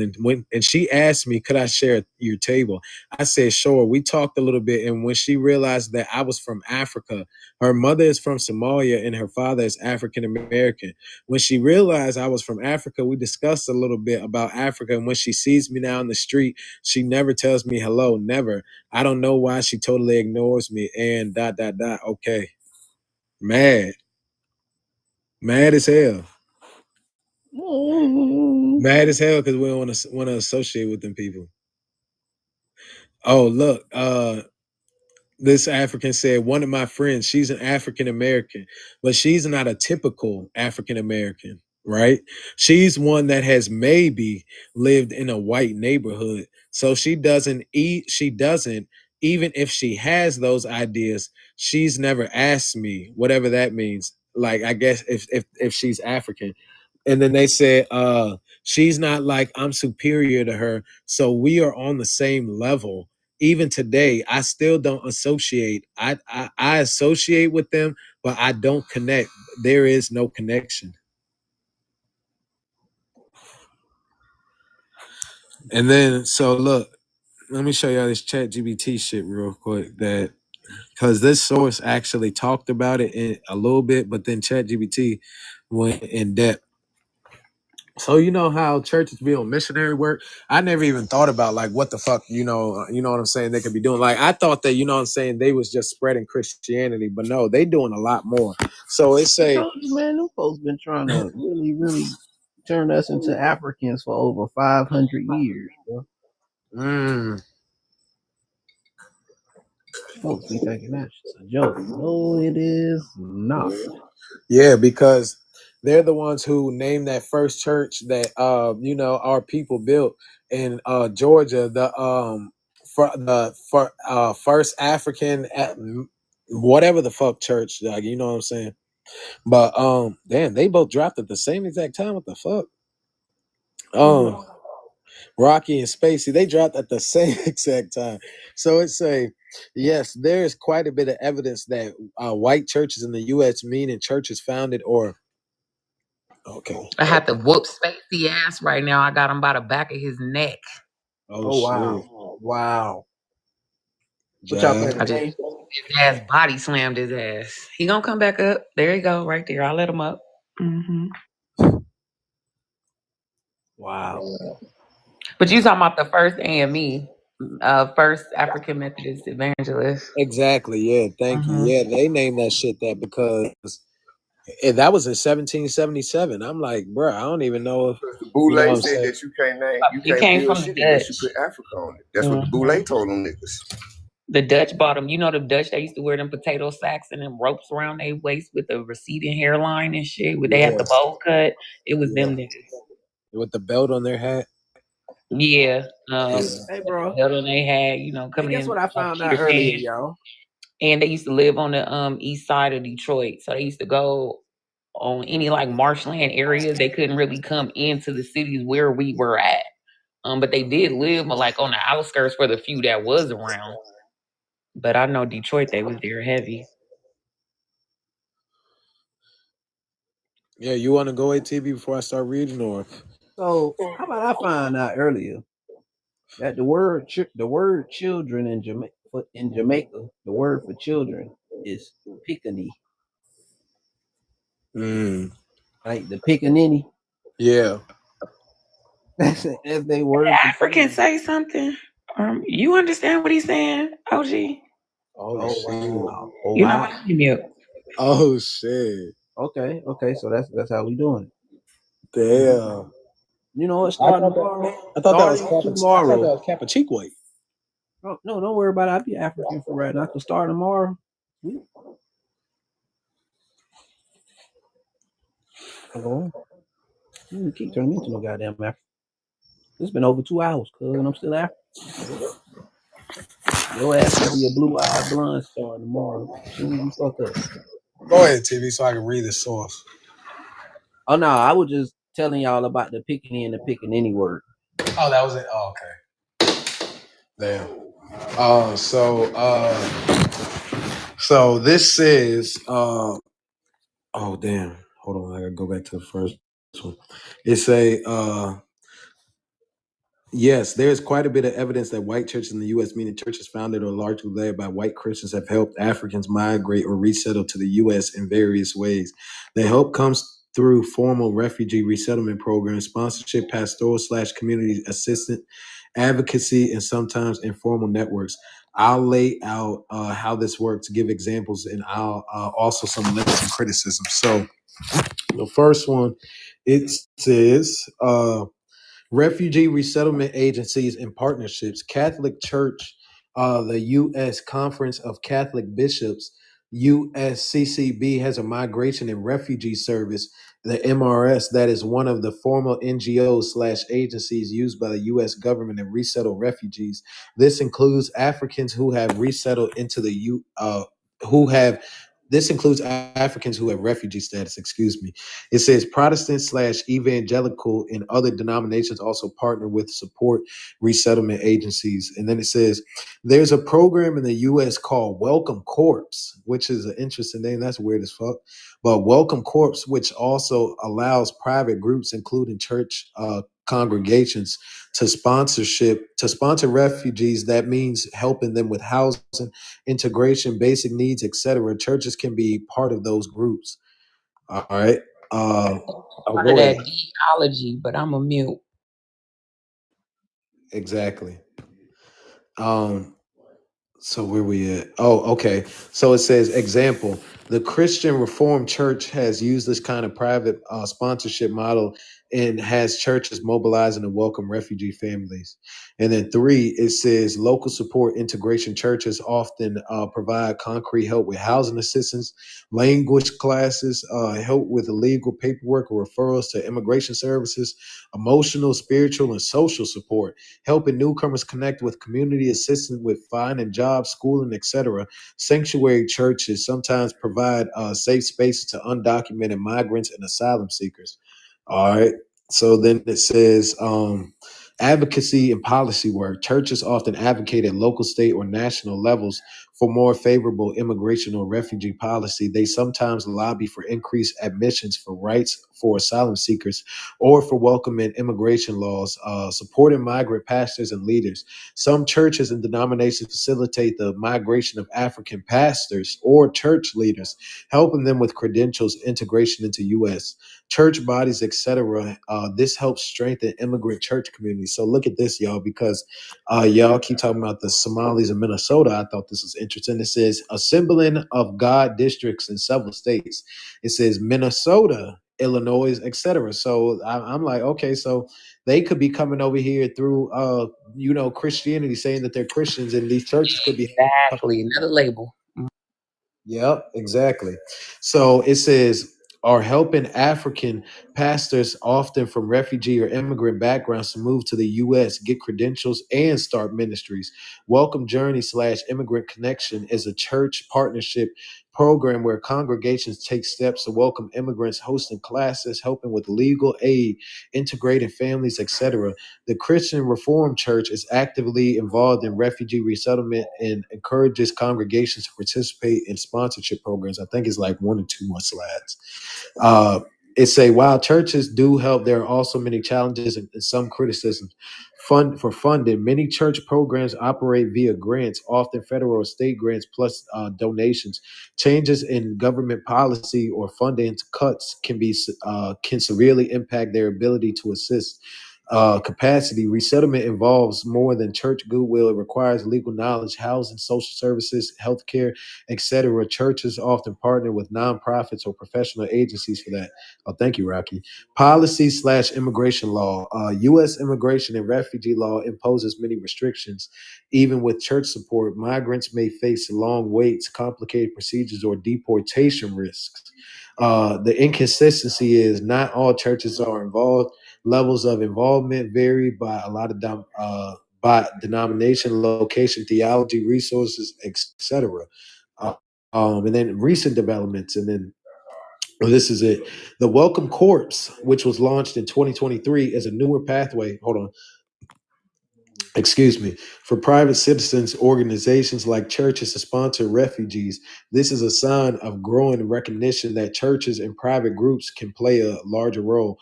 and she asked me, could I share your table? I said, sure. We talked a little bit and when she realized that I was from Africa, her mother is from Somalia and her father is African American. When she realized I was from Africa, we discussed a little bit about Africa. And when she sees me now in the street, she never tells me hello, never. I don't know why she totally ignores me. And dot dot dot. Okay, mad, mad as hell, mad as hell because we don't want to associate with them people. Oh look, this African said, one of my friends, she's an African American, but she's not a typical African American, right? She's one that has maybe lived in a white neighborhood. So she doesn't, even if she has those ideas, she's never asked me, whatever that means. Like, I guess if she's African. And then they said, she's not like I'm superior to her. So we are on the same level even today. I still don't associate. I associate with them, but I don't connect. There is no connection. And then so look, let me show y'all this chat GBT shit real quick that because this source actually talked about it a little bit, but then chat GBT went in depth. So you know how churches be on missionary work? I never even thought about like what the fuck, you know what I'm saying, they could be doing. Like I thought that, you know what I'm saying, they was just spreading Christianity, but no, they doing a lot more. So it's I a told you, man, them folks been trying to really, really turn us into Africans for over 500 years, bro. Folks be thinking that's just a joke. No, it is not. yeah, because they're the ones who named that first church that our people built in Georgia, first African whatever the fuck church, like, you know what I'm saying? But damn, they both dropped at the same exact time. What the fuck? Rocky and Spacey, they dropped at the same exact time. So it's a yes, there's quite a bit of evidence that white churches in the US, meaning churches founded or okay. I had to whoop Spacey ass right now. I got him by the back of his neck. Oh Oh shit. wow. What y'all Job. playing I the just game? his ass body slammed his ass. He gonna come back up. There you go, right there. I'll let him up. hmm Wow. But you talking about the first AME, first African Methodist evangelist. Exactly. Yeah. Thank you. hmm Yeah, they named that shit that because that was in 1777. I'm like, bro, I don't even know if Because the you know what Boule I'm said saying. that you He can't came build from the shit unless you Dutch. put Africa on it. That's what the hmm Boule told them niggas. The Dutch bought them. You know the Dutch, they used to wear them potato sacks and them ropes around their waist with the receding hairline and shit. Where they had Yeah. the bowl cut. It was Yeah. them niggas. With the belt on their hat. Yeah. Yeah. Hey, bro. Held on they had, Hey, coming guess in what I like found out Peter earlier, Pan. y'all? And they used to live on the east side of Detroit. So they used to go on any like marshland areas. They couldn't really come into the cities where we were at. But they did live like on the outskirts for the few that was around. But I know Detroit, they was there heavy. Yeah, you want to go ATV before I start reading or So how about I find out earlier that the word children in Jamaica, the word for children is pickaninny. Mm. like the pickaninny. Yeah. That's they word for African children. say something. You understand what he's saying, OG? Oh Oh shit. wow. Oh You know wow. what? Let me mute. Oh shit. Okay. So that's how we doing it. Damn. You know what? I Start thought that. tomorrow. I thought that was Starting I thought that tomorrow. was Capachique. Oh, no, don't worry about it. I'll be African for right now. I can start tomorrow. Hello. You keep turning me into no goddamn African. It's been over 2 hours, cuz, and I'm still African. Your ass gonna be a blue-eyed blonde star tomorrow. As soon as you fuck up. Go ahead, TV, so I can read the source. Oh no, I was just telling y'all about the picking in the picking any word. Oh, that was it. Oh, okay. Damn. So this says, oh damn. Hold on, I gotta go back to the first one. It say, yes, there's quite a bit of evidence that white churches in the U.S., meaning churches founded or largely led by white Christians, have helped Africans migrate or resettle to the U.S. in various ways. The help comes through formal refugee resettlement programs, sponsorship, pastoral/community assistance, advocacy, and sometimes informal networks. I'll lay out how this works, give examples, and I'll also some limits and criticism. So the first one, it says, refugee resettlement agencies and partnerships, Catholic Church, the U.S. Conference of Catholic Bishops, USCCB has a migration and refugee service, the MRS, that is one of the formal NGOs/agencies used by the U.S. government to resettle refugees. This includes Africans who have resettled into the who have. This includes Africans who have refugee status. Excuse me. It says Protestant/evangelical and other denominations also partner with support resettlement agencies. And then it says there's a program in the U.S. called Welcome Corps, which is an interesting name. That's weird as fuck. But Welcome Corps, which also allows private groups, including church congregations, to sponsor refugees. That means helping them with housing, integration, basic needs, etc. Churches can be part of those groups. All right. I'll Part of go ahead. that theology, but I'm a mute. Exactly. Um, So where we at? Oh, okay. So it says, example, the Christian Reformed Church has used this kind of private sponsorship model and has churches mobilizing to welcome refugee families. And then 3, it says local support integration churches often provide concrete help with housing assistance, language classes, help with legal paperwork or referrals to immigration services, emotional, spiritual, and social support, helping newcomers connect with community, assistance with finding jobs, schooling, etc. Sanctuary churches sometimes provide safe spaces to undocumented migrants and asylum seekers. All right. So then it says advocacy and policy work. Churches often advocate at local, state, or national levels for more favorable immigration or refugee policy. They sometimes lobby for increased admissions for rights for asylum seekers or for welcoming immigration laws, supporting migrant pastors and leaders. Some churches and denominations facilitate the migration of African pastors or church leaders, helping them with credentials, integration into U.S. church bodies, etc. This helps strengthen immigrant church communities. So look at this, y'all, because y'all keep talking about the Somalis in Minnesota. I thought this was interesting. It says assembling of God districts in several states. It says Minnesota, Illinois, etc. So I'm like, okay, so they could be coming over here through, Christianity, saying that they're Christians, and these churches could be. Exactly. Another label. Yep, exactly. So it says, are helping African pastors, often from refugee or immigrant backgrounds, to move to the U.S., get credentials, and start ministries. Welcome Journey/Immigrant Connection is a church partnership program where congregations take steps to welcome immigrants, hosting classes, helping with legal aid, integrating families, etc. The Christian Reformed Church is actively involved in refugee resettlement and encourages congregations to participate in sponsorship programs. I think it's like 1 or 2 more slides. it say while churches do help, there are also many challenges and some criticisms. For funding, many church programs operate via grants, often federal or state grants plus donations. Changes in government policy or funding cuts can severely impact their ability to assist. Capacity resettlement involves more than church goodwill. It requires legal knowledge, housing, social services, healthcare, etc. Churches often partner with nonprofits or professional agencies for that. Oh, thank you, Rocky. Policy slash immigration law. U.S. immigration and refugee law imposes many restrictions. Even with church support, migrants may face long waits, complicated procedures, or deportation risks. The inconsistency is not all churches are involved. Levels of involvement vary by a lot of by denomination, location, theology, resources, etc. And then recent developments, and then this is it. The Welcome Corps, which was launched in 2023, is a newer pathway. Hold on. Excuse me, for private citizens, organizations like churches to sponsor refugees. This is a sign of growing recognition that churches and private groups can play a larger role.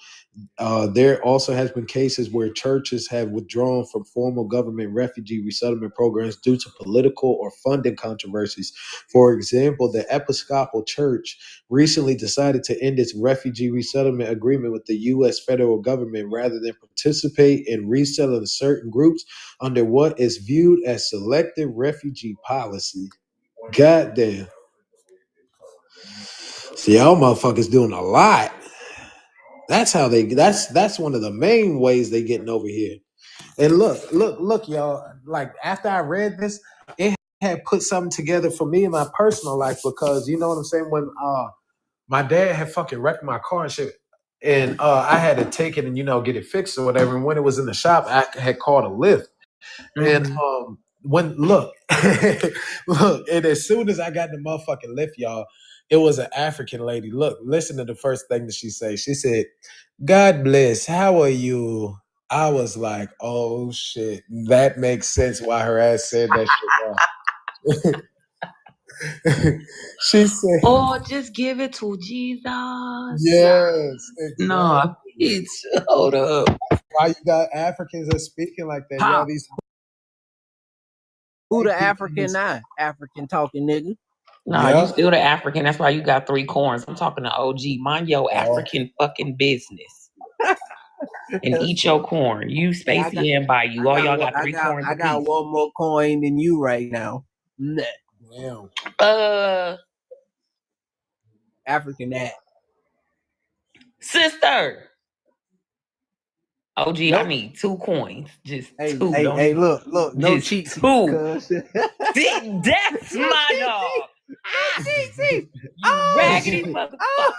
There also has been cases where churches have withdrawn from formal government refugee resettlement programs due to political or funding controversies. For example, the Episcopal Church recently decided to end its refugee resettlement agreement with the U.S. federal government rather than participate in resettling certain groups under what is viewed as selective refugee policy. Goddamn. See, y'all motherfuckers doing a lot. That's how that's one of the main ways they getting over here. And look, y'all. Like after I read this, it had put something together for me in my personal life because you know what I'm saying. When my dad had fucking wrecked my car and shit, and I had to take it and get it fixed or whatever. And when it was in the shop, I had called a lift. And when look, look, and as soon as I got the motherfucking lift, y'all, it was an African lady. Look, listen to the first thing that she said. She said, "God bless. How are you?" I was like, "Oh shit, that makes sense why her ass said that shit." Now. She said, Or just give it to Jesus. "Yes, No, exactly." it's hold up. Why you got Africans that speaking like that, y'all? Pop. These Who white the people in African this, now? African talking nigga. Nah, you yeah. still the African. That's why you got 3 corns. I'm talking to OG. Mind your Oh, African fucking business and eat So, your corn. You hey, I got Spacey and by you. I All got y'all one- got 3 corns I got apiece. one more coin than you right now. Nah, damn. Uh, African that. sister. OG, I Nope. need 2 coins. Just Hey, two. hey, Don't hey, even. look, no Just cheating, two. cuz. See, that's my dog. Ah, See. you Oh, raggedy motherfucker. oh,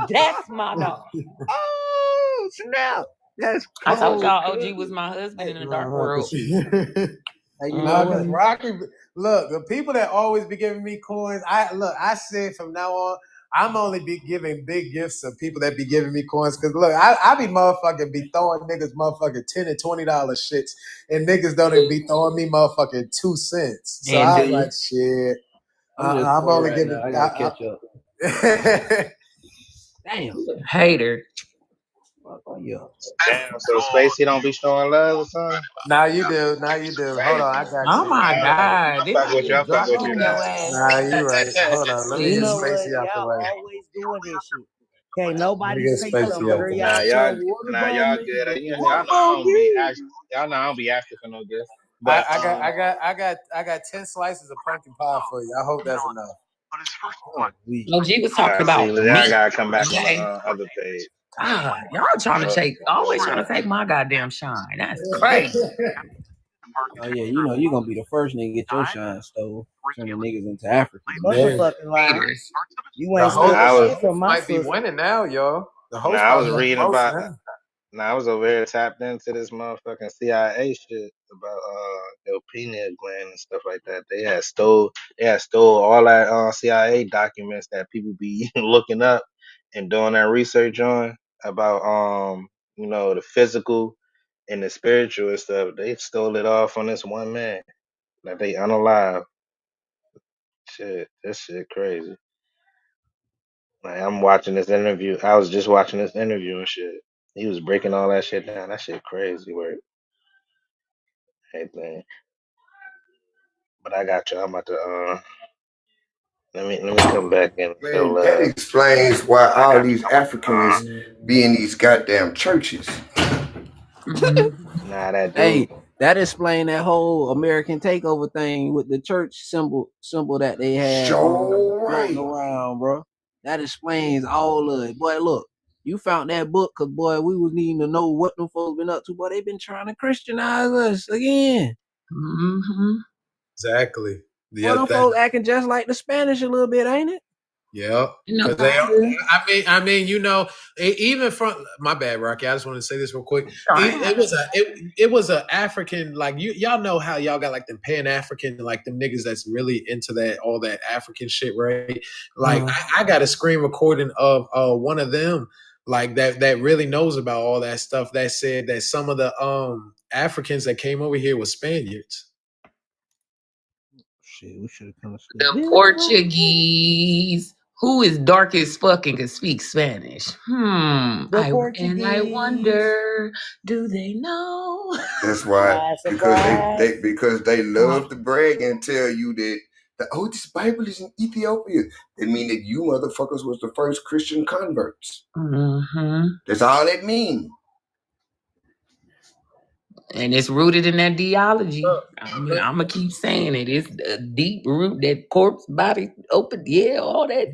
That's my dog. oh, snap. That's I told cold, y'all cuz. OG was my husband Hey, in the dark world. hey, you know Nah, cause what? Mhm. Rocky, look, the people that always be giving me coins, I said from now on, I'm only be giving big gifts to people that be giving me coins. Cause look, I be motherfucking be throwing niggas motherfucking $10 and $20 shits, and niggas don't even be throwing me motherfucking 2 cents. So And I do was like, you? shit, I'm just I'm poor only right now. giving. I gotta catch up. Damn. Hater. Oh, yeah. Damn, so Spacey don't be showing love or something? Now you do. Now you do. Hold on, I Crazy. got Oh you. my Hold on. God. I Didn't fuck I with you. just I fuck drop with you on now. your ass? Nah, you right. Hold on. Let me You get know See? what? Spacey out the Y'all way. always doing this shit. Can't Let me nobody get say Spacey something out where the way. Nah, y'all y'all, tell water nah, bomb y'all niggas good. to Y'all water know I bomb don't be you. ask, y'all know I don't be asking for no gifts. I, But I got I got I got I got 10 slices of pumpkin pie for you. I hope that's enough. We. OG was talking see, about now I me. gotta come back on the Okay. other page. God, y'all trying to So, take, always trying to take my goddamn shine. That's crazy. Oh yeah, you know you're gonna be the first nigga to get your shine stole. Turning niggas into Africans. Man, Motherfucking lie. Haters. You the ain't now host stealing I was, shit from my might be sister. winning now, y'all. The now host I was probably got reading the most about. now. Now I was over here tapped into this motherfucking CIA shit about the pineal gland and stuff like that. They had stole all that CIA documents that people be looking up and doing that research on about the physical and the spiritual and stuff. They stole it all from this one man that they unalive. Shit, this shit crazy. Like I'm watching this interview. I was just watching this interview and shit. He was breaking all that shit down. That shit crazy work. Everything. But I got you. I'm about to let me come back and show Man, that love. explains why I all got these you. I'm Africans be in these goddamn churches. Nah, that Hey, dude. that explain that whole American takeover thing with the church symbol that they had Sure floating right. around, bro. That explains all of it. Boy, look, you found that book because boy, we was needing to know what them folks been up to. Boy, they been trying to Christianize us again. Exactly. Boy, Yep. them folks acting just like the Spanish a little bit, ain't it? Yep. No, Because they are. I mean, you know, even from my bad, Rocky. I just want to say this real quick. It was a African, like y'all know how y'all got like them Pan African, like them niggas that's really into that all that African shit, right? Like I got a screen recording of one of them, like that really knows about all that stuff. That said that some of the Africans that came over here were Spaniards. Shit, we should have come to The Portuguese, who is dark as fuck and can speak Spanish. The Portuguese. I wonder, do they know? That's why, Surprise. because they love to brag and tell you that this Bible is in Ethiopia. They mean that you motherfuckers was the first Christian converts. That's all it means. And it's rooted in that theology. I'm gonna keep saying it. It's a deep root, that corpse body open, yeah, all that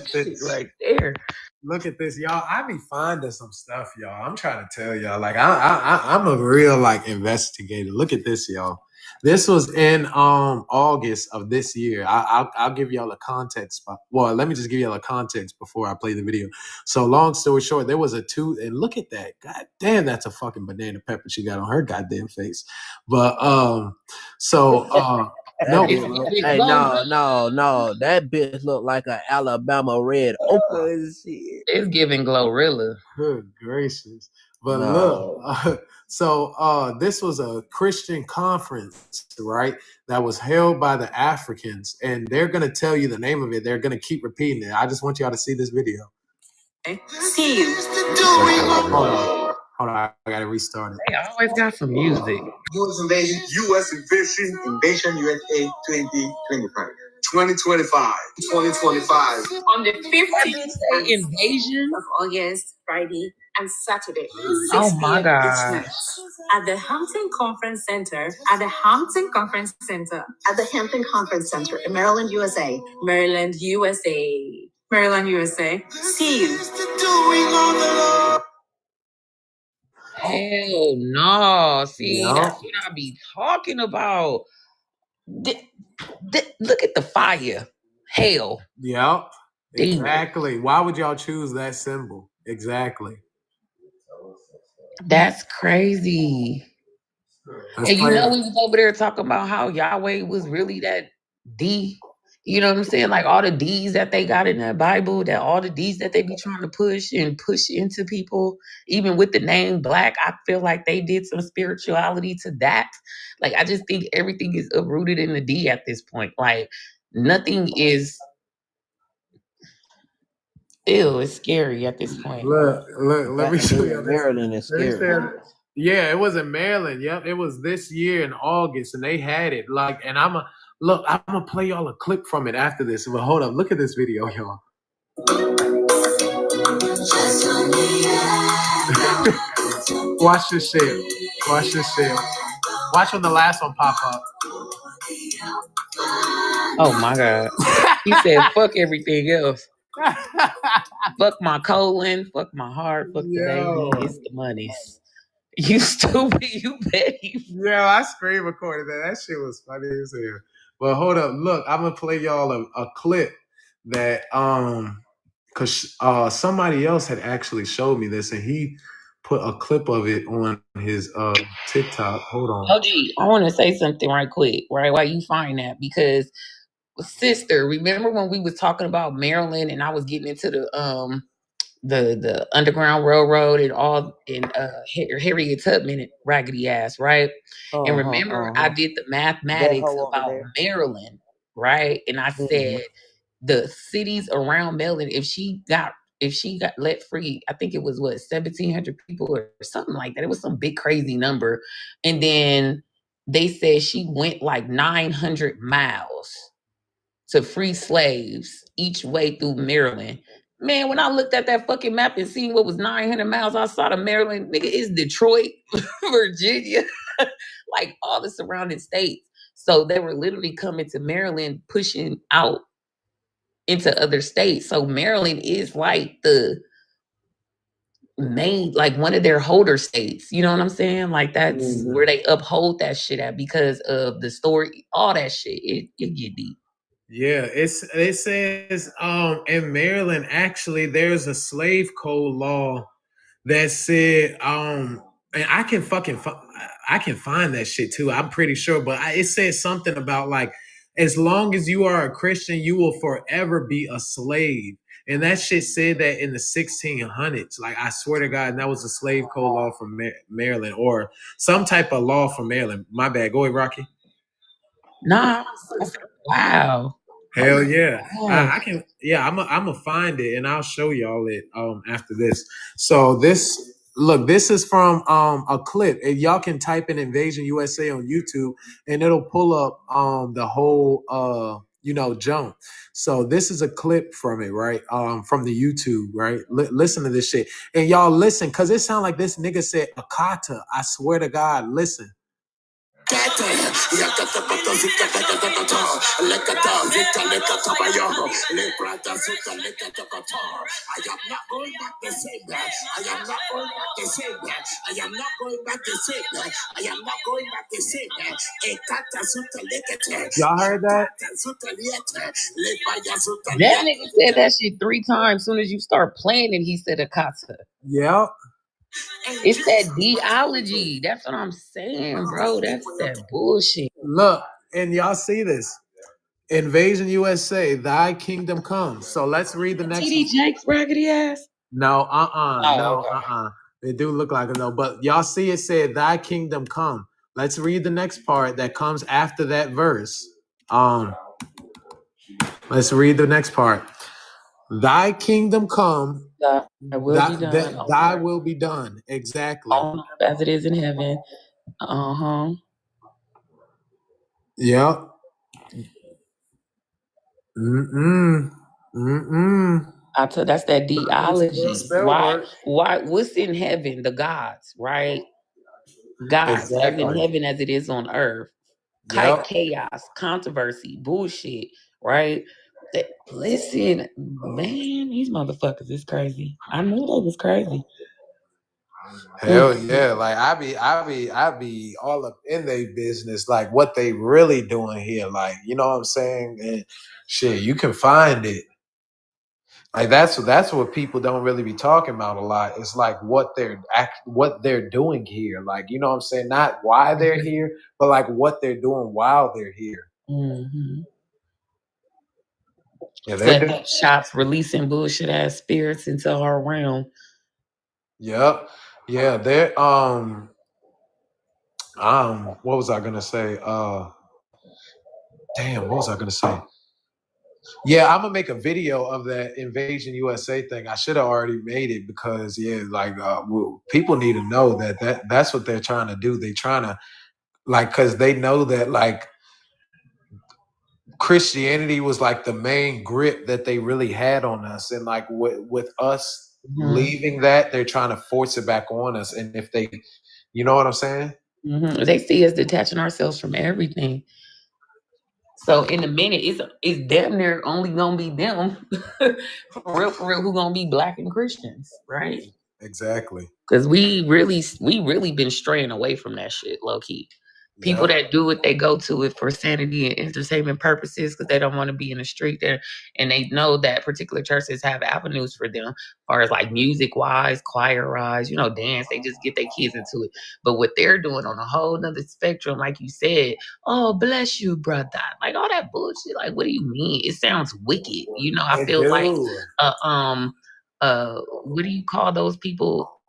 shit right there. Look at this, y'all. I be finding some stuff, y'all. I'm trying to tell y'all. Like I'm a real like investigator. Look at this, y'all. This was in August of this year. I'll give y'all a context. Well, let me just give y'all a context before I play the video. So long story short, there was a two, and look at that. God damn, that's a fucking banana pepper she got on her goddamn face. But no, hey, no, that bitch look like an Alabama red okra. It's giving Glorilla. Good gracious. But look, this was a Christian conference, right? That was held by the Africans, and they're gonna tell you the name of it. They're gonna keep repeating it. I just want y'all to see this video. See you. Hold on, I gotta restart it. They always got some music. U.S. invasion USA 2025. 2025. 2025. On the 15th invasion of August, Friday, and Saturday. Oh my gosh. At the Hampton Conference Center. At the Hampton Conference Center. At the Hampton Conference Center in Maryland, USA. Maryland, USA. Maryland, USA. See you. Hell no. See, that's what I be talking about. Look at the fire. Hell. Yep. Exactly. Why would y'all choose that symbol? Exactly. That's crazy. And you know, we was over there talking about how Yahweh was really that D. You know what I'm saying? Like all the D's that they got in that Bible, that all the D's that they be trying to push into people, even with the name Black, I feel like they did some spirituality to that. Like I just think everything is uprooted in the D at this point. Like nothing is it's scary at this point. Look, let me show you. Maryland is scary. Yeah, it was in Maryland. Yep, it was this year in August, and they had it. Like, and I'm gonna play y'all a clip from it after this. But hold up, look at this video, y'all. Watch this shit. Watch this shit. Watch when the last one pop up. Oh my God. He said, fuck everything else. Fuck my colon, fuck my heart, fuck the baby, it's the monies. You stupid, you petty. Yeah, I screen recorded that. That shit was funny as hell. But hold up, look, I'm gonna play y'all a clip that cause somebody else had actually showed me this, and he put a clip of it on his TikTok. Hold on. OG, I want to say something right quick, right? While you find that, because sister, remember when we was talking about Maryland and I was getting into the Underground Railroad and all in Harriet Tubman and raggedy ass, right? And remember I did the mathematics about Maryland, right? And I said the cities around Maryland, if she got let free, I think it was 1,700 people or something like that. It was some big crazy number. And then they said she went like 900 miles to free slaves each way through Maryland. Man, when I looked at that fucking map and seen what was 900 miles outside of Maryland, nigga, it's Detroit, Virginia, like all the surrounding states. So they were literally coming to Maryland, pushing out into other states. So Maryland is like the main, like one of their holder states. You know what I'm saying? Like that's where they uphold that shit at because of the story, all that shit. It get deep. Yeah, it says in Maryland actually there's a slave code law that said and I can I can find that shit too. I'm pretty sure, but it says something about like as long as you are a Christian, you will forever be a slave. And that shit said that in the 1600s. Like I swear to God, and that was a slave code law from Maryland or some type of law from Maryland. My bad. Go ahead, Rocky. Nah, wow. Hell yeah. Wow. I can I'm gonna find it and I'll show y'all it after this. So this is from a clip. And y'all can type in Invasion USA on YouTube and it'll pull up the whole jump. So this is a clip from it, right? From the YouTube, right? Listen to this shit. And y'all listen, cause it sounds like this nigga said Akata. I swear to God, listen. Y'all heard that? That nigga said that shit 3 times. Soon as you start playing it, he said Akata. Yep. It's that theology. That's what I'm saying, bro. That's that bullshit. Look, and y'all see this. Invasion USA, thy kingdom come. So let's read the next TD Jakes raggedy ass? No, Oh, okay. It do look like it though. But y'all see it said, thy kingdom come. Let's read the next part that comes after that verse. Let's read the next part. Thy kingdom come. Thy will be done. Thy will be done. Exactly. On earth as it is in heaven. Uh-huh. Yep. That's that theology. Why? What's in heaven? The gods, right? Gods, as in heaven as it is on earth. Yep. Chaos, controversy, bullshit, right? Listen, man, these motherfuckers is crazy. I knew they was crazy. Hell yeah. Like I be all up in their business, like what they really doing here. Like, you know what I'm saying? And shit, you can find it. Like that's what people don't really be talking about a lot. It's like what they're doing here. Like, you know what I'm saying? Not why they're here, but like what they're doing while they're here. Mm-hmm. Yeah, they're shops releasing bullshit ass spirits into our realm. Yep. Yeah, they're what was I gonna say? Damn, what was I gonna say? Yeah, I'm gonna make a video of that Invasion USA thing. I should have already made it because people need to know that's what they're trying to do. They're trying to because they know that like Christianity was like the main grip that they really had on us, and like with us leaving that, they're trying to force it back on us. And if they, you know what I'm saying? Mm-hmm. They see us detaching ourselves from everything. So in a minute, it's damn near only gonna be them, for real, who gonna be Black and Christians, right? Exactly. Because we really been straying away from that shit, low key. People that do it, they go to it for sanity and entertainment purposes because they don't want to be in the street there, and they know that particular churches have avenues for them, as far as like music wise, choir wise, dance. They just get their kids into it. But what they're doing on a whole nother spectrum, like you said, oh bless you, brother, like all that bullshit. Like, what do you mean? It sounds wicked. I feel like what do you call those people?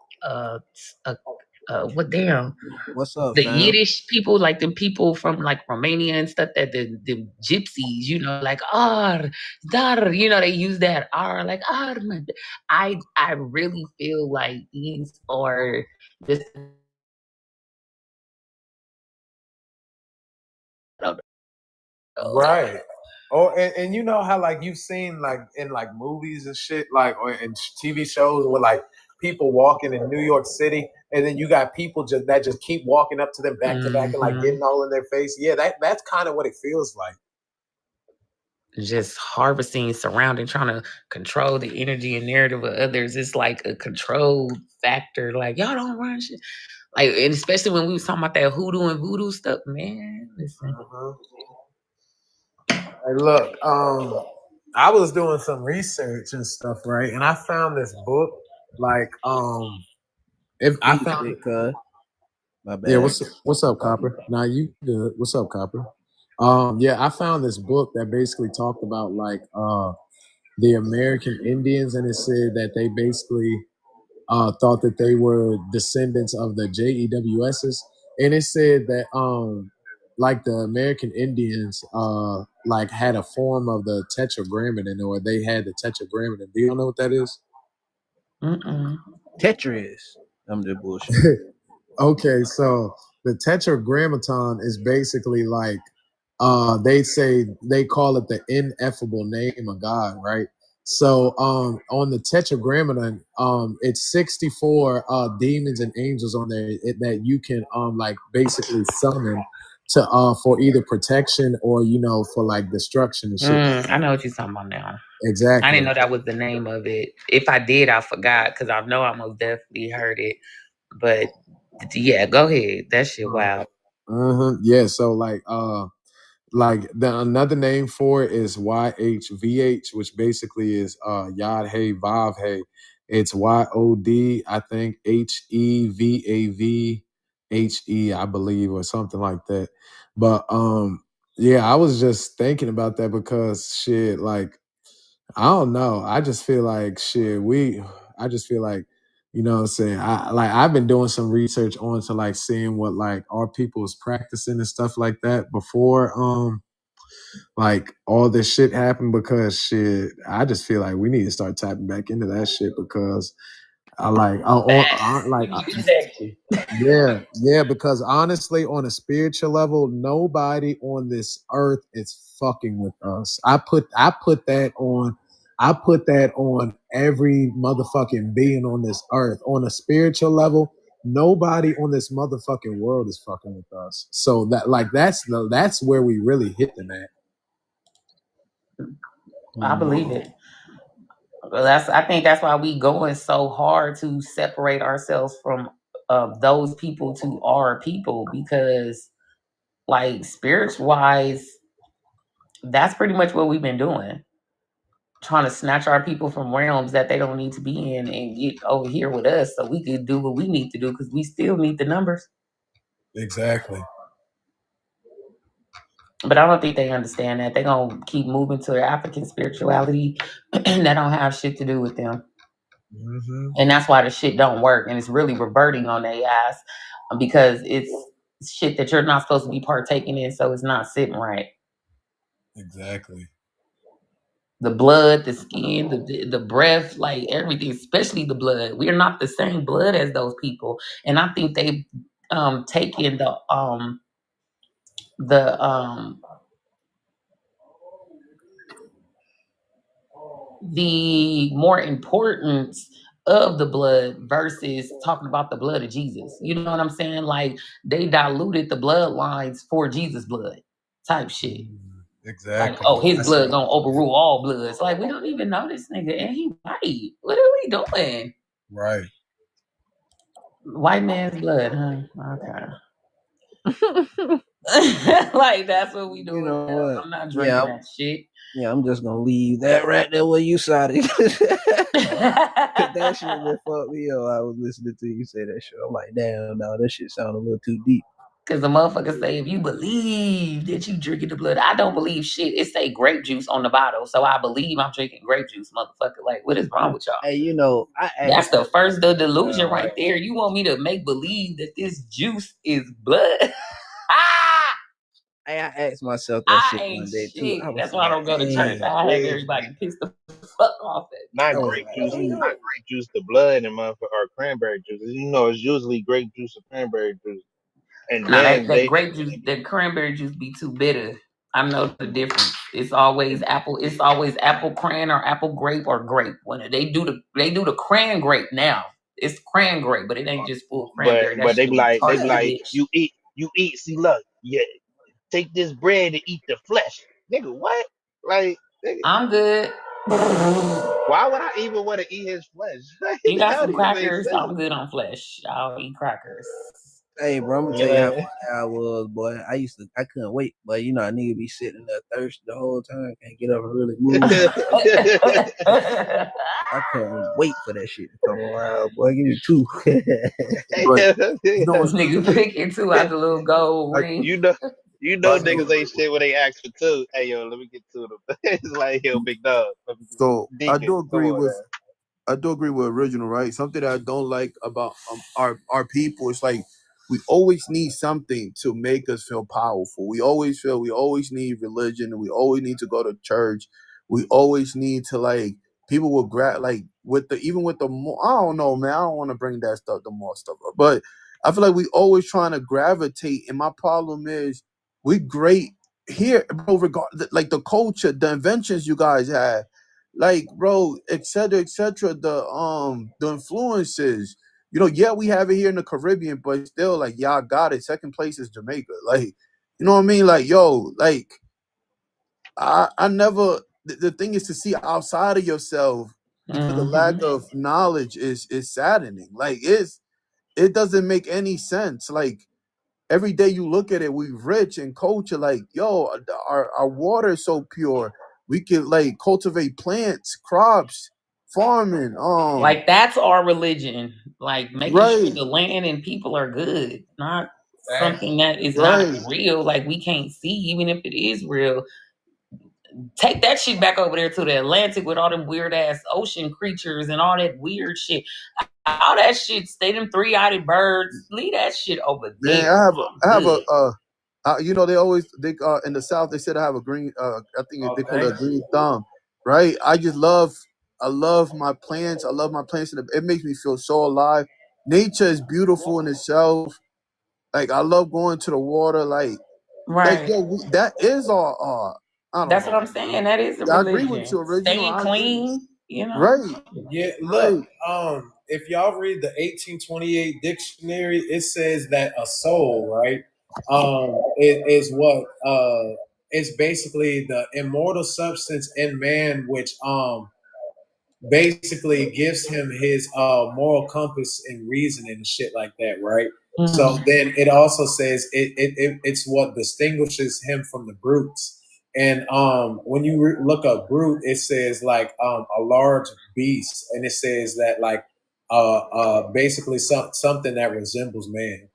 what damn What's up, the fam? Yiddish people, like the people from like Romania and stuff, that the gypsies, you know, like ar dar, you know, they use that r like ar. I really feel like these are just Right. Oh, and you know how like you've seen like in like movies and shit, like or in TV shows where like people walking in New York City, and then you got people just keep walking up to them back to back and like Mhm. getting all in their face. Yeah, that's kind of what it feels like. Just harvesting, surrounding, trying to control the energy and narrative of others. It's like a control factor. Like y'all don't run shit. Like, and especially when we was talking about that hoodoo and voodoo stuff, man. Listen. Hey, look, I was doing some research and stuff, right? And I found this book, like, if I Eat found, shit, cuz. My yeah, bad. what's up, Copper? Nah, you good? What's up, Copper? Yeah, I found this book that basically talked about like the American Indians, and it said that they basically thought that they were descendants of the JEWSs, and it said that like the American Indians like had a form of the Tetragrammaton, or they had the Tetragrammaton. Do you know what that is? Mm-mm. Tetris. I'm just bullshit. Okay, so the Tetragrammaton is basically like they say they call it the ineffable name of God, right? So on the Tetragrammaton, it's 64 demons and angels on there that you can like basically summon to for either protection or for like destruction and shit. I know what you're talking about now. I Exactly. didn't know that was the name of it. If I did, I forgot, because I know I most definitely heard it. But yeah, go ahead. That shit wild. Yeah. So like the another name for it is YHVH, which basically is Yod Hey Vav Hey. It's YOD, I think HEVAVHE, I believe, or something like that. But yeah, I was just thinking about that because shit, like I don't know. I just feel like shit, I just feel like, what I'm saying? I've been doing some research on to like seeing what like our people is practicing and stuff like that before like all this shit happened, because shit, I just feel like we need to start tapping back into that shit because We need protection. yeah, because honestly, on a spiritual level, nobody on this earth is fucking with us. I put that on every motherfucking being on this earth. On a spiritual level, nobody on this motherfucking world is fucking with us. So that's where we really hit them at. I believe it. I think that's why we going so hard to separate ourselves from those people to our people, because like spiritual wise, that's pretty much what we've been doing. Trying to snatch our people from realms that they don't need to be in and get over here with us so we can do what we need to do, because we still need the numbers. Exactly. But I don't think they understand that. They're going to keep moving to their African spirituality that don't have shit to do with them. Mm-hmm. And that's why the shit don't work. And it's really reverting on their ass because it's shit that you're not supposed to be partaking in. So it's not sitting right. Exactly. The blood, the skin, the breath, like everything, especially the blood. We're not the same blood as those people. And I think they've taken the more importance of the blood versus talking about the blood of Jesus. You know what I'm saying? Like they diluted the bloodlines for Jesus' blood type shit. Like, Exactly. oh, his That's blood gonna overrule all bloods. Like, we don't even know this nigga and he white. What are we doing? right. White man's blood, huh? Okay. Like that's what we You doing know now. what? I'm not Yeah, drinking that shit. yeah, I'm just gonna leave that right there where you started. Cause that shit just fucked me up. I was listening to you say that shit. I'm like, damn, no, that shit sounded a little too deep. Cause the motherfuckers say if you believe that you drinking the blood, I don't believe shit. It say grape juice on the bottle, so I believe I'm drinking grape juice, motherfucker. Like, what is wrong with y'all? Hey, you know, That's the first delusion right there. You want me to make believe that this juice is blood? I asked myself that I shit ain't one day too. shit. I was That's why I like, don't go to church. hey, I have everybody pissed the fuck off at me. Not I was grape like, juice, hey, not grape juice, the blood and motherfucker or cranberry juice. You know, it's usually grape juice or cranberry juice. And Now then that they grape juice, that cranberry juice be too bitter. I know the difference. It's always apple. It's always apple cran or apple grape or grape. When they do the cran grape now, it's cran grape, but it ain't just full cranberry. That but shit be they tart be as a like, bitch. you eat, see look, yeah, take this bread and eat the flesh. Nigga, what? Like, nigga, I'm good. why would I even want to eat his flesh? Like, You got that don't some even make crackers. sense. I'm good on flesh. I'll eat crackers. hey, bro, I'm gonna You tell you how know? funny I was, boy. I couldn't wait, but you know, a nigga be sitting there thirsty the whole time, can't get up and really move. I couldn't wait for that shit to come around, boy. Give me two. But you know what's Nigga picking two out the little gold I, ring. you know, I niggas ain't shit when they ask for two. Hey yo, let me get two of them. It's like, yo, big dog. Let me get so I Deacon. do Come agree on with now. original, right? Something that I don't like about our people is like we always need something to make us feel powerful. We always feel we always need religion, and we always need to go to church. We always need to like people will grab like with the even with the more I don't know, man. I don't want to bring that stuff the more stuff up, but I feel like we always trying to gravitate. And my problem is we great here, bro. Regard like the culture, the inventions you guys have like bro, et cetera, the influences, you know, yeah, we have it here in the Caribbean, but still like y'all got it. Second place is Jamaica. Like, you know what I mean? Like, yo, like I never the thing is to see outside of yourself because the lack of knowledge is saddening. Like it doesn't make any sense. Like every day you look at it, we rich in culture. Like, yo, our water is so pure. We can like cultivate plants, crops, farming. Like that's our religion. Like making sure Right, the land and people are good, not Facts. something that is not right. real. Like we can't see, even if it is real. Take that shit back over there to the Atlantic with all them weird ass ocean creatures and all that weird shit. All that shit, stay them three-eyed birds. Leave that shit over Man, there. I'm I have good. you know, they in the South they said I have a green I think Oh, they call it a thanks. green thumb, right? I love my plants. I love my plants, and it makes me feel so alive. Nature is beautiful in itself. Like I love going to the water. Like Right. yo, that is our I don't That's what know, I'm man. saying. That is a Yeah, I agree with religion. you, original. Staying I agree. clean, you know. Right, Yeah, look, right. if y'all read the 1828 dictionary, it says that a soul, right, is what is basically the immortal substance in man, which basically gives him his moral compass and reasoning and shit like that, right? So Mhm. then it also says it's what distinguishes him from the brutes. And when you look up brute, it says like a large beast, and it says that like basically something that resembles man.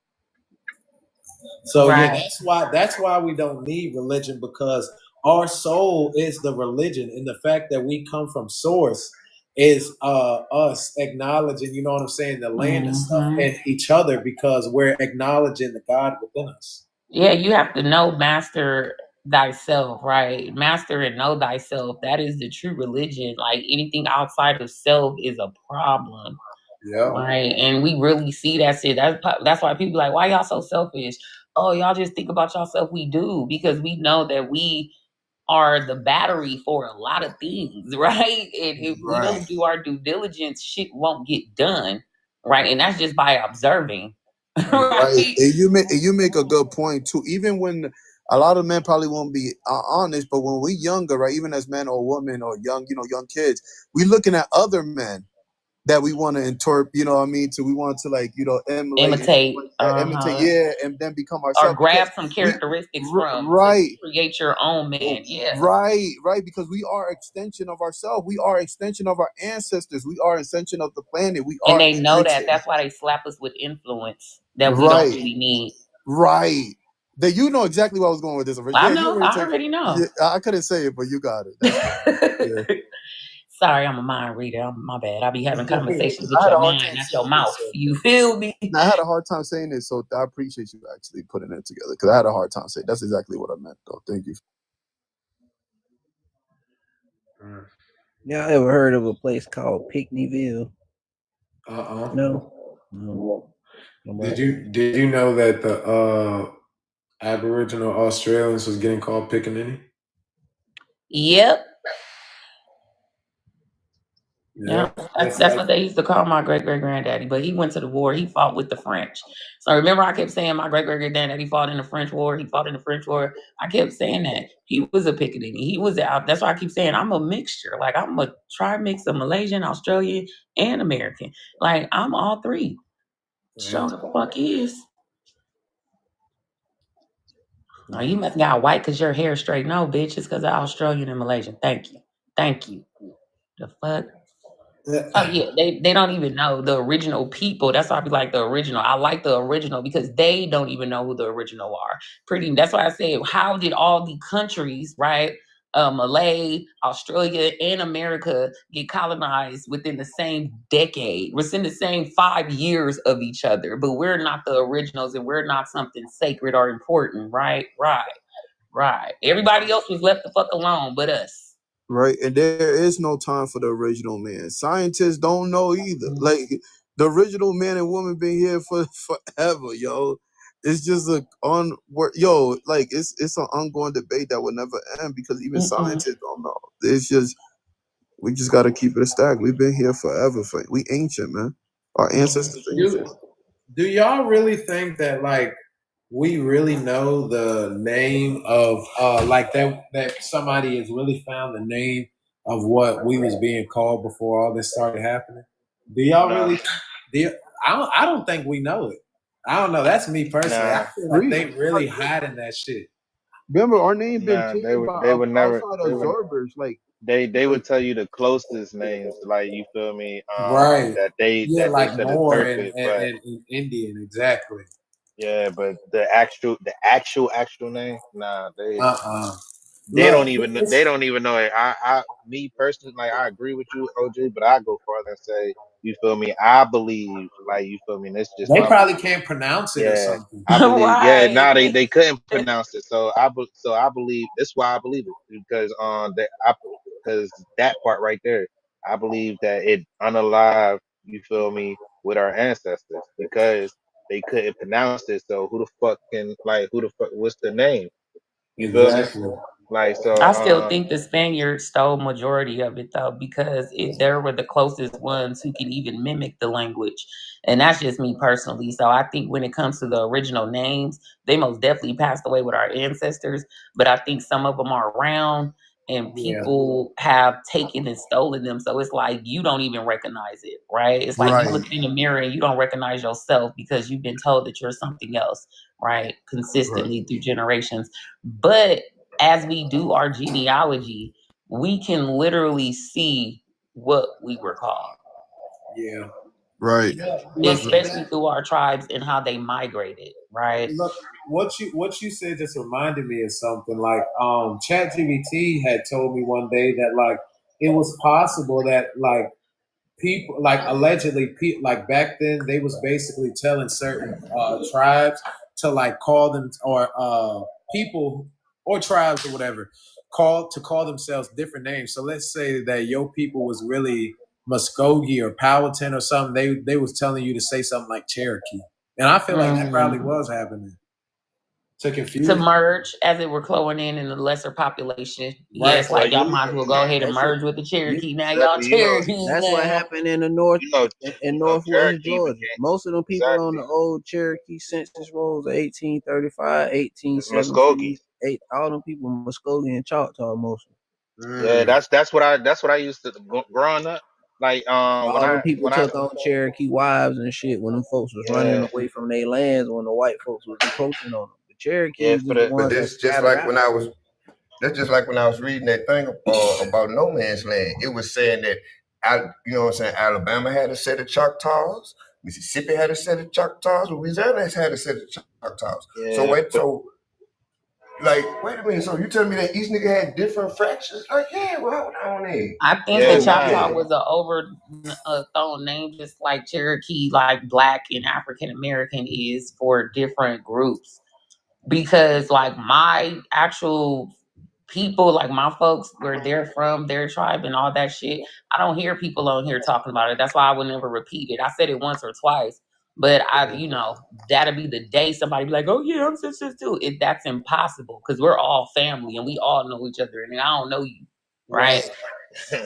So yeah, Right. that's why we don't need religion, because our soul is the religion, and the fact that we come from source is us acknowledging, you know what I'm saying, the land and stuff Hmm. and each other, because we're acknowledging the God within us. Yeah, you have to know master thyself, right? Master and know thyself. That is the true religion. Like anything outside of self is a problem, Yeah. right? And we really see that shit. That's why people like, why y'all so selfish? Oh, y'all just think about yourself. We do because we know that we are the battery for a lot of things, right? And if we Right. don't do our due diligence, shit won't get done, right? And that's just by observing, Right. right? And you make a good point too. Even when a lot of men probably won't be honest, but when we younger, right, even as men or women or young, you know, young kids, we looking at other men that we want to interpret, you know what I mean? So we want to like, you know, emulate and stuff Imitate, like that, imitate, yeah, and then become or ourselves because grab some we, characteristics from to right, create your own man. Yeah, right, because we are extension of ourselves. We are extension of our ancestors. We are extension of the planet. We and are they know that. extension. That's why they slap us with influence that we don't Right. really need. Right. That you know exactly where I was going with this. I Yeah, you know. already I took. already know. Yeah, I couldn't say it, but you got it. That's yeah. Sorry, I'm a mind reader. My bad. I be having conversations I with had a your hard mind, time not your saying this. mouth. So. You feel me? I had a hard time saying this, so I appreciate you actually putting it together because I had a hard time saying. That's exactly what I meant, though. Thank you. Y'all ever heard of a place called Pickneyville? No. No. Did you know that the Aboriginal Australians was getting called pickaninny? Yep. Yeah. That's what they used to call my great granddaddy. But he went to the war. He fought with the French. So remember, I kept saying my great granddaddy fought in the French war. He fought in the French war. I kept saying that he was a Piccadilly. He was out. That's why I keep saying I'm a mixture. Like I'm a tri-mix of Malaysian, Australian, and American. Like I'm all three. Show the fuck is. Oh, you must got white because your hair straight. No, bitch, it's because of Australian and Malaysian. Thank you. Thank you. The fuck? Oh yeah, they don't even know the original people. That's why I be like the original. I like the original because they don't even know who the original are. That's why I said, how did all the countries, right? Malay, Australia, and America get colonized within the same decade, within the same 5 years of each other, but we're not the originals and we're not something sacred or important, right? Right. Everybody else was left the fuck alone but us. Right, and there is no time for the original man. Scientists don't know either. Like the original man and woman been here for forever, yo. It's just like it's an ongoing debate that will never end because even scientists don't know. It's just we just got to keep it a stack. We've been here forever. We ancient, man. Our ancestors ancient. Do y'all really think that like we really know the name of like that somebody has really found the name of what we was being called before all this started happening? Do y'all really? I don't think we know it. I don't know. That's me personally. I feel like they really hiding that shit. Remember, our name been Nah, changed by they would never. outside They would. observers. Like They would tell you the closest names, like you feel me, Right. that they Yeah, that they like could more in interpret, but Indian, exactly. yeah, but the actual name, nah, they Look, don't even know it. Me personally, like I agree with you, OG, but I go farther and say, you feel me? I believe, like you feel me, and it's just they my probably belief. can't pronounce it or Yeah, something. I believe. Yeah, Right. nah, they couldn't pronounce it, so I believe. That's why I believe it because because that part right there, I believe that it unalive. You feel me with our ancestors because they couldn't pronounce it. So who the fuck? What's the name? You feel me? Exactly. Like so. I still think the Spaniards stole majority of it though, because they were the closest ones who could even mimic the language. And that's just me personally. So I think when it comes to the original names, they most definitely passed away with our ancestors. But I think some of them are around and Yeah. people have taken and stolen them. So it's like you don't even recognize it, right? It's like you look in the mirror and you don't recognize yourself because you've been told that you're something else, right? Consistently through generations. But as we do our genealogy, we can literally see what we were called. Yeah. Right. Especially through our tribes and how they migrated, right? Look, what you said just reminded me of something. Like ChatGPT had told me one day that like it was possible that like people like allegedly like back then they was basically telling certain tribes to like call them or people or tribes or whatever call themselves different names. So let's say that your people was really Muskogee or Powhatan or something. They was telling you to say something like Cherokee, and I feel like that probably was happening to confuse To merge as it were cloning in the lesser population. Yeah, it's like y'all might as well go ahead and merge with the Cherokee. Now y'all Cherokees That's what now. happened in the north in northwest Cherokee Georgia. became Most of them people on the old Cherokee census rolls, 1835, it's Muskogee. 1817, all them people Muskogee and Choctaw mostly. Yeah, that's what I used to growing up. Like All them people took on Cherokee wives and shit when them folks was running away from their lands when the white folks was encroaching on them. The Cherokees was the But ones that this just scattered like out. that's just like when I was reading that thing about no man's land. It was saying that you know what I'm saying, Alabama had a set of Choctaws, Mississippi had a set of Choctaws. Louisiana has had a set of Choctaws. So Yeah, wait, so like, wait a minute. So you telling me that each nigga had different fractions? Like, yeah, well, hold on there. I think the yeah, Choctaw nah. was an overthrown name, just like Cherokee, like Black and African American is for different groups. Because like my actual people, like my folks, where they're from, their tribe and all that shit, I don't hear people on here talking about it. That's why I would never repeat it. I said it once or twice, but that'll be the day somebody be like, "Oh yeah, I'm sisters too." That's impossible because we're all family and we all know each other, and I don't know you, right?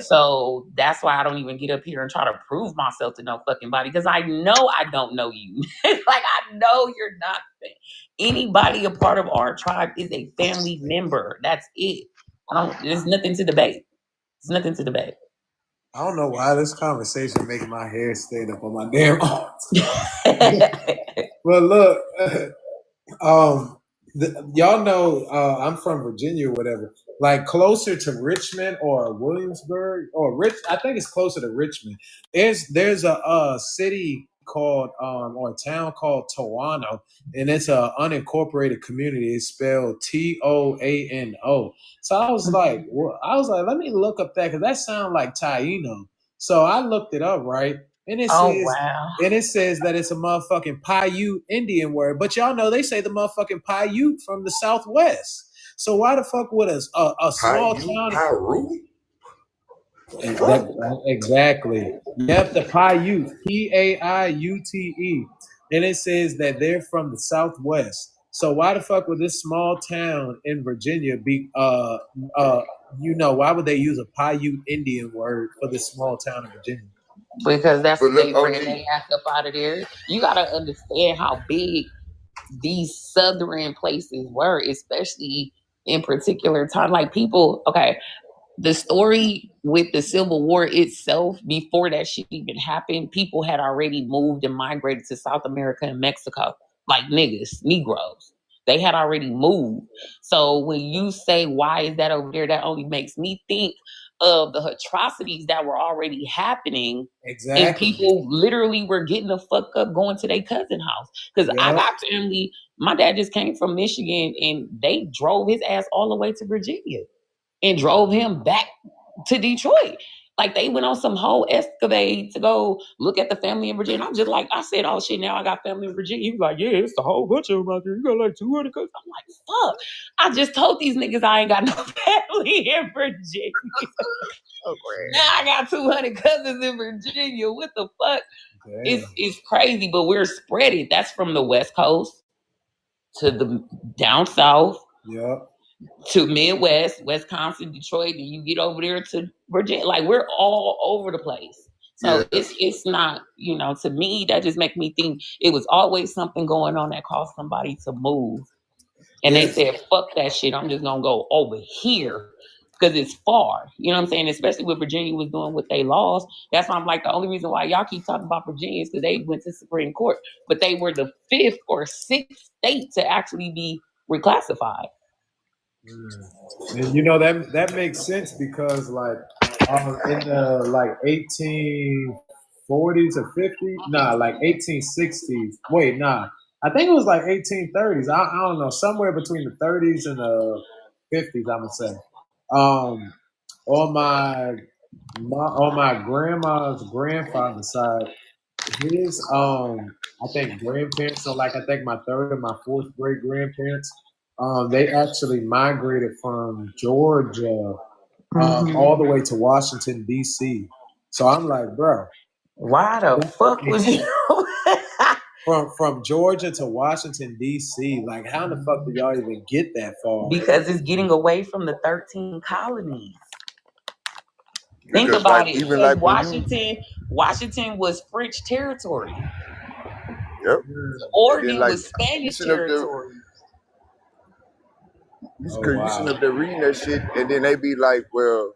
So that's why I don't even get up here and try to prove myself to no fucking body because I know I don't know you. Like I know you're not. Anybody a part of our tribe is a family member. That's it. There's nothing to debate. There's nothing to debate. I don't know why this conversation making my hair stand up on my damn arms. Well, look, y'all know I'm from Virginia or whatever. Like closer to Richmond or Williamsburg or I think it's closer to Richmond. There's a city called or a town called Toano, and it's a unincorporated community. It's spelled Toano. So I was like, let me look up that because that sounds like Taino. So I looked it up, right? And it Oh says wow. and it says that it's a motherfucking Paiute Indian word. But y'all know they say the motherfucking Paiute from the Southwest. So why the fuck would a small town? Pyru? Exactly. Yep, the Paiute. Paiute. And it says that they're from the Southwest. So why the fuck would this small town in Virginia be why would they use a Paiute Indian word for this small town in Virginia? Because that's But what look, they OG, ran their ass up out of there. You gotta understand how big these southern places were, especially in particular time. Like people, okay, the story with the Civil War itself, before that shit even happened, people had already moved and migrated to South America and Mexico. Like niggas, Negroes. They had already moved. So when you say, why is that over there? That only makes me think of the atrocities that were already happening. And Exactly. people literally were getting the fuck up going to their cousin house. Because I Yep. got family. My dad just came from Michigan and they drove his ass all the way to Virginia and drove him back to Detroit. Like they went on some whole escapade to go look at the family in Virginia. I'm just like, I said, oh shit, now I got family in Virginia. He was like, yeah, it's a whole bunch of them out there. You got like 200 cousins. I'm like, fuck. I just told these niggas I ain't got no family in Virginia. Now I got 200 cousins in Virginia. What the fuck? It's crazy, but we're spread it. That's from the West Coast to the down south. Yep. To Midwest, Wisconsin, Detroit, and you get over there to Virginia. Like we're all over the place. So it's not, to me, that just makes me think it was always something going on that caused somebody to move. And they said, fuck that shit. I'm just gonna go over here because it's far. You know what I'm saying? Especially what Virginia was doing with their laws. That's why I'm like, the only reason why y'all keep talking about Virginia is because they went to Supreme Court, but they were the 5th or 6th state to actually be reclassified. And that makes sense because like in the 1840s or 50s, like 1860s. Wait, I think it was like 1830s. I don't know, somewhere between the 30s and the 50s. I'm gonna say. On my grandma's grandfather's side, his I think grandparents, so like I think my 3rd and my 4th great grandparents, they actually migrated from Georgia all the way to Washington D.C. So I'm like, bro, why the fuck was you from Georgia to Washington D.C.? Like, how the fuck did y'all even get that far? Because it's getting away from the 13 colonies. Think about it. Even like Washington was French territory. Yep. Oregon was Spanish territory. You sitting up there reading that shit, and then they be like, well,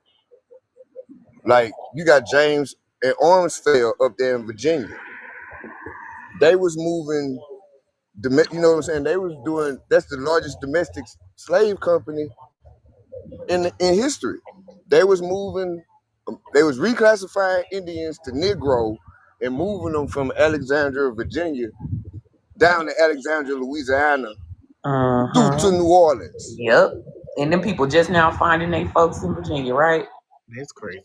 like you got James and Armsfeld up there in Virginia. They was moving, you know what I'm saying? They was doing, that's the largest domestic slave company in history. They was moving, they was reclassifying Indians to Negro and moving them from Alexandria, Virginia, down to Alexandria, Louisiana, through to New Orleans. Yep. And then people just now finding they folks in Virginia, right? That's crazy.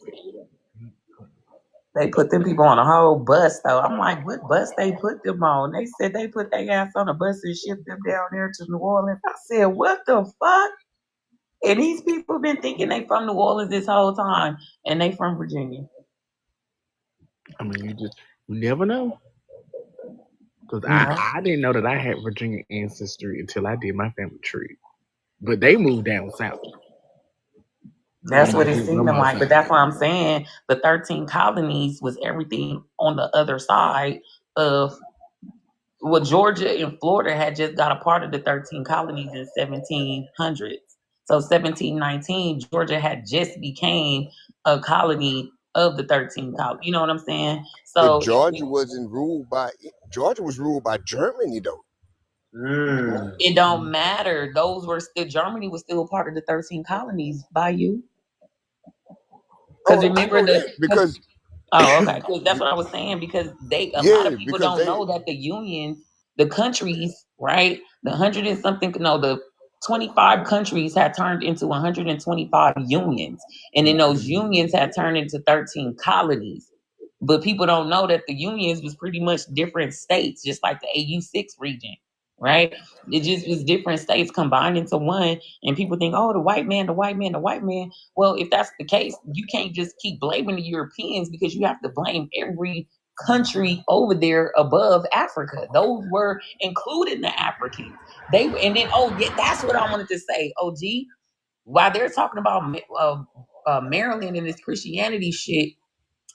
They put them people on a whole bus, though. I'm like, what bus they put them on? They said they put their ass on a bus and shipped them down there to New Orleans. I said, what the fuck? And these people been thinking they from New Orleans this whole time, and they from Virginia. I mean, you never know. Because Yeah. I didn't know that I had Virginia ancestry until I did my family tree. But they moved down south. That's what it seemed like. But that's why I'm saying the 13 colonies was everything on the other side of well, Georgia and Florida had just got a part of the 13 colonies in 1700s. So 1719, Georgia had just became a colony of the 13 colonies. You know what I'm saying? But So Georgia was ruled by Germany though. it don't matter. Those were still Germany was still a part of the 13 colonies by you. Because remember because oh, okay. That's what I was saying because a lot of people don't know that the unions, the countries, right? The 100 and something, no, the 25 countries had turned into 125 unions. And then those unions had turned into 13 colonies. But people don't know that the unions was pretty much different states, just like the AU6 region, right? It just was different states combined into one. And people think, oh, the white man, the white man, the white man. Well, if that's the case, you can't just keep blaming the Europeans because you have to blame every country over there above Africa. Those were included in the Africans. And then, oh, yeah, that's what I wanted to say, OG. While they're talking about Maryland and this Christianity shit,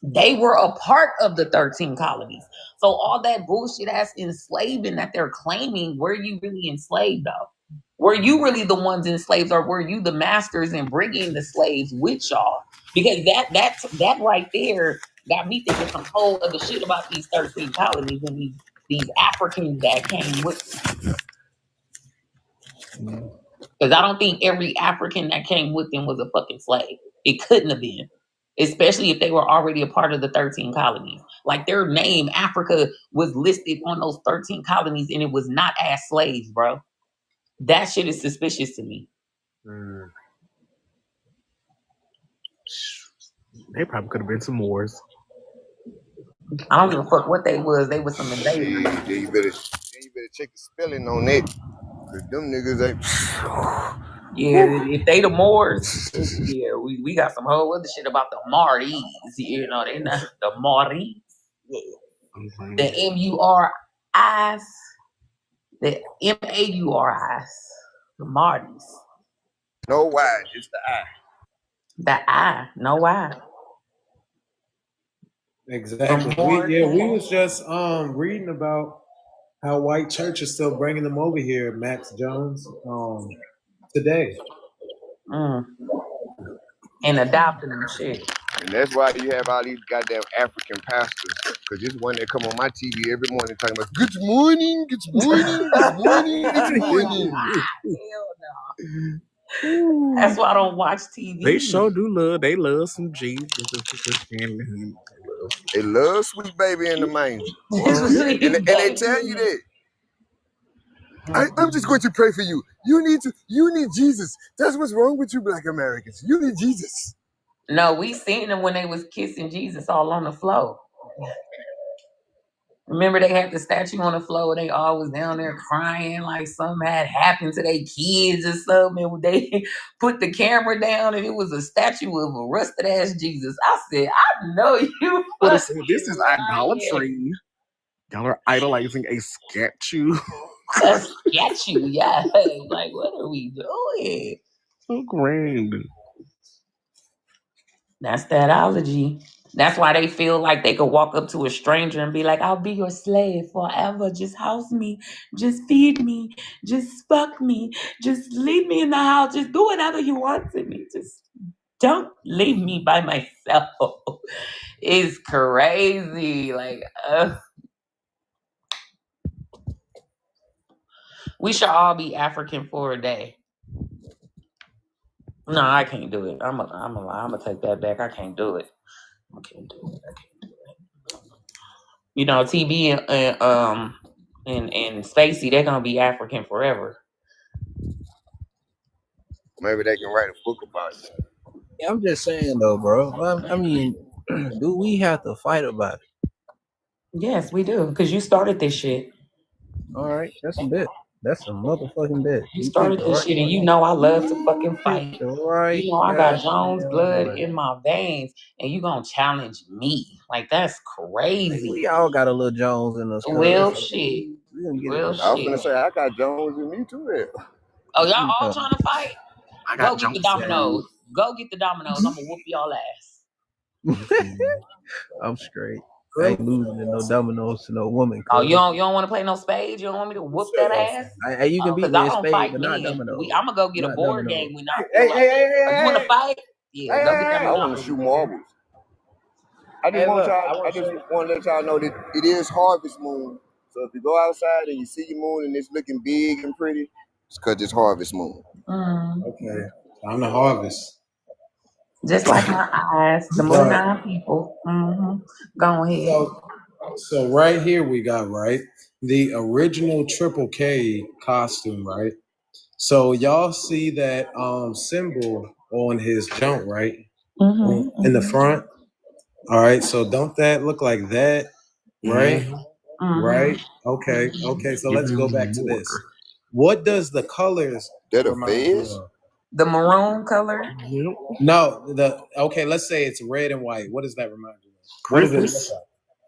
they were a part of the 13 colonies. So all that bullshit ass enslaving that they're claiming, were you really enslaved though? Were you really the ones enslaved, or were you the masters and bringing the slaves with y'all? Because that right there got me thinking some whole other shit about these 13 colonies and these Africans that came with them. Because I don't think every African that came with them was a fucking slave. It couldn't have been. Especially if they were already a part of the 13 colonies. Like their name, Africa, was listed on those 13 colonies and it was not as slaves, bro. That shit is suspicious to me. They probably could have been some Moors. I don't give a fuck what they was. They was some invaders. Yeah, you better check the spelling on that. Cause them niggas ain't. Yeah, if they the Moors, yeah, we got some whole other shit about the Maoris. You know, they not the Maoris. Yeah. The M-U-R-I-S. The M-A-U-R-I-S. The Martys. No Y, just the I. The I, no Y. Exactly. We was just reading about how white church is still bringing them over here, Max Jones, today. And adopting them shit. And that's why you have all these goddamn African pastors. Because this one that come on my TV every morning talking about good morning, good morning, good morning, good morning. Hell no. That's why I don't watch TV. They sure do love. They love some Jesus. They love sweet baby in the manger. and they tell you that. I'm just going to pray for you. You need Jesus. That's what's wrong with you black Americans. You need Jesus. No, we seen them when they was kissing Jesus all on the floor. Remember they had the statue on the floor. They all was down there crying like something had happened to their kids or something. And they put the camera down and it was a statue of a rusted ass Jesus. I said, I know you. This is idolatry. Y'all are idolizing a statue. A statue, yeah. Like, what are we doing? So grand. That's thatology. That's why they feel like they could walk up to a stranger and be like, I'll be your slave forever. Just house me. Just feed me. Just fuck me. Just leave me in the house. Just do whatever you want to me. Just don't leave me by myself. It's crazy. Like, we should all be African for a day. No, I can't do it. I'm gonna take that back. I can't do it. I can't do it. You know, TB and Spacey, they're gonna be African forever. Maybe they can write a book about it. Yeah, I'm just saying though, bro. I mean, do we have to fight about it? Yes, we do, because you started this shit. All right, that's a bet. That's a motherfucking bet. You You picked started the this right shit, and one. you know I love to fucking You picked fight. the right You know I got Jones goddamn blood one. in my veins, and you gonna challenge me? Like that's crazy. We all got a little Jones in us, cuz. Well, shit. We gonna get it Well, together. I was gonna shit. say I got Jones in me too. There. Oh, y'all all trying to fight? I Go got get the Jones in me. dominoes. Go get the dominoes. I'm gonna whoop y'all ass. I'm straight. I ain't losing to no dominoes to no woman, Oh, cuz. you don't want to play no spades? You don't want me to whoop that ass? You can beat Because me I in don't spade, fight but not men. dominoes. I'm gonna go get a Not board dominoes. game when I feel like it. Oh, you want to fight? Yeah, go get them I want to shoot dominoes. marbles. I just Hey, want look, y'all. I just want to let y'all know that it is harvest moon. So if you go outside and you see your moon and it's looking big and pretty, it's because it's harvest moon. Okay, time to harvest. Just like my eyes, the moon Right. eye people. Go ahead. So right here we got the original Triple K costume, right? So y'all see that symbol on his jump, right? In the front. All right. So don't that look like that, right? Right. Okay. Okay. So let's go back to this. What does the colors That a remind you fez? of? The maroon color. No, let's say it's red and white. What does that remind you of? What does it look Christmas. like?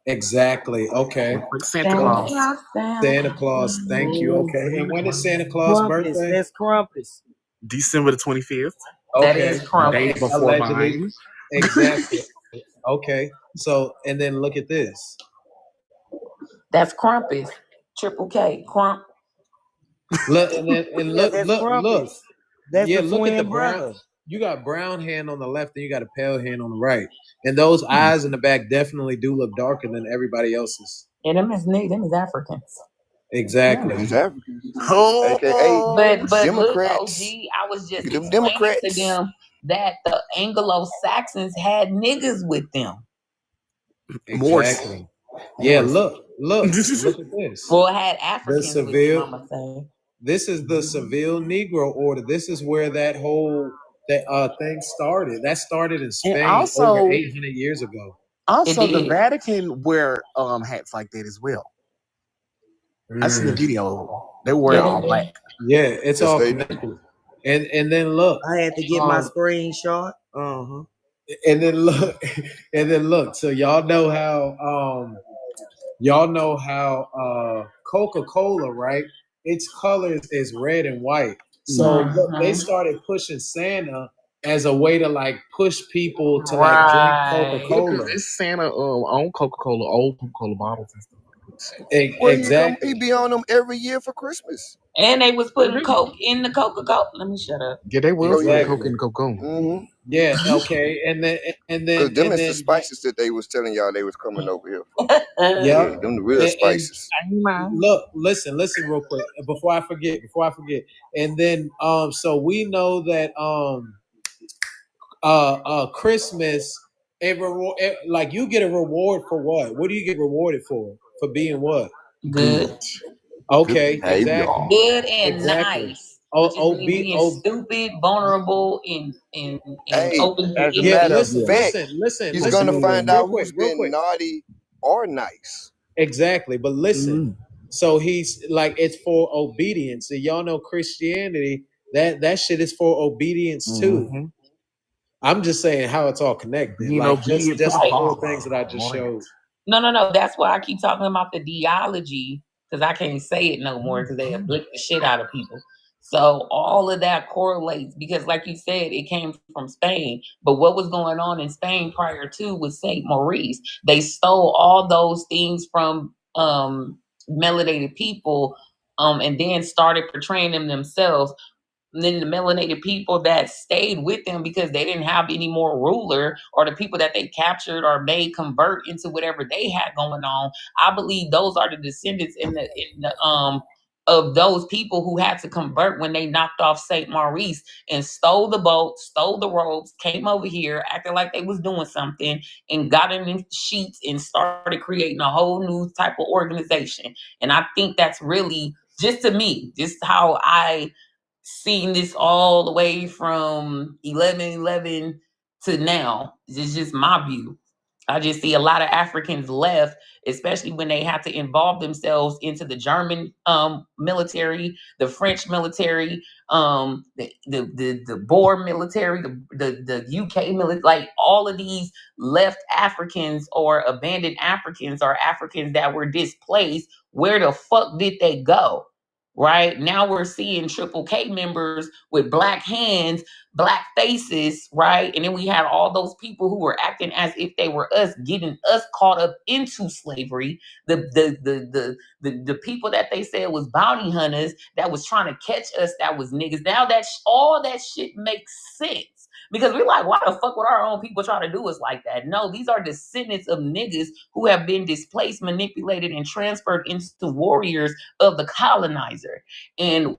Exactly. Okay. Santa Claus. Santa Claus. Thank you. Okay. And when is Santa Claus' Crumpets. birthday? That's crumpets. December the 25th. That Okay. is crumpets. Day before Allegedly. mine. Exactly. Okay. So, and then look at this. That's crumpets. Triple K. Crump. Look, and then and Yeah, look, that's look, look. crumpets. That's Yeah, the look at the twin brown. brother. You got brown hand on the left, and you got a pale hand on the right. And those eyes in the back definitely do look darker than everybody else's. And them is Africans. Exactly. It's Africans, aka But look, OG, Democrats. I was just Look at them explaining to Democrats. them that the Anglo-Saxons had niggas with them. Morse. Exactly. Yeah, look at this. Well, it had The Africans with them, Seville. I'ma say. This is the Seville Negro Order. This is where that thing started. That started in And Spain over also, 800 years ago. the Vatican wear hats like that as well. I seen the video. They wear it Yeah, all they black. do. Yeah, it's Yes, all they do. connected. And then look, I had to get my screenshot. and then look, and then look. So y'all know how Coca-Cola, right? Its colors is red and white. So look, they started pushing Santa as a way to like push people to like drink Right. Yeah, because Coca-Cola. it's Santa on Coca-Cola, old Coca-Cola bottles and stuff like that. Well, Exactly. he be on them every year for Christmas. And they was putting Coke in the Coca-Cola. Let me shut up. Yeah, they was Oh putting yeah. Coke in the Coca-Cola. Mm-hmm. Yeah. Okay. And then Cause them is the spices that they was telling y'all they was coming over here for. yeah. Yeah, them the real And spices. look, listen real quick before I forget. And then so we know that Christmas like you get a reward for what? What do you get rewarded for? For being what? Good. Okay, Good behavior. exactly. Good and Exactly. nice. Which is me being stupid, vulnerable, and Hey, open to as a Yeah, matter of listen, fact, he's gonna find out who's been naughty or nice. Exactly, but listen. So he's like, it's for obedience. So y'all know Christianity, that shit is for obedience too. I'm just saying how it's all connected. Being Like just obedient to the the four Father. things that I just showed. No. That's why I keep talking about the theology, because I can't say it no more because they afflict the shit out of people. So all of that correlates because, like you said, it came from Spain. But what was going on in Spain prior to was Saint Maurice? They stole all those things from melanated people, and then started portraying them themselves. And then the melanated people that stayed with them because they didn't have any more ruler, or the people that they captured or made convert into whatever they had going on. I believe those are the descendants in the of those people who had to convert when they knocked off St. Maurice and stole the boat, stole the robes, came over here, acting like they was doing something, and got in the sheets and started creating a whole new type of organization. And I think that's really, just to me, just how I seen this all the way from 11/11 to now. It's just my view. I just see a lot of Africans left, especially when they have to involve themselves into the German military, the French military, the Boer military, the UK military. Like all of these left Africans or abandoned Africans or Africans that were displaced. Where the fuck did they go? Right now, we're seeing Triple K members with black hands, black faces, right? And then we had all those people who were acting as if they were us, getting us caught up into slavery. The people that they said was bounty hunters that was trying to catch us, that was niggas. Now that all that shit makes sense. Because we're like, why the fuck would our own people try to do us like that? No, these are descendants of niggas who have been displaced, manipulated, and transferred into warriors of the colonizer. And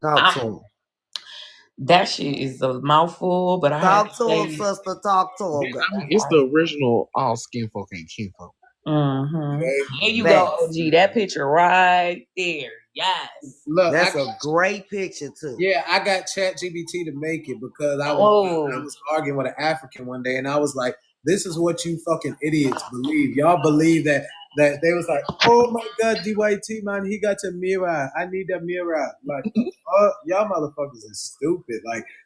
that shit is a mouthful, but I have Talk to to him, say, sister. Talk to him. I mean, it's the original all skin folk ain't kinfolk. There you go, OG. That picture right there. Yes. Look, that's a great picture too. Yeah, I got ChatGPT to make it because I was arguing with an African one day, and I was like, "This is what you fucking idiots believe. Y'all believe that they was like, oh my god, DYT man, he got a mirror. I need a mirror. Like, y'all motherfuckers are stupid.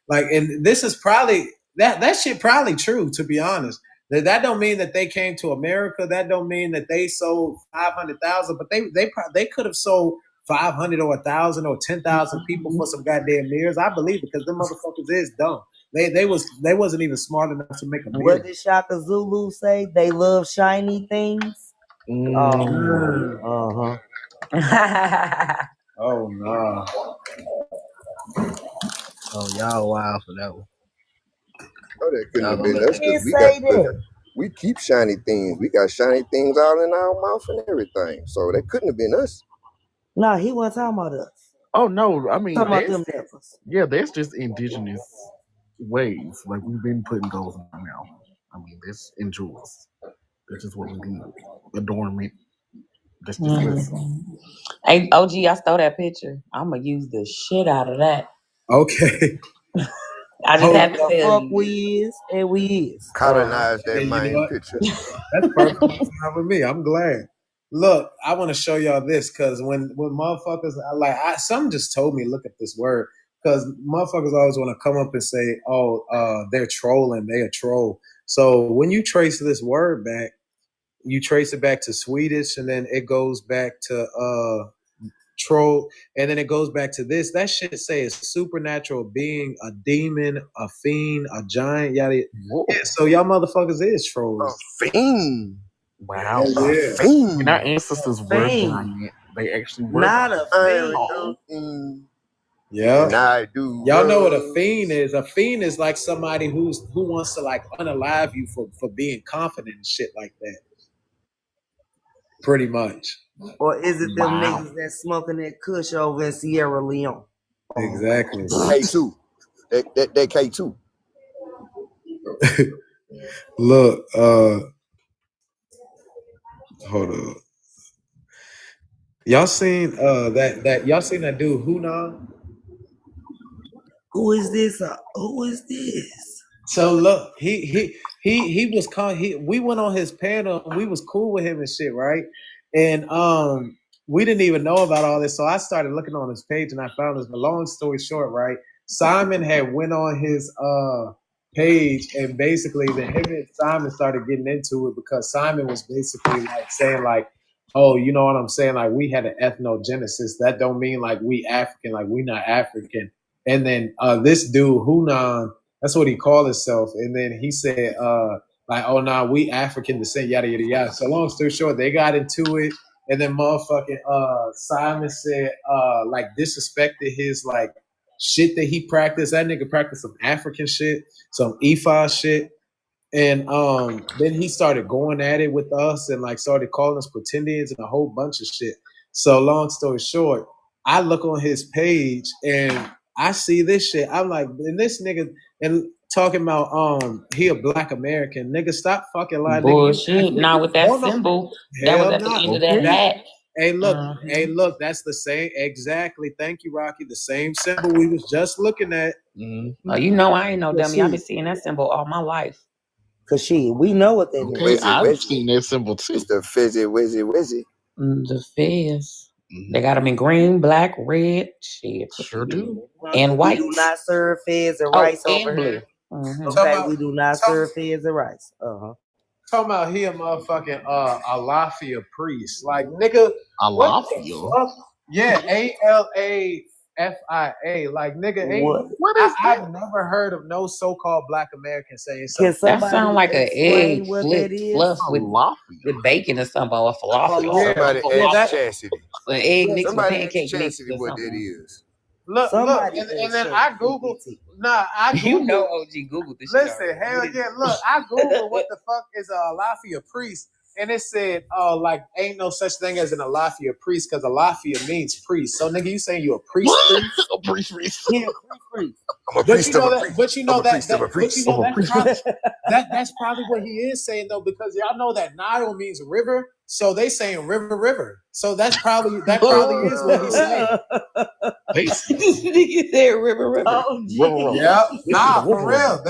Like, and this is probably that shit probably true, to be honest. That don't mean that they came to America. That don't mean that they sold 500,000, but they could have sold 500 or 1,000 or 10,000 people for some goddamn mirrors. I believe it because them motherfuckers is dumb. They wasn't even smart enough to make a mirror. What did Shaka Zulu say? They love shiny things. Oh no. Oh, y'all wild for that one. Oh, that couldn't have been us because we keep shiny things. We got shiny things out in our mouth and everything. So that couldn't have been us. No, he wasn't talking about us. Oh no, I mean, talking about them devils. Yeah, that's just indigenous ways. Like we've been putting those in our mouth. I mean, that's in jewels. That's just what we do. Adornment. That's just Hey, OG, I stole that picture. I'm gonna use the shit out of that. Okay. I just had to the tell fuck you. we is and we is. Colonize that main picture. That's perfectly fine with me. I'm glad. Look, I want to show y'all this because when motherfuckers some just told me look at this word because motherfuckers always want to come up and say, oh, they're trolling, they a troll. So when you trace this word back, you trace it back to Swedish, and then it goes back to troll, and then it goes back to this. That shit say a supernatural being, a demon, a fiend, a giant, yada. Yeah, so y'all motherfuckers is trolls. A fiend. Wow. Yeah. A fiend. And our ancestors were giant. They actually were not a fiend. Yeah. And I do. Y'all know what a fiend is. A fiend is like somebody who wants to like unalive you for being confident and shit like that. Pretty much. Or is it them niggas that smoking that kush over in Sierra Leone? Exactly. K2. That K2. Look, hold up. Y'all seen that dude Hunan? Who is this? Who is this? So look, he was we went on his panel and we was cool with him and shit, right? And we didn't even know about all this. So I started looking on his page and I found this. But long story short, right? Simon had went on his page and basically him and Simon started getting into it because Simon was basically like saying like, oh, you know what I'm saying? Like we had an ethnogenesis. That don't mean like we African, like we not African. And then this dude, Hunan, that's what he called himself. And then he said, like, oh, nah, we African descent, yada, yada, yada. So long story short, they got into it. And then motherfucking Simon said, like, disrespected his, like, shit that he practiced. That nigga practiced some African shit, some Ifa shit. And then he started going at it with us and, like, started calling us pretendians and a whole bunch of shit. So long story short, I look on his page and I see this shit. I'm like, and this nigga and talking about he a black American. Nigga, stop fucking lying. Bullshit. Nigga, Now with that hold on. symbol, that was Hell at the no. end of that hat. Hey, look, that's the same. Exactly. Thank you, Rocky. The same symbol we was just looking at. Oh, you know I ain't no dummy. I've been seeing that symbol all my life. Cause we know what that means. Okay, I've seen that symbol too. It's the fizzy wizzy wizzy. The fizz. They got them in green, black, red. Shit. Sure do. And white. We do not serve fizz and rice over blue. here. Okay, we do not serve fizz and rice. Talking about he a motherfucking Alafia priest. Like, nigga, Alafia? Yeah, ALAFIA. Like, nigga, what is that? I've never heard of no so-called black American saying Can something. That sound like an egg flip fluff with bacon or something, or falafel. Somebody ask Chastity. An egg mixed with Somebody pancake ask mix Chastity or what something. that is. Look, and then I Googled. I Googled. You know OG Googled this shit. Listen, hell yeah. Look, I Googled what the fuck is a Alafia priest. And it said, like, ain't no such thing as an Alafia priest, because Alafia means priest. So, nigga, you saying you a priest? A priest. Yeah, priest. But you know that's probably what he is saying, though, because y'all know that Nile means river. So they saying river. So that probably is what he's saying. You said river. Oh, yeah. Nah, for real.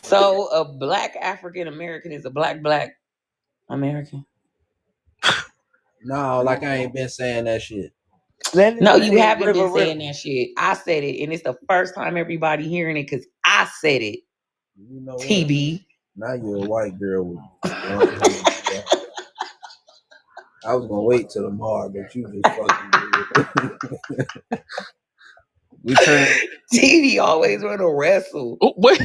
So a black African American is a black American. No, like I ain't been saying that shit. No, you haven't been saying that shit. I said it, and it's the first time everybody hearing it because I said it. You know TB. Now you're a white girl. I was gonna wait till tomorrow, but you just fucking did it. We turned. TV always want to wrestle. Oh, wait.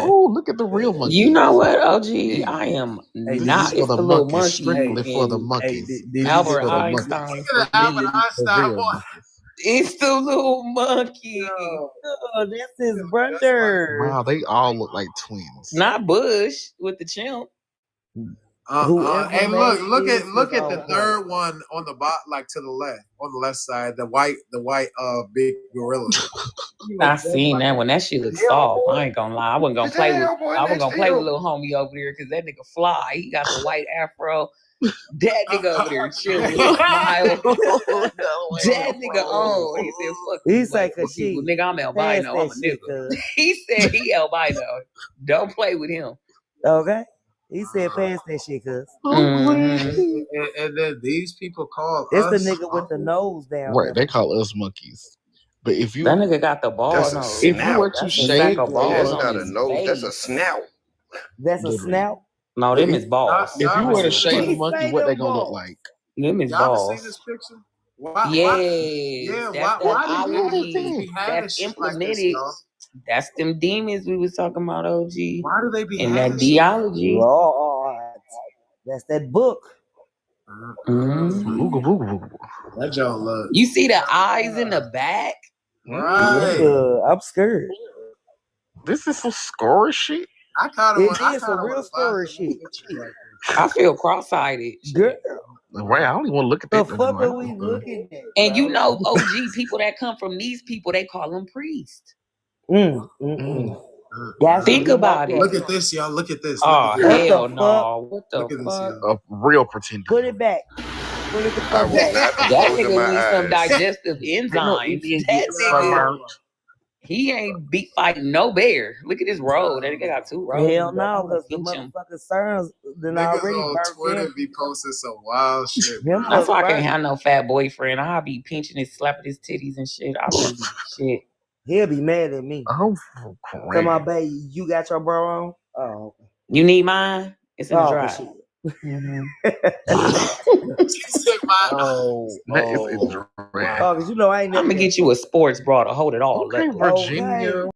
Oh, look at the real monkey. You know what, OG? I am not. It's the little monkey. Strictly for the monkeys. Albert Einstein. Albert Einstein. It's the little monkey. Oh, that's his brother. Wow, they all look like twins. Not Bush with the chimp. Hey, look at the third one on the bottom, like to the left side, the white big gorilla. I seen that one. That shit looks soft. I ain't gonna lie. I wasn't gonna play with little homie over there because that nigga fly. He got the white afro. That nigga over there chilling, smile. That nigga on. He said, "Fuck." He's like a sheep. Nigga, I'm albino. I'm a nigga. He said he albino. Don't play with him. Okay. He said, "Pass that shit, cuz." And then these people call it's us. It's the nigga with the nose down. Right, they call us monkeys. But if you that nigga got the ball nose. If you were to shave, that's not a nose. That's a snout. That's a snout. No, them is balls. If you were to shave a monkey, what they gonna look like? Them is balls. Y'all see this picture? That's implemented. That's them demons we was talking about, OG. Why do they be in that theology? Lord, that's that book. That y'all look. You see the eyes in the back? Right. I'm scared. This is some score shit. I kind of want. It is some real scary shit. I feel cross-eyed. Girl. Right, I don't even want to look at that. The fuck are we looking at? And you know, OG people that come from these people, they call them priests. Think about it. Look at this, y'all. Look at this. Oh, hell no. What the fuck? A real pretender. Put it back. Put it the fuck back. That nigga needs some digestive enzymes. That nigga, he ain't fighting no bear. Look at his road. That nigga got 2 roads. Hell no, because the motherfucking Cerns then already on Twitter be posting some wild shit. That's why I can't have no fat boyfriend. I'll be pinching his, slapping his titties and shit. I wouldn't be shit. He'll be mad at me. Oh, come on, baby. You got your bro on? Oh, you need mine? It's in the drive. Because you know I ain't never. I'm gonna get you a sports bra to hold it all. Okay, Virginia.